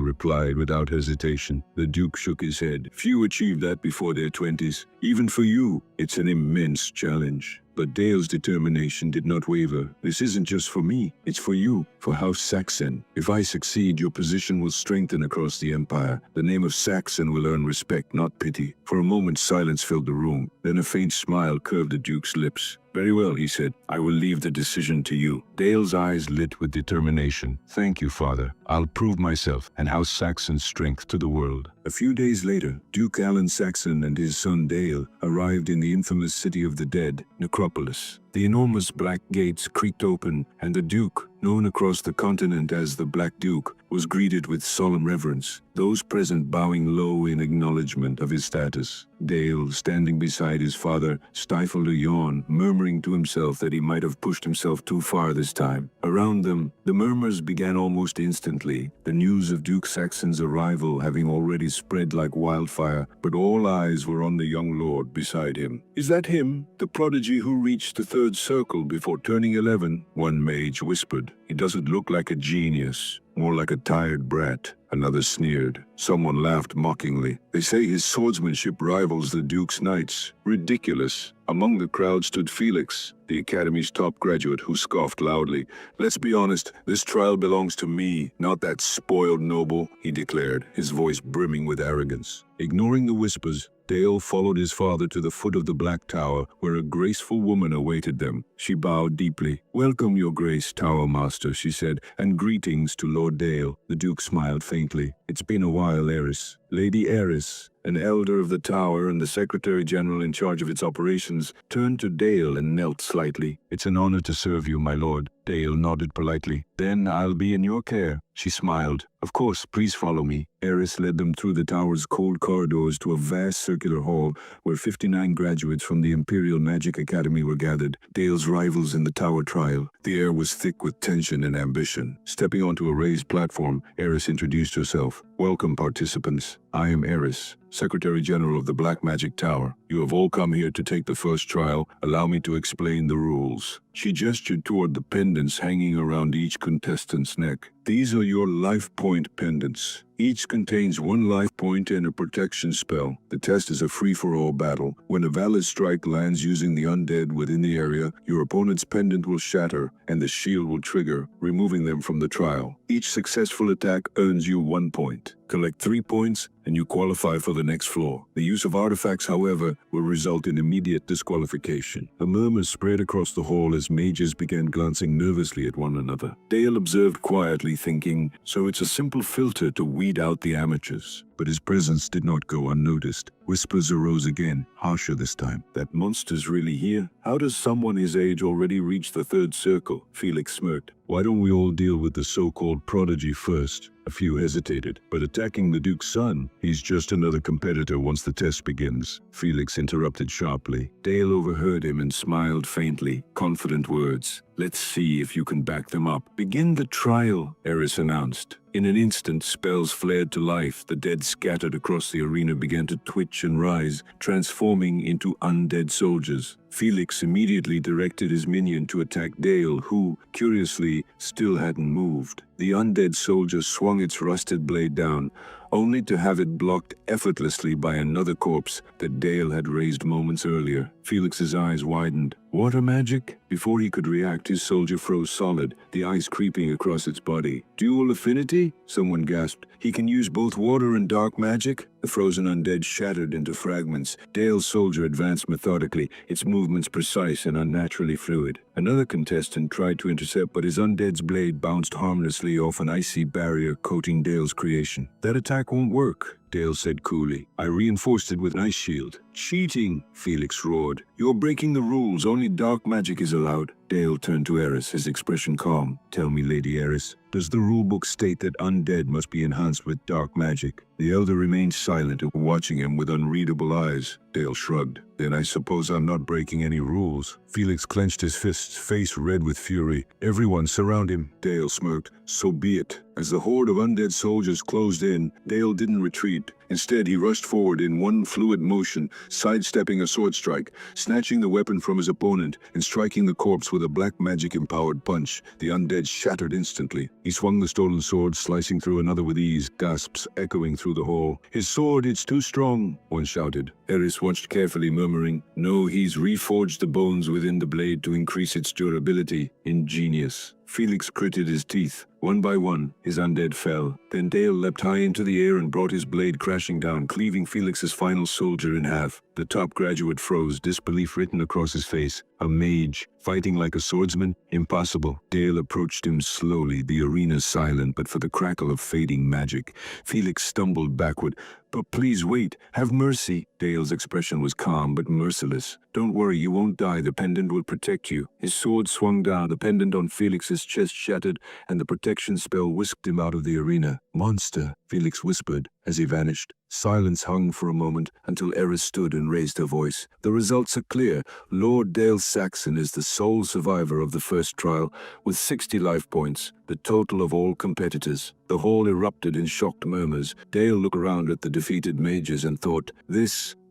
replied without hesitation. The Duke shook his head. "Few achieve that before their 20s. Even for you, it's an immense challenge." But Dale's determination did not waver. "This isn't just for me, it's for you, for House Saxon. If I succeed, your position will strengthen across the Empire. The name of Saxon will earn respect, not pity." For a moment, silence filled the room. Then a faint smile curved the Duke's lips. "Very well," he said. "I will leave the decision to you." Dale's eyes lit with determination. "Thank you, Father. I'll prove myself and House Saxon's strength to the world." A few days later, Duke Alan Saxon and his son Dale arrived in the infamous city of the dead, Necropolis. The enormous black gates creaked open, and the Duke, known across the continent as the Black Duke, was greeted with solemn reverence, those present bowing low in acknowledgement of his status. Dale, standing beside his father, stifled a yawn, murmuring to himself that he might have pushed himself too far this time. Around them, the murmurs began almost instantly, the news of Duke Saxon's arrival having already spread like wildfire, but all eyes were on the young lord beside him. "Is that him, the prodigy who reached the third circle before turning 11? One mage whispered. "He doesn't look like a genius, more like a tired brat." Another sneered. Someone laughed mockingly. "They say his swordsmanship rivals the Duke's knights." Ridiculous. Among the crowd stood Felix, the Academy's top graduate, who scoffed loudly. "Let's be honest, this trial belongs to me, not that spoiled noble," he declared, his voice brimming with arrogance. Ignoring the whispers, Dale followed his father to the foot of the Black Tower, where a graceful woman awaited them. She bowed deeply. "Welcome, Your Grace, Tower Master," she said, "and greetings to Lord Dale." The Duke smiled faintly. "It's been a while, Eris." Lady Eris, an elder of the tower and the Secretary-General in charge of its operations, turned to Dale and knelt slightly. "It's an honor to serve you, my lord." Dale nodded politely. "Then I'll be in your care." She smiled. "Of course, please follow me." Eris led them through the tower's cold corridors to a vast circular hall where 59 graduates from the Imperial Magic Academy were gathered, Dale's rivals in the tower trial. The air was thick with tension and ambition. Stepping onto a raised platform, Eris introduced herself. "Welcome, participants. I am Eris, Secretary-General of the Black Magic Tower. You have all come here to take the first trial. Allow me to explain the rules." She gestured toward the pendants hanging around each contestant's neck. "These are your life point pendants. Each contains 1 life point and a protection spell. The test is a free-for-all battle. When a valid strike lands using the undead within the area, your opponent's pendant will shatter and the shield will trigger, removing them from the trial. Each successful attack earns you 1 point. Collect 3 points, and you qualify for the next floor. The use of artifacts, however, will result in immediate disqualification." A murmur spread across the hall as mages began glancing nervously at one another. Dale observed quietly, thinking, so it's a simple filter to weed out the amateurs. But his presence did not go unnoticed. Whispers arose again, harsher this time. "That monster's really here? How does someone his age already reach the third circle?" Felix smirked. "Why don't we all deal with the so-called prodigy first?" A few hesitated. "But attacking the Duke's son? He's just another competitor once the test begins." Felix interrupted sharply. Dale overheard him and smiled faintly. Confident words. "Let's see if you can back them up." "Begin the trial," Eris announced. In an instant, spells flared to life. The dead scattered across the arena began to twitch and rise, transforming into undead soldiers. Felix immediately directed his minion to attack Dale, who, curiously, still hadn't moved. The undead soldier swung its rusted blade down, only to have it blocked effortlessly by another corpse that Dale had raised moments earlier. Felix's eyes widened. "Water magic?" Before he could react, his soldier froze solid, the ice creeping across its body. "Dual affinity?" Someone gasped. "He can use both water and dark magic?" The frozen undead shattered into fragments. Dale's soldier advanced methodically, its movements precise and unnaturally fluid. Another contestant tried to intercept, but his undead's blade bounced harmlessly off an icy barrier coating Dale's creation. "That attack won't work," Dale said coolly. "I reinforced it with an ice shield." "Cheating!" Felix roared. "You're breaking the rules. Only dark magic is allowed." Dale turned to Eris, his expression calm. "Tell me, Lady Eris, does the rulebook state that undead must be enhanced with dark magic?" The elder remained silent, watching him with unreadable eyes. Dale shrugged. "Then I suppose I'm not breaking any rules." Felix clenched his fists, face red with fury. "Everyone surround him." Dale smirked. "So be it." As the horde of undead soldiers closed in, Dale didn't retreat. Instead, he rushed forward in one fluid motion, sidestepping a sword strike, snatching the weapon from his opponent, and striking the corpse with with a black magic-empowered punch. The undead shattered instantly. He swung the stolen sword, slicing through another with ease, gasps echoing through the hall. "His sword, it's too strong," one shouted. Eris watched carefully, murmuring, "No, he's reforged the bones within the blade to increase its durability. Ingenious." Felix gritted his teeth. One by one, his undead fell. Then Dale leapt high into the air and brought his blade crashing down, cleaving Felix's final soldier in half. The top graduate froze, disbelief written across his face. A mage, fighting like a swordsman? Impossible. Dale approached him slowly, the arena silent but for the crackle of fading magic. Felix stumbled backward. "But please wait, have mercy." Dale's expression was calm but merciless. "Don't worry, you won't die, the pendant will protect you." His sword swung down, the pendant on Felix's chest shattered, and the protection spell whisked him out of the arena. "Monster," Felix whispered as he vanished. Silence hung for a moment until Eris stood and raised her voice. "The results are clear. Lord Dale Saxon is the sole survivor of the first trial, with 60 life points, the total of all competitors." The hall erupted in shocked murmurs. Dale looked around at the defeated mages and thought,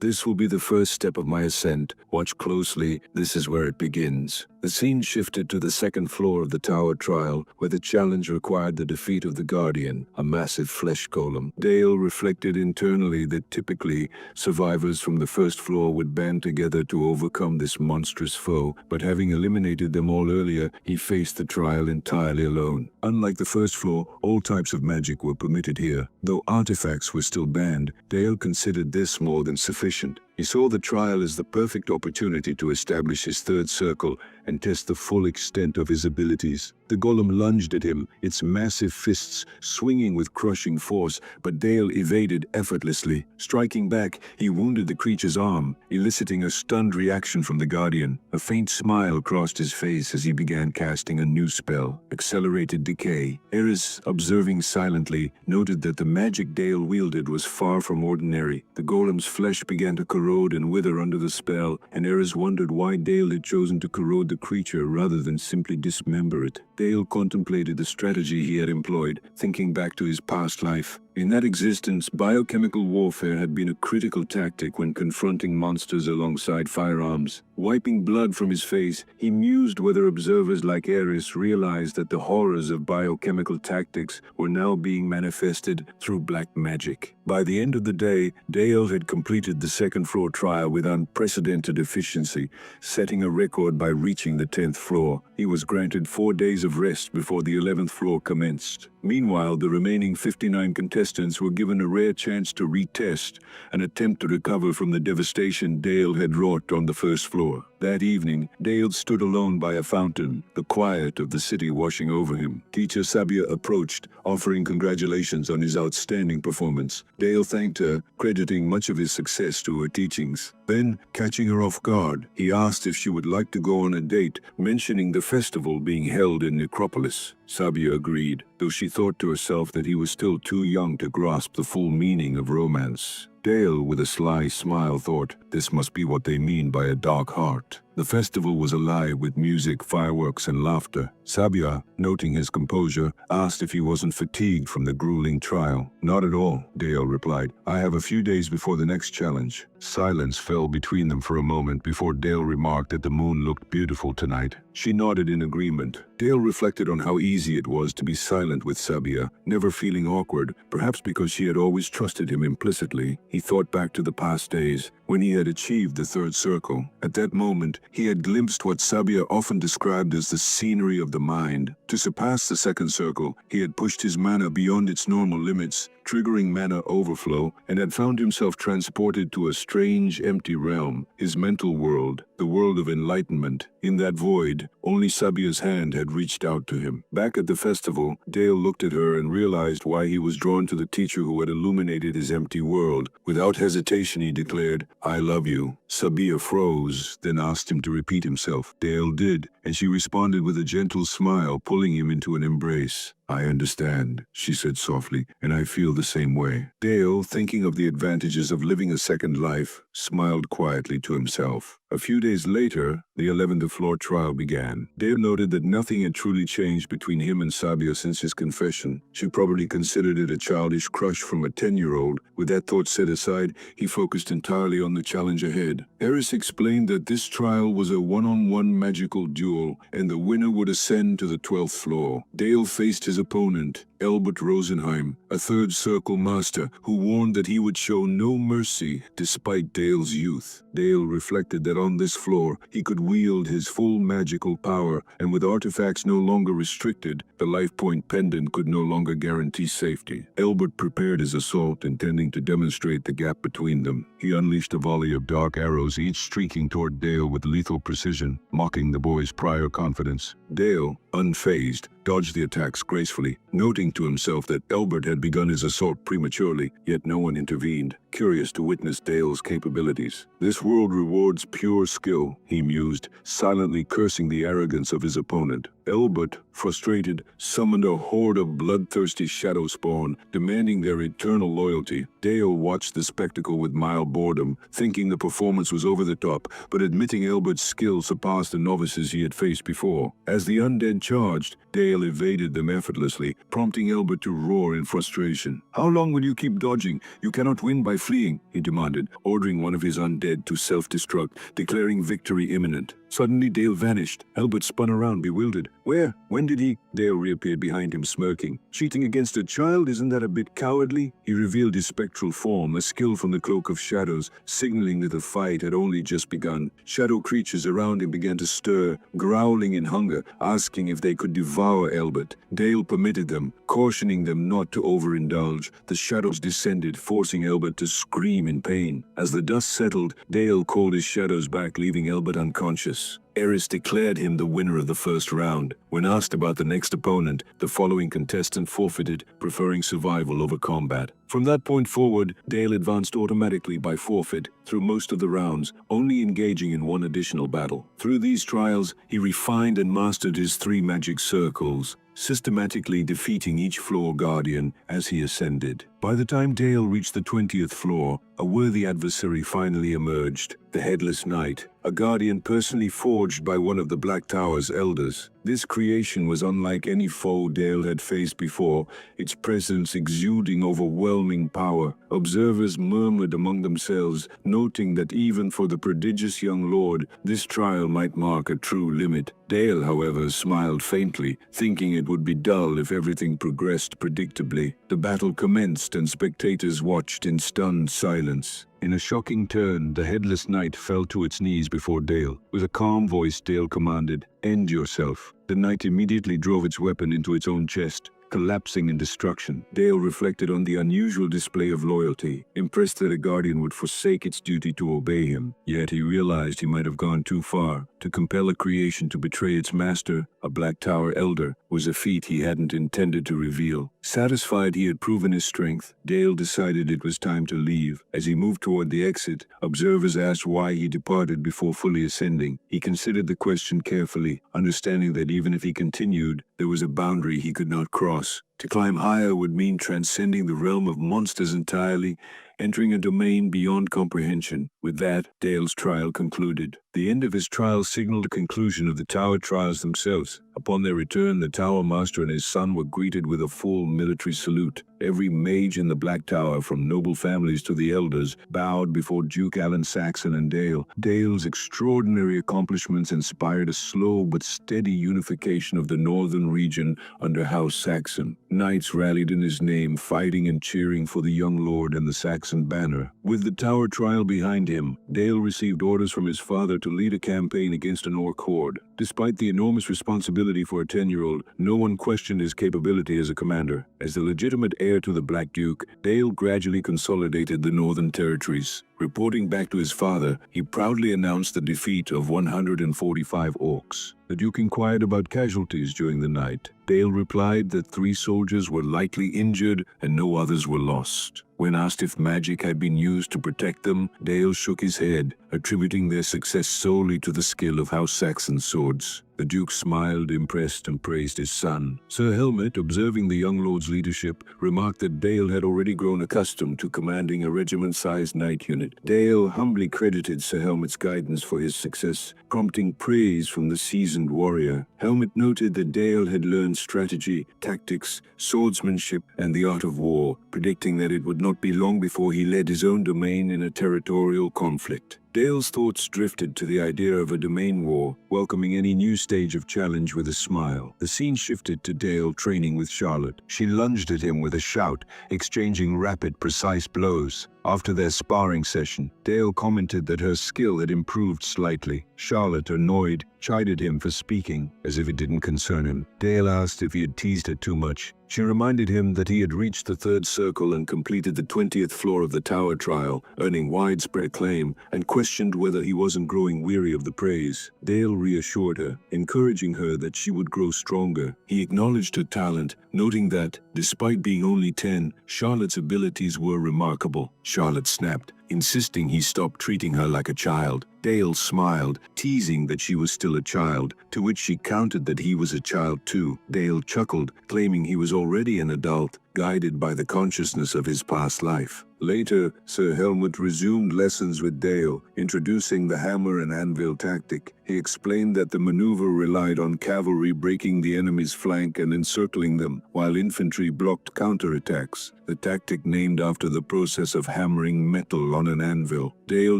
This will be the first step of my ascent. Watch closely, this is where it begins." The scene shifted to the second floor of the tower trial, where the challenge required the defeat of the Guardian, a massive flesh golem. Dale reflected internally that typically, survivors from the first floor would band together to overcome this monstrous foe, but having eliminated them all earlier, he faced the trial entirely alone. Unlike the first floor, all types of magic were permitted here. Though artifacts were still banned, Dale considered this more than sufficient. He saw the trial as the perfect opportunity to establish his third circle and test the full extent of his abilities. The golem lunged at him, its massive fists swinging with crushing force, but Dale evaded effortlessly. Striking back, he wounded the creature's arm, eliciting a stunned reaction from the Guardian. A faint smile crossed his face as he began casting a new spell, Accelerated Decay. Eris, observing silently, noted that the magic Dale wielded was far from ordinary. The golem's flesh began to corrode and wither under the spell, and Eris wondered why Dale had chosen to corrode the creature rather than simply dismember it. Dale contemplated the strategy he had employed, thinking back to his past life. In that existence, biochemical warfare had been a critical tactic when confronting monsters alongside firearms. Wiping blood from his face, he mused whether observers like Eris realized that the horrors of biochemical tactics were now being manifested through black magic. By the end of the day, Dale had completed the second floor trial with unprecedented efficiency, setting a record by reaching the 10th floor. He was granted 4 days of rest before the 11th floor commenced. Meanwhile, the remaining 59 contestants were given a rare chance to retest and attempt to recover from the devastation Dale had wrought on the first floor. That evening, Dale stood alone by a fountain, the quiet of the city washing over him. Teacher Sabia approached, offering congratulations on his outstanding performance. Dale thanked her, crediting much of his success to her teachings. Then, catching her off guard, he asked if she would like to go on a date, mentioning the festival being held in Necropolis. Sabia agreed, though she thought to herself that he was still too young to grasp the full meaning of romance. Dale, with a sly smile, thought, this must be what they mean by a dark heart. The festival was alive with music, fireworks, and laughter. Sabia, noting his composure, asked if he wasn't fatigued from the grueling trial. "Not at all," Dale replied. "I have a few days before the next challenge." Silence fell between them for a moment before Dale remarked that the moon looked beautiful tonight. She nodded in agreement. Dale reflected on how easy it was to be silent with Sabia, never feeling awkward, perhaps because she had always trusted him implicitly. He thought back to the past days, when he had achieved the third circle. At that moment, he had glimpsed what Sabia often described as the scenery of the mind. To surpass the second circle, he had pushed his mana beyond its normal limits, triggering mana overflow, and had found himself transported to a strange, empty realm, his mental world, the world of enlightenment. In that void, only Sabia's hand had reached out to him. Back at the festival, Dale looked at her and realized why he was drawn to the teacher who had illuminated his empty world. Without hesitation, he declared, "I love you." Sabia froze, then asked him to repeat himself. Dale did, and she responded with a gentle smile, pulling him into an embrace. "I understand," she said softly, "and I feel the same way." Dale, thinking of the advantages of living a second life, smiled quietly to himself. A few days later, the 11th floor trial began. Dale noted that nothing had truly changed between him and Sabia since his confession. She probably considered it a childish crush from a 10-year-old. With that thought set aside, he focused entirely on the challenge ahead. Eris explained that this trial was a one-on-one magical duel, and the winner would ascend to the 12th floor. Dale faced his opponent, Albert Rosenheim, a third circle master who warned that he would show no mercy despite Dale's youth. Dale reflected that on this floor he could wield his full magical power, and with artifacts no longer restricted, the life point pendant could no longer guarantee safety. Albert prepared his assault, intending to demonstrate the gap between them. He unleashed a volley of dark arrows, each streaking toward Dale with lethal precision, mocking the boy's prior confidence. Dale, unfazed, dodged the attacks gracefully, noting to himself that Albert had begun his assault prematurely, yet no one intervened, curious to witness Dale's capabilities. "This world rewards pure skill," he mused, silently cursing the arrogance of his opponent. Albert, frustrated, summoned a horde of bloodthirsty shadow spawn, demanding their eternal loyalty. Dale watched the spectacle with mild boredom, thinking the performance was over the top, but admitting Albert's skill surpassed the novices he had faced before. As the undead charged, Dale evaded them effortlessly, prompting Albert to roar in frustration. "How long will you keep dodging? You cannot win by fleeing," he demanded, ordering one of his undead to self-destruct, declaring victory imminent. Suddenly Dale vanished. Albert spun around, bewildered. "Where? When did he?" Dale reappeared behind him, smirking. "Cheating against a child? Isn't that a bit cowardly?" He revealed his spectral form, a skill from the Cloak of Shadows, signaling that the fight had only just begun. Shadow creatures around him began to stir, growling in hunger, asking if they could devour Albert. Dale permitted them, cautioning them not to overindulge. The shadows descended, forcing Albert to scream in pain. As the dust settled, Dale called his shadows back, leaving Albert unconscious. Eris declared him the winner of the first round. When asked about the next opponent, the following contestant forfeited, preferring survival over combat. From that point forward, Dale advanced automatically by forfeit through most of the rounds, only engaging in one additional battle. Through these trials, he refined and mastered his 3 magic circles, systematically defeating each floor guardian as he ascended. By the time Dale reached the 20th floor, a worthy adversary finally emerged, the Headless Knight, a guardian personally forged by one of the Black Tower's elders. This creation was unlike any foe Dale had faced before, its presence exuding overwhelming power. Observers murmured among themselves, noting that even for the prodigious young lord, this trial might mark a true limit. Dale, however, smiled faintly, thinking it would be dull if everything progressed predictably. The battle commenced, and spectators watched in stunned silence. In a shocking turn, the Headless Knight fell to its knees before Dale. With a calm voice, Dale commanded, "End yourself." The knight immediately drove its weapon into its own chest, collapsing in destruction. Dale reflected on the unusual display of loyalty, impressed that a guardian would forsake its duty to obey him. Yet he realized he might have gone too far. To compel a creation to betray its master, a Black Tower elder, was a feat he hadn't intended to reveal. Satisfied he had proven his strength, Dale decided it was time to leave. As he moved toward the exit, observers asked why he departed before fully ascending. He considered the question carefully, understanding that even if he continued, there was a boundary he could not cross. To climb higher would mean transcending the realm of monsters entirely, entering a domain beyond comprehension. With that, Dale's trial concluded. The end of his trial signaled the conclusion of the tower trials themselves. Upon their return, the tower master and his son were greeted with a full military salute. Every mage in the Black Tower, from noble families to the elders, bowed before Duke Dale Saxon and Dale. Dale's extraordinary accomplishments inspired a slow but steady unification of the northern region under House Saxon. Knights rallied in his name, fighting and cheering for the young lord and the Saxon banner. With the tower trial behind him, Dale received orders from his father to lead a campaign against an orc horde. Despite the enormous responsibility for a 10-year-old, no one questioned his capability as a commander. As the legitimate heir to the Black Duke, Dale gradually consolidated the northern territories. Reporting back to his father, he proudly announced the defeat of 145 orcs. The Duke inquired about casualties during the night. Dale replied that 3 soldiers were lightly injured and no others were lost. When asked if magic had been used to protect them, Dale shook his head, attributing their success solely to the skill of House Saxon's swords. The Duke smiled, impressed, and praised his son. Sir Helmet, observing the young lord's leadership, remarked that Dale had already grown accustomed to commanding a regiment-sized knight unit. Dale humbly credited Sir Helmet's guidance for his success, prompting praise from the seasoned warrior. Helmet noted that Dale had learned strategy, tactics, swordsmanship, and the art of war, predicting that it would not be long before he led his own domain in a territorial conflict. Dale's thoughts drifted to the idea of a domain war, welcoming any new stage of challenge with a smile. The scene shifted to Dale training with Charlotte. She lunged at him with a shout, exchanging rapid, precise blows. After their sparring session, Dale commented that her skill had improved slightly. Charlotte, annoyed, chided him for speaking, as if it didn't concern him. Dale asked if he had teased her too much. She reminded him that he had reached the third circle and completed the 20th floor of the tower trial, earning widespread acclaim, and questioned whether he wasn't growing weary of the praise. Dale reassured her, encouraging her that she would grow stronger. He acknowledged her talent, noting that, despite being only 10, Charlotte's abilities were remarkable. Charlotte snapped, insisting he stop treating her like a child. Dale smiled, teasing that she was still a child, to which she countered that he was a child too. Dale chuckled, claiming he was already an adult, guided by the consciousness of his past life. Later, Sir Helmet resumed lessons with Dale, introducing the hammer and anvil tactic. He explained that the maneuver relied on cavalry breaking the enemy's flank and encircling them, while infantry blocked counterattacks, the tactic named after the process of hammering metal on an anvil. Dale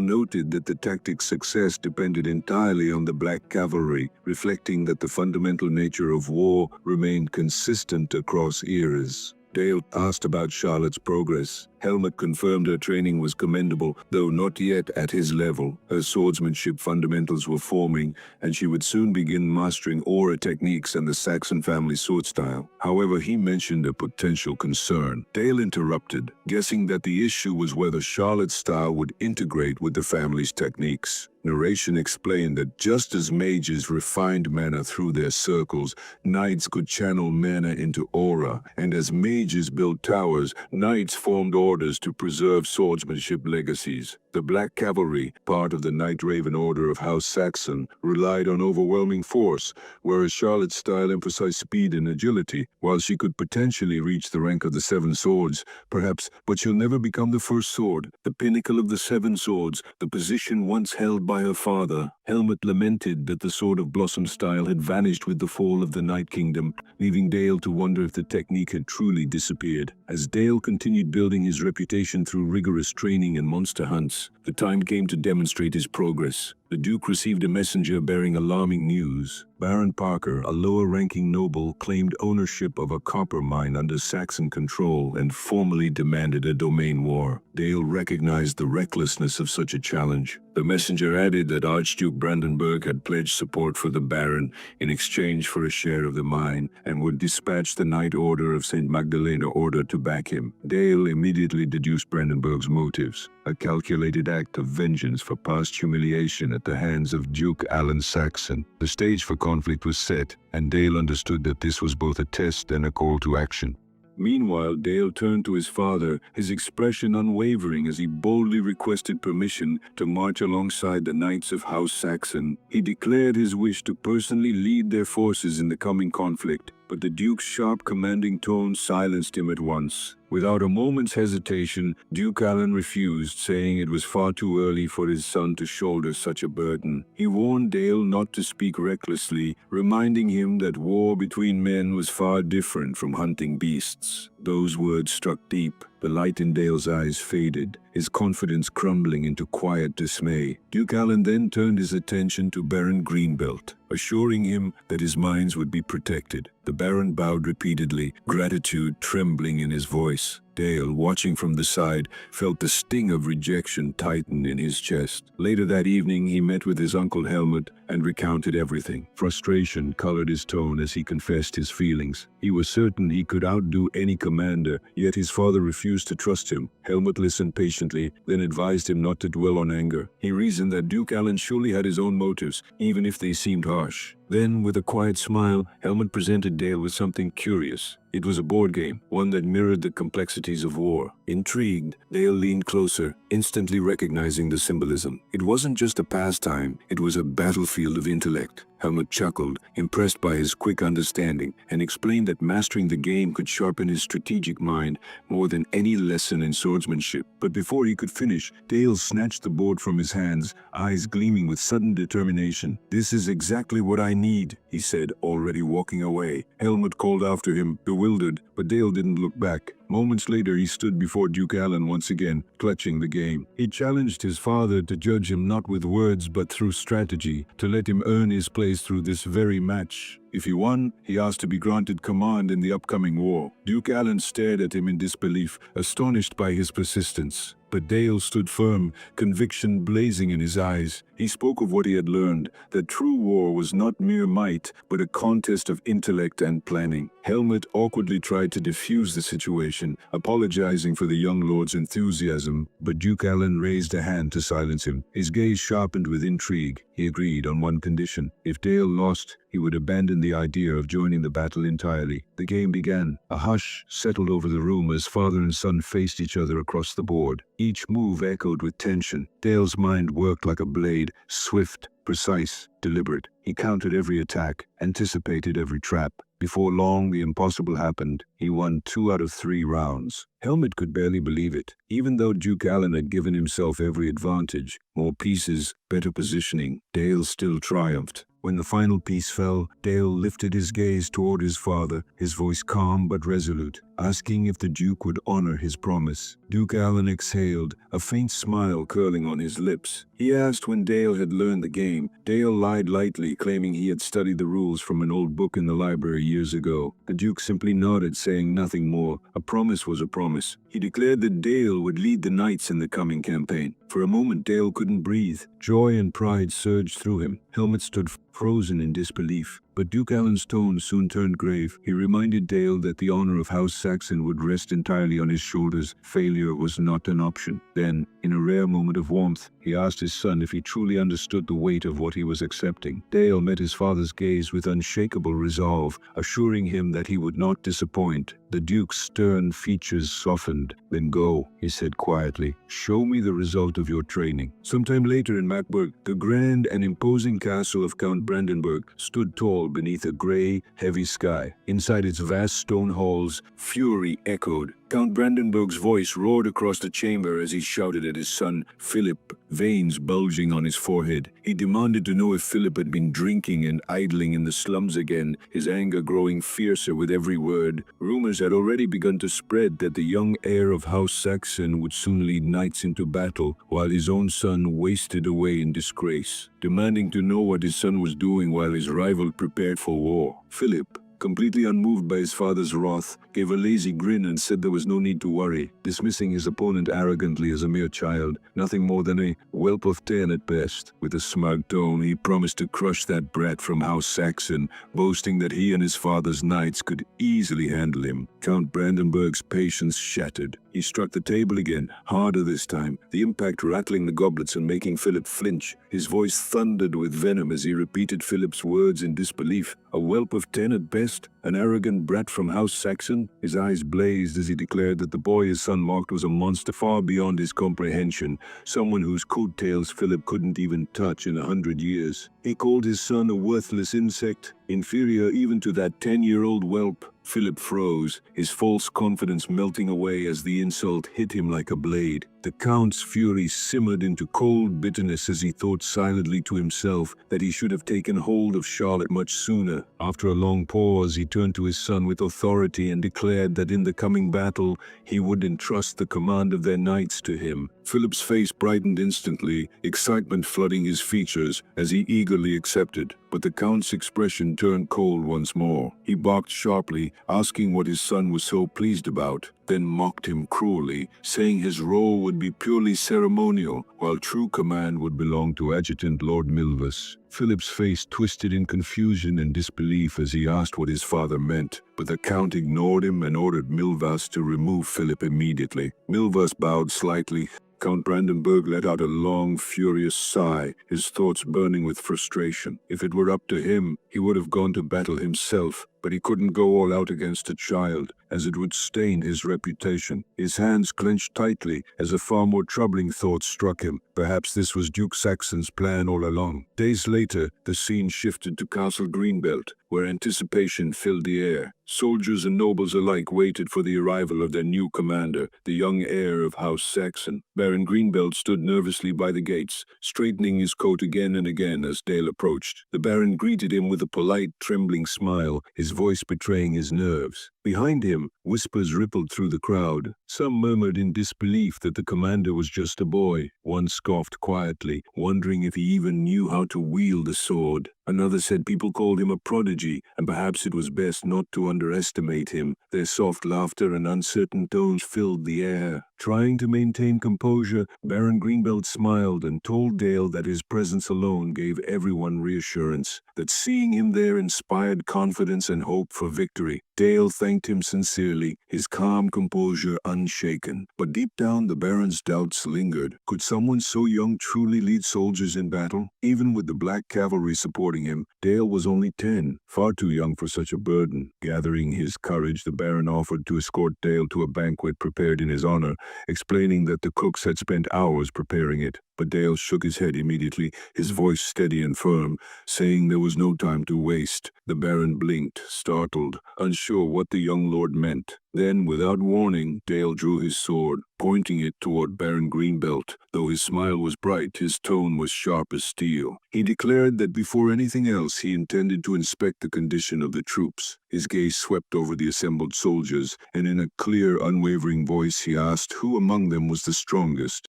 noted that the tactic's success depended entirely on the black cavalry, reflecting that the fundamental nature of war remained consistent across eras. Dale asked about Charlotte's progress. Helmet confirmed her training was commendable, though not yet at his level. Her swordsmanship fundamentals were forming, and she would soon begin mastering aura techniques and the Saxon family sword style. However, he mentioned a potential concern. Dale interrupted, guessing that the issue was whether Charlotte's style would integrate with the family's techniques. Narration explained that just as mages refined mana through their circles, knights could channel mana into aura, and as mages built towers, knights formed orders to preserve swordsmanship legacies. The Black Cavalry, part of the Knight Raven Order of House Saxon, relied on overwhelming force, whereas Charlotte's style emphasized speed and agility. While she could potentially reach the rank of the Seven Swords, perhaps, but she'll never become the first sword, the pinnacle of the Seven Swords, the position once held by her father. Helmet lamented that the Sword of Blossom style had vanished with the fall of the Night Kingdom, leaving Dale to wonder if the technique had truly disappeared. As Dale continued building his reputation through rigorous training and monster hunts, the time came to demonstrate his progress. The Duke received a messenger bearing alarming news. Baron Parker, a lower-ranking noble, claimed ownership of a copper mine under Saxon control and formally demanded a domain war. Dale recognized the recklessness of such a challenge. The messenger added that Archduke Brandenburg had pledged support for the Baron in exchange for a share of the mine and would dispatch the Knight Order of St. Magdalena Order to back him. Dale immediately deduced Brandenburg's motives, a calculated act of vengeance for past humiliation at the hands of Duke Alan Saxon. The stage for conflict was set, and Dale understood that this was both a test and a call to action. Meanwhile, Dale turned to his father, his expression unwavering as he boldly requested permission to march alongside the Knights of House Saxon. He declared his wish to personally lead their forces in the coming conflict, but the Duke's sharp, commanding tone silenced him at once. Without a moment's hesitation, Duke Alan refused, saying it was far too early for his son to shoulder such a burden. He warned Dale not to speak recklessly, reminding him that war between men was far different from hunting beasts. Those words struck deep. The light in Dale's eyes faded, his confidence crumbling into quiet dismay. Duke Alan then turned his attention to Baron Greenbelt, assuring him that his mines would be protected. The Baron bowed repeatedly, gratitude trembling in his voice. Dale, watching from the side, felt the sting of rejection tighten in his chest. Later that evening, he met with his uncle Helmet and recounted everything. Frustration colored his tone as he confessed his feelings. He was certain he could outdo any commander, yet his father refused to trust him. Helmet listened patiently, then advised him not to dwell on anger. He reasoned that Duke Alan surely had his own motives, even if they seemed harsh. Then, with a quiet smile, Helmet presented Dale with something curious. It was a board game, one that mirrored the complexities of war. Intrigued, Dale leaned closer, instantly recognizing the symbolism. It wasn't just a pastime, it was a battlefield of intellect. Helmut chuckled, impressed by his quick understanding, and explained that mastering the game could sharpen his strategic mind more than any lesson in swordsmanship. But before he could finish, Dale snatched the board from his hands, eyes gleaming with sudden determination. "This is exactly what I need," he said, already walking away. Helmut called after him, bewildered, but Dale didn't look back. Moments later, he stood before Duke Allen once again, clutching the game. He challenged his father to judge him not with words but through strategy, to let him earn his place through this very match. If he won, he asked to be granted command in the upcoming war. Duke Allen stared at him in disbelief, astonished by his persistence. But Dale stood firm, conviction blazing in his eyes. He spoke of what he had learned, that true war was not mere might, but a contest of intellect and planning. Helmut awkwardly tried to defuse the situation, apologizing for the young lord's enthusiasm, but Duke Allen raised a hand to silence him. His gaze sharpened with intrigue. He agreed on one condition. If Dale lost, he would abandon the idea of joining the battle entirely. The game began. A hush settled over the room as father and son faced each other across the board. Each move echoed with tension. Dale's mind worked like a blade, swift, precise, deliberate. He counted every attack, anticipated every trap. Before long, the impossible happened. He won 2 out of 3 rounds. Helmut could barely believe it. Even though Duke Allen had given himself every advantage, more pieces, better positioning, Dale still triumphed. When the final piece fell, Dale lifted his gaze toward his father, his voice calm but resolute, asking if the Duke would honor his promise. Duke Allen exhaled, a faint smile curling on his lips. He asked when Dale had learned the game. Dale lied lightly, claiming he had studied the rules from an old book in the library years ago. The Duke simply nodded, saying nothing more. A promise was a promise. He declared that Dale would lead the knights in the coming campaign. For a moment, Dale couldn't breathe. Joy and pride surged through him. Helmut stood frozen in disbelief. But Duke Allen's tone soon turned grave. He reminded Dale that the honor of House Saxon would rest entirely on his shoulders. Failure was not an option. Then, in a rare moment of warmth, he asked his son if he truly understood the weight of what he was accepting. Dale met his father's gaze with unshakable resolve, assuring him that he would not disappoint. The Duke's stern features softened. "Then go," he said quietly. "Show me the result of your training." Sometime later in Macburg, the grand and imposing castle of Count Brandenburg stood tall beneath a gray, heavy sky. Inside its vast stone halls, fury echoed. Count Brandenburg's voice roared across the chamber as he shouted at his son, Philip, veins bulging on his forehead. He demanded to know if Philip had been drinking and idling in the slums again, his anger growing fiercer with every word. Rumors had already begun to spread that the young heir of House Saxon would soon lead knights into battle, while his own son wasted away in disgrace. Demanding to know what his son was doing while his rival prepared for war, Philip, completely unmoved by his father's wrath, gave a lazy grin and said there was no need to worry, dismissing his opponent arrogantly as a mere child, nothing more than a whelp of 10 at best. With a smug tone, he promised to crush that brat from House Saxon, boasting that he and his father's knights could easily handle him. Count Brandenburg's patience shattered. He struck the table again, harder this time, the impact rattling the goblets and making Philip flinch. His voice thundered with venom as he repeated Philip's words in disbelief. A whelp of 10 at best? An arrogant brat from House Saxon? His eyes blazed as he declared that the boy his son mocked was a monster far beyond his comprehension, someone whose coattails Philip couldn't even touch in 100 years. He called his son a worthless insect, inferior even to that 10-year-old whelp. Philip froze, his false confidence melting away as the insult hit him like a blade. The Count's fury simmered into cold bitterness as he thought silently to himself that he should have taken hold of Charlotte much sooner. After a long pause, he turned to his son with authority and declared that in the coming battle, he would entrust the command of their knights to him. Philip's face brightened instantly, excitement flooding his features as he eagerly accepted. But the Count's expression turned cold once more. He barked sharply, asking what his son was so pleased about, then mocked him cruelly, saying his role would be purely ceremonial, while true command would belong to Adjutant Lord Milvus. Philip's face twisted in confusion and disbelief as he asked what his father meant, but the Count ignored him and ordered Milvus to remove Philip immediately. Milvus bowed slightly. Count Brandenburg let out a long, furious sigh, his thoughts burning with frustration. If it were up to him, he would have gone to battle himself. but he couldn't go all out against a child, as it would stain his reputation. His hands clenched tightly as a far more troubling thought struck him. Perhaps this was Duke Saxon's plan all along. Days later, the scene shifted to Castle Greenbelt, where anticipation filled the air. Soldiers and nobles alike waited for the arrival of their new commander, the young heir of House Saxon. Baron Greenbelt stood nervously by the gates, straightening his coat again and again as Dale approached. The Baron greeted him with a polite, trembling smile, his voice betraying his nerves. Behind him, whispers rippled through the crowd. Some murmured in disbelief that the commander was just a boy. One scoffed quietly, wondering if he even knew how to wield a sword. Another said people called him a prodigy, and perhaps it was best not to underestimate him. Their soft laughter and uncertain tones filled the air. Trying to maintain composure, Baron Greenbelt smiled and told Dale that his presence alone gave everyone reassurance, that seeing him there inspired confidence and hope for victory. Dale thanked him sincerely, his calm composure unshaken. But deep down, the Baron's doubts lingered. Could someone so young truly lead soldiers in battle? Even with the Black Cavalry supporting him, Dale was only 10, far too young for such a burden. Gathering his courage, the Baron offered to escort Dale to a banquet prepared in his honor, explaining that the cooks had spent hours preparing it. But Dale shook his head immediately, his voice steady and firm, saying there was no time to waste. The Baron blinked, startled, unsure what the young lord meant. Then, without warning, Dale drew his sword, pointing it toward Baron Greenbelt. Though his smile was bright, his tone was sharp as steel. He declared that before anything else, he intended to inspect the condition of the troops. His gaze swept over the assembled soldiers, and in a clear, unwavering voice he asked who among them was the strongest.